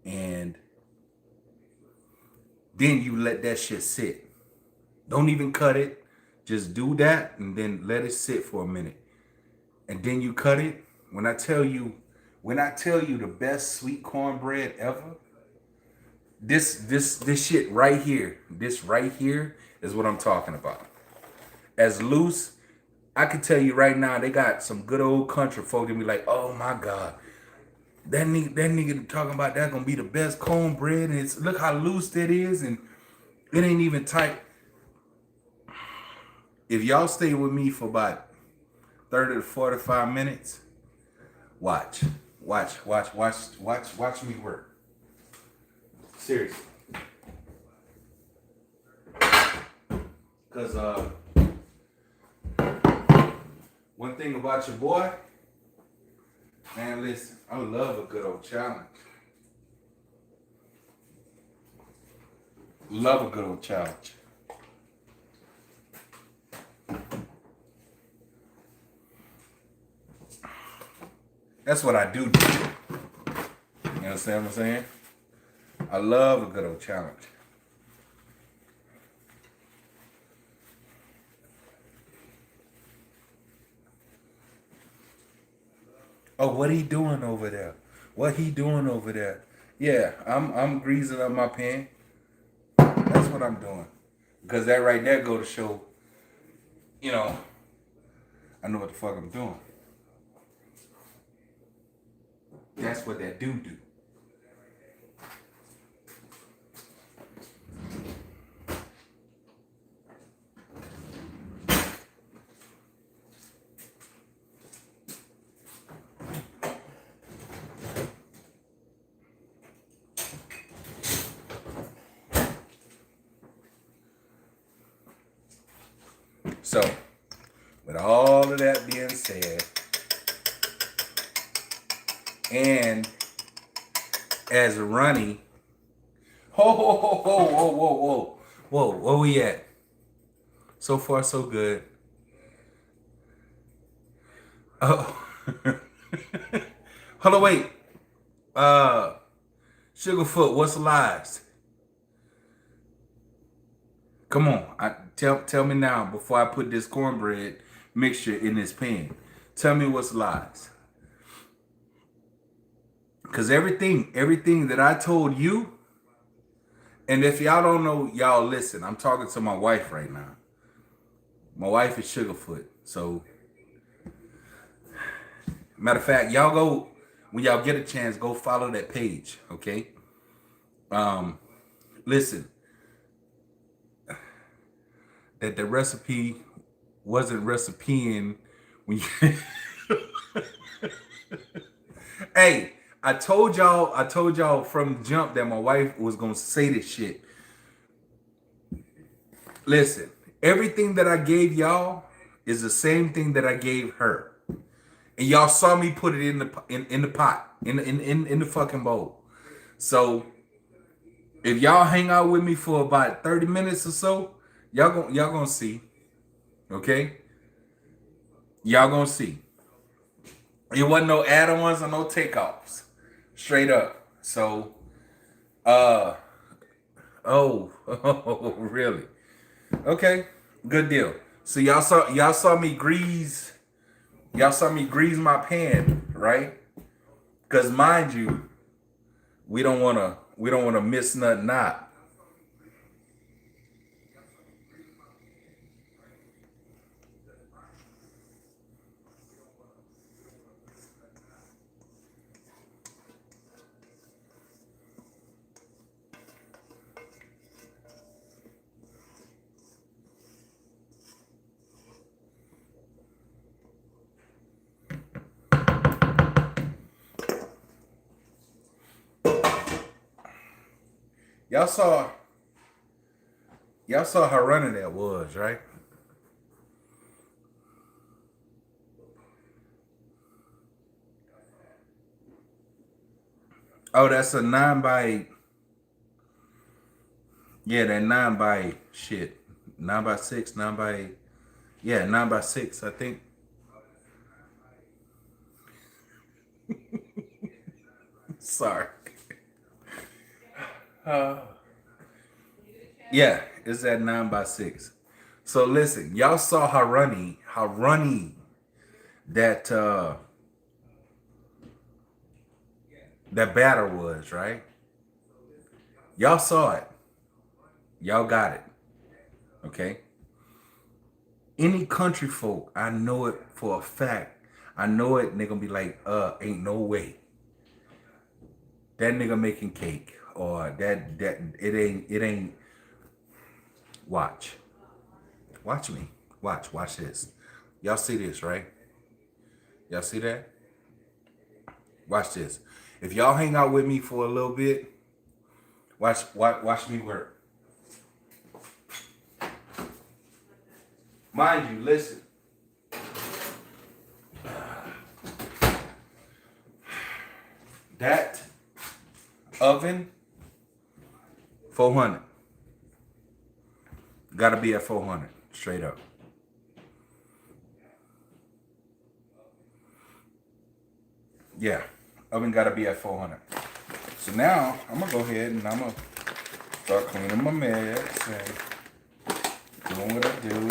And then you let that shit sit. Don't even cut it. Just do that and then let it sit for a minute. And then you cut it. When I tell you the best sweet cornbread ever, this shit right here, this right here is what I'm talking about. As loose, I can tell you right now, they got some good old country folk that be like, oh my God, that nigga talking about that gonna be the best cornbread, and it's look how loose that is, and it ain't even tight. If y'all stay with me for about 30 to 45 minutes, watch me work. Seriously. Cause one thing about your boy, man, listen, I love a good old challenge. Love a good old challenge. That's what I do. You understand what I'm saying? I love a good old challenge. Oh, what he doing over there? What he doing over there? Yeah, I'm greasing up my pan. That's what I'm doing. Because that right there go to show, you know, I know what the fuck I'm doing. That's what that do. So, with all of that being said, and as Ronnie, whoa, where we at? So far, so good. Oh, hold on, wait. Sugarfoot, what's the lies? Come on, tell me now before I put this cornbread mixture in this pan. Tell me what's lies. Cause everything that I told you, and if y'all don't know, y'all listen. I'm talking to my wife right now. My wife is Sugarfoot. So, matter of fact, y'all go when y'all get a chance, go follow that page, okay? Listen. That the recipe wasn't recipeing when you Hey, I told y'all from the jump that my wife was gonna say this shit. Listen, everything that I gave y'all is the same thing that I gave her. And y'all saw me put it in the pot, in the fucking bowl. So if y'all hang out with me for about 30 minutes or so, y'all gonna see. Okay? Y'all gonna see. It wasn't no add-ons or no takeoffs. Straight up. So oh, oh really? Okay, good deal. So y'all saw me grease my pan, right? Cause mind you, we don't wanna miss nothing out. Y'all saw how running that was, right? Oh, that's a 9x. Yeah, that 9x shit. 9x6, 9x. Yeah, 9x6, I think. Sorry. Yeah, it's that 9x6. So listen, y'all saw how runny that that batter was, right? Y'all saw it. Y'all got it. Okay. Any country folk, I know it for a fact. I know it, and they're gonna be like, ain't no way. That nigga making cake. Or that it ain't. Watch. Watch me. Watch this. Y'all see this, right? Y'all see that? Watch this. If y'all hang out with me for a little bit, watch me work. Mind you, listen. That oven, 400. Gotta be at 400, straight up. Yeah, oven gotta be at 400. So now, I'm gonna go ahead and I'm gonna start cleaning my meds and doing what I do.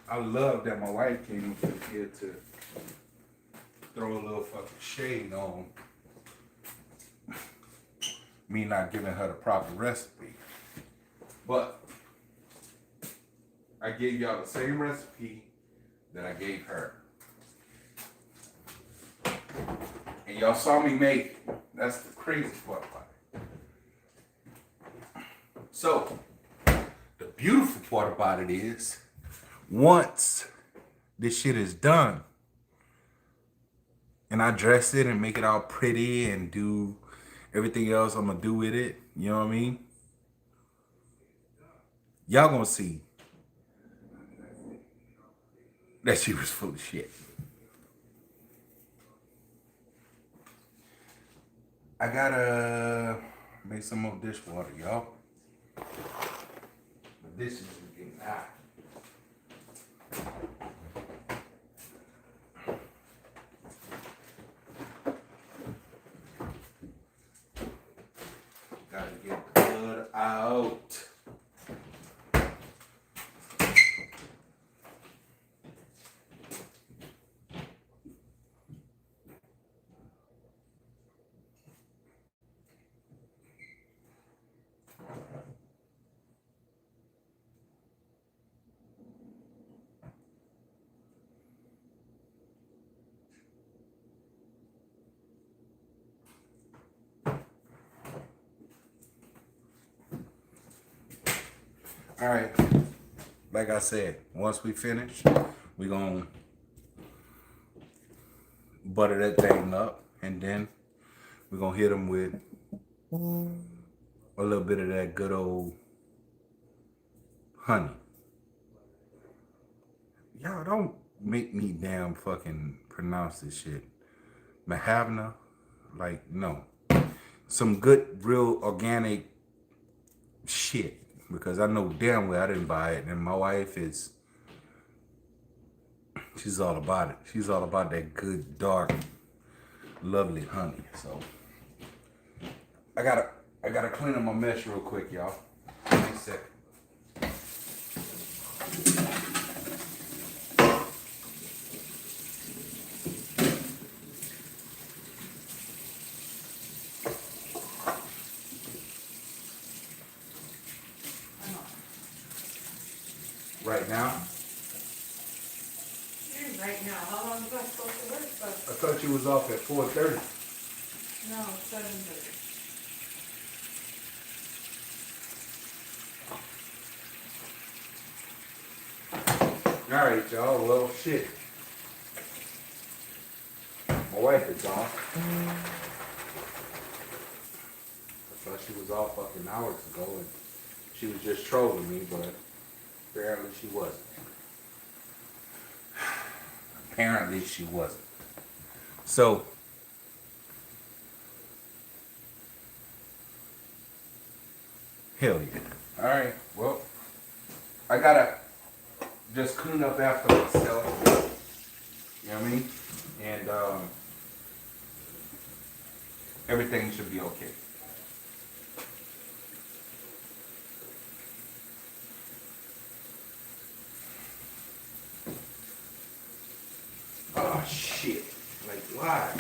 I love that my wife came up here to throw a little fucking shade on me not giving her the proper recipe. But I gave y'all the same recipe that I gave her. And y'all saw me make, that's the crazy part about it. So, the beautiful part about it is, once this shit is done, and I dress it and make it all pretty and do everything else I'm gonna do with it, you know what I mean? Y'all gonna see that she was full of shit. I gotta make some more dishwater, y'all. The dishes is getting hot. Gotta get the blood out. All right, like I said, once we finish, we gonna butter that thing up, and then we're gonna hit them with a little bit of that good old honey. Y'all don't make me damn fucking pronounce this shit. Mahavna, like, no. Some good, real organic shit. Because I know damn well I didn't buy it. And my wife she's all about it. She's all about that good, dark, lovely honey. So I gotta clean up my mess real quick, y'all. Give me a second. Right now? Right now, how long was I supposed to work for? I thought you was off at 4:30. No, 7:30. All right, y'all. Well, shit. My wife is off. I thought she was off fucking hours ago, and she was just trolling me, but apparently she wasn't. Apparently she wasn't. So, hell yeah. All right. Well, I gotta just clean up after myself. You know what I mean? And everything should be okay. Oh shit. Like why?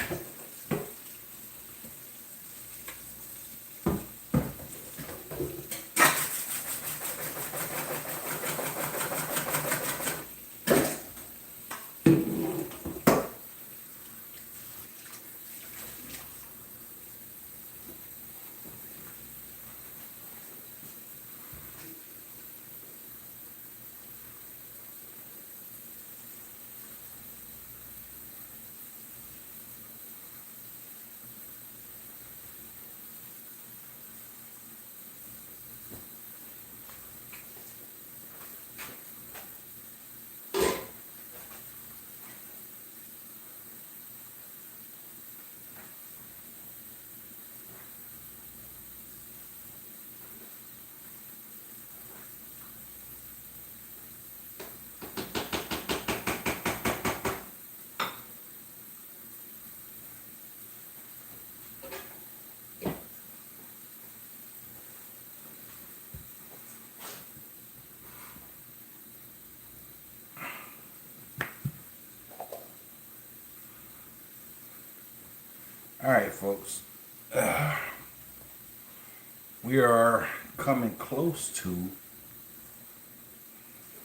All right, folks. We are coming close to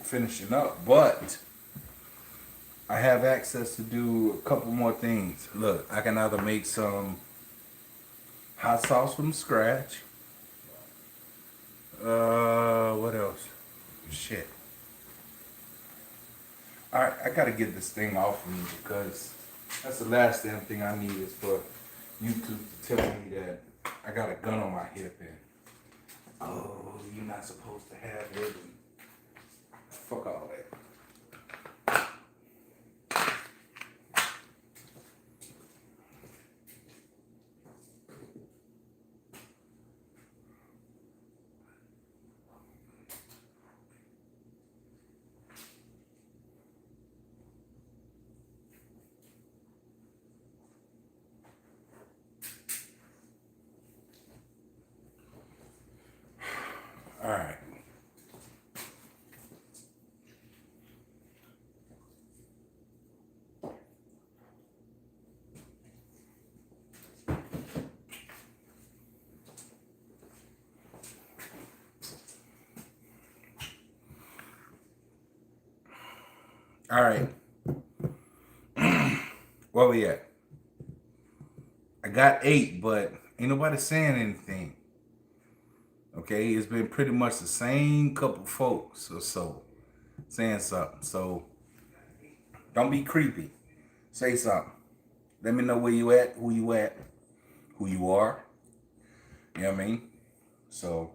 finishing up, but I have access to do a couple more things. Look, I can either make some hot sauce from scratch. What else? Shit. Alright, I gotta get this thing off of me because that's the last damn thing I need is for YouTube to tell me that I got a gun on my hip and oh, you're not supposed to have it and fuck all that. All right. All right. Where we at? I got 8, but ain't nobody saying anything. Okay, it's been pretty much the same couple folks or so saying something. So don't be creepy. Say something. Let me know where you at, who you are. You know what I mean? So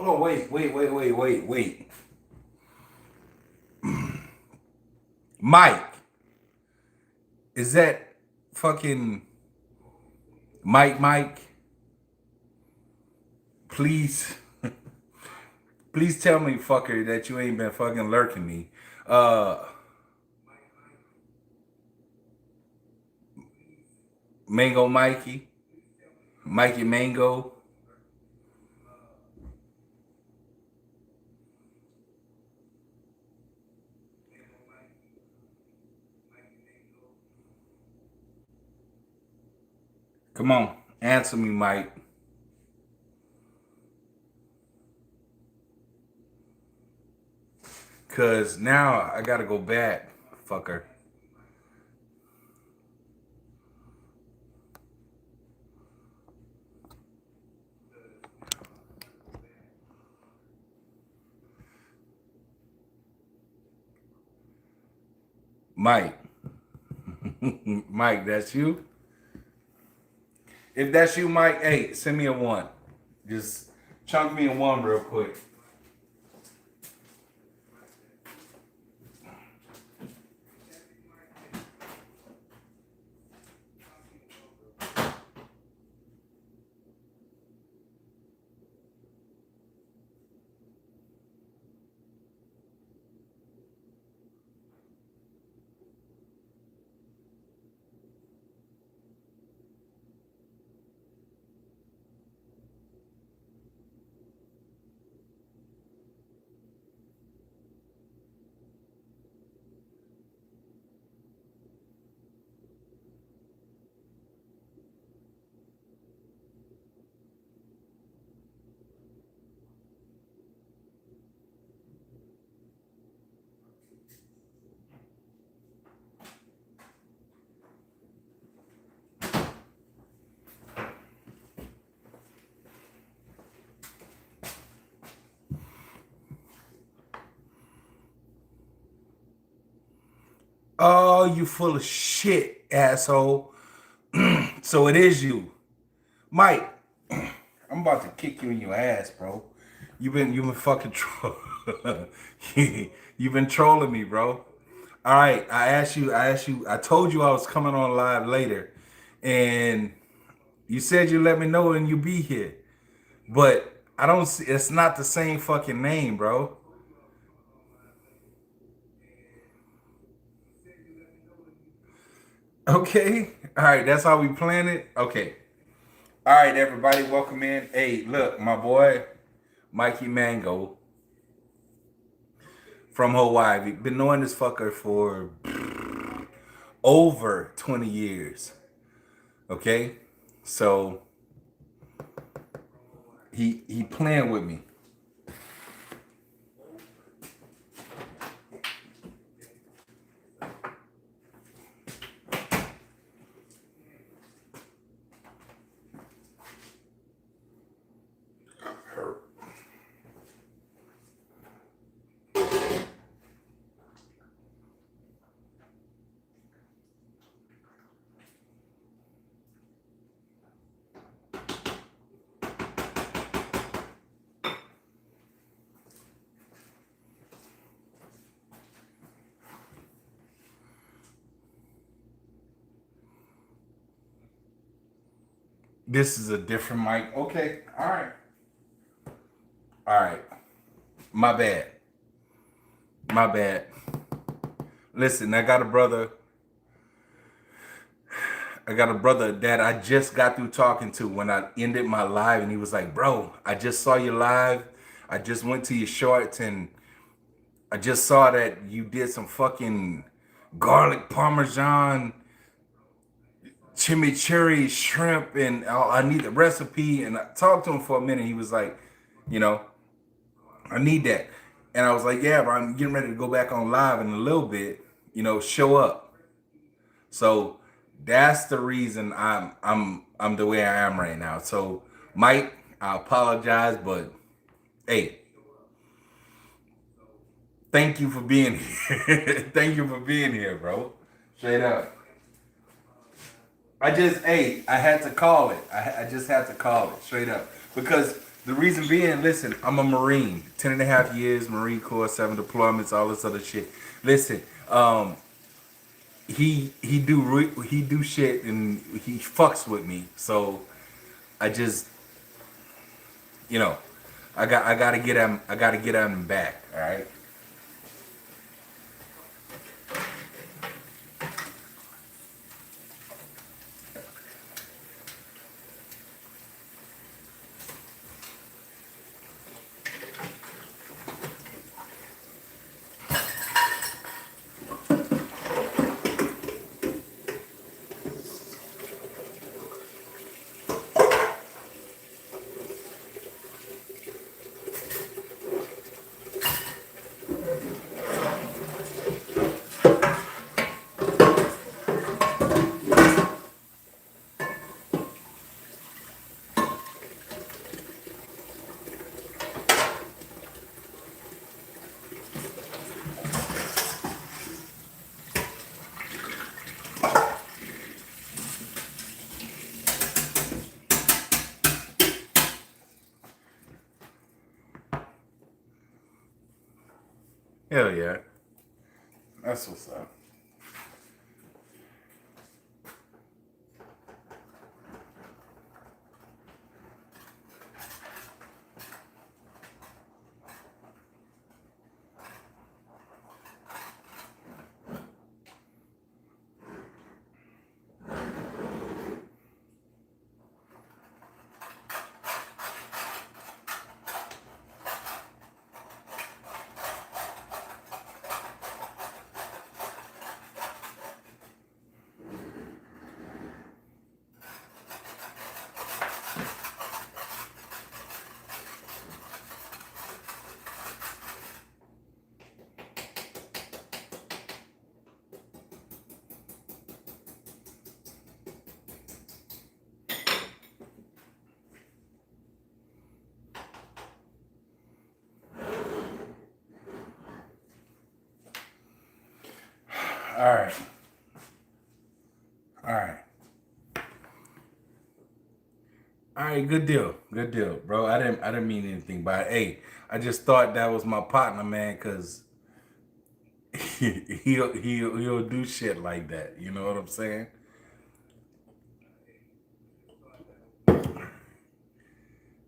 hold on, wait. Mike, is that fucking Mike? Please, please tell me, fucker, that you ain't been fucking lurking me. Mango Mikey Mango. Come on, answer me, Mike. Cause now I gotta go back, fucker. Mike. Mike, that's you? If that's you, Mike, hey, send me a one. Just chunk me a one real quick. Oh, you full of shit, asshole. So it is you. Mike, I'm about to kick you in your ass, bro. You've been fucking you've been trolling me, bro. All right, I told you I was coming on live later, and you said you let me know and you be here. But I don't see it's not the same fucking name, bro. Okay. All right, that's how we plan it. Okay. All right, everybody, welcome in. Hey, look, my boy, Mikey Mango from Hawaii. We've been knowing this fucker for over 20 years. Okay? So he playing with me. This is a different mic. Okay. All right. All right. My bad. My bad. Listen, I got a brother that I just got through talking to when I ended my live, and he was like, bro, I just saw you live. I just went to your shorts, and I just saw that you did some fucking garlic parmesan chimichurri shrimp, and I need the recipe. And I talked to him for a minute. He was like, you know, I need that. And I was like, yeah, but I'm getting ready to go back on live in a little bit, show up. So that's the reason I'm the way I am right now. So Mike, I apologize, but hey, thank you for being here. Thank you for being here, bro. Straight up. I had to call it. I just had to call it straight up because The reason being, listen, I'm a Marine, 10 and a half years, Marine Corps, 7 deployments, all this other shit. Listen, he do shit and he fucks with me. So I just, you know, I gotta get him. I gotta get him back. All right. Hell yeah. That's what's up. All right. All right. All right, good deal, bro. I didn't mean anything by it. Hey, I just thought that was my partner, man, cause he'll do shit like that. You know what I'm saying?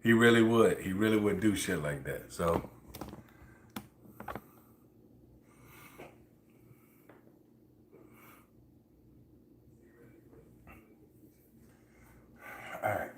He really would. He really would do shit like that. So, all right.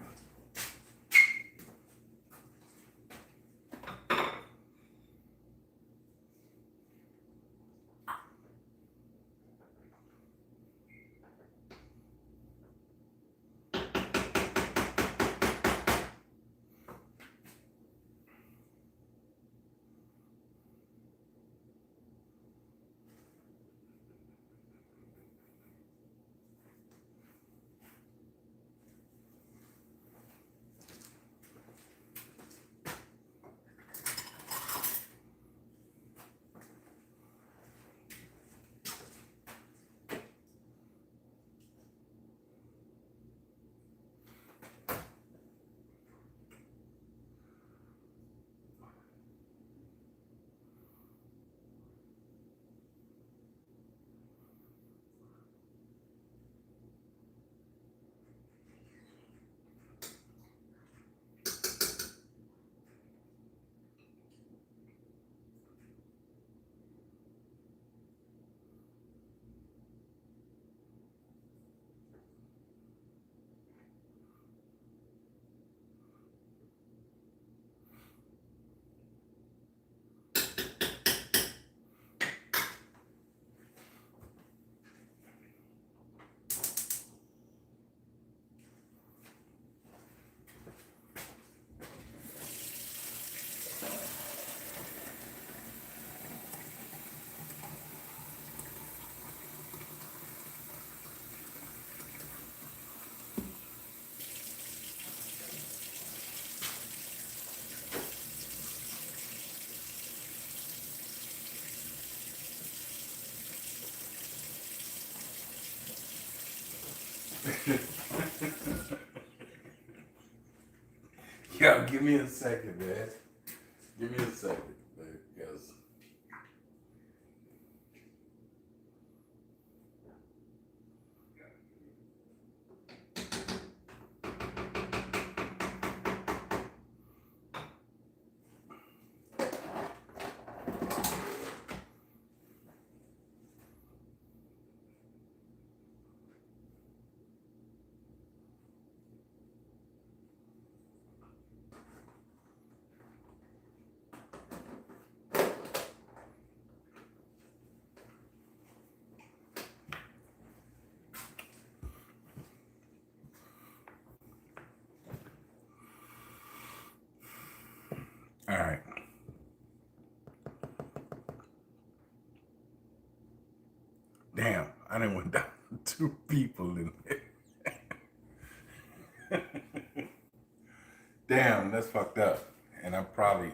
Yo, give me a second, man. Give me a second, man, because all right. Damn, I didn't went down to 2 people in there. Damn, that's fucked up. And I'm probably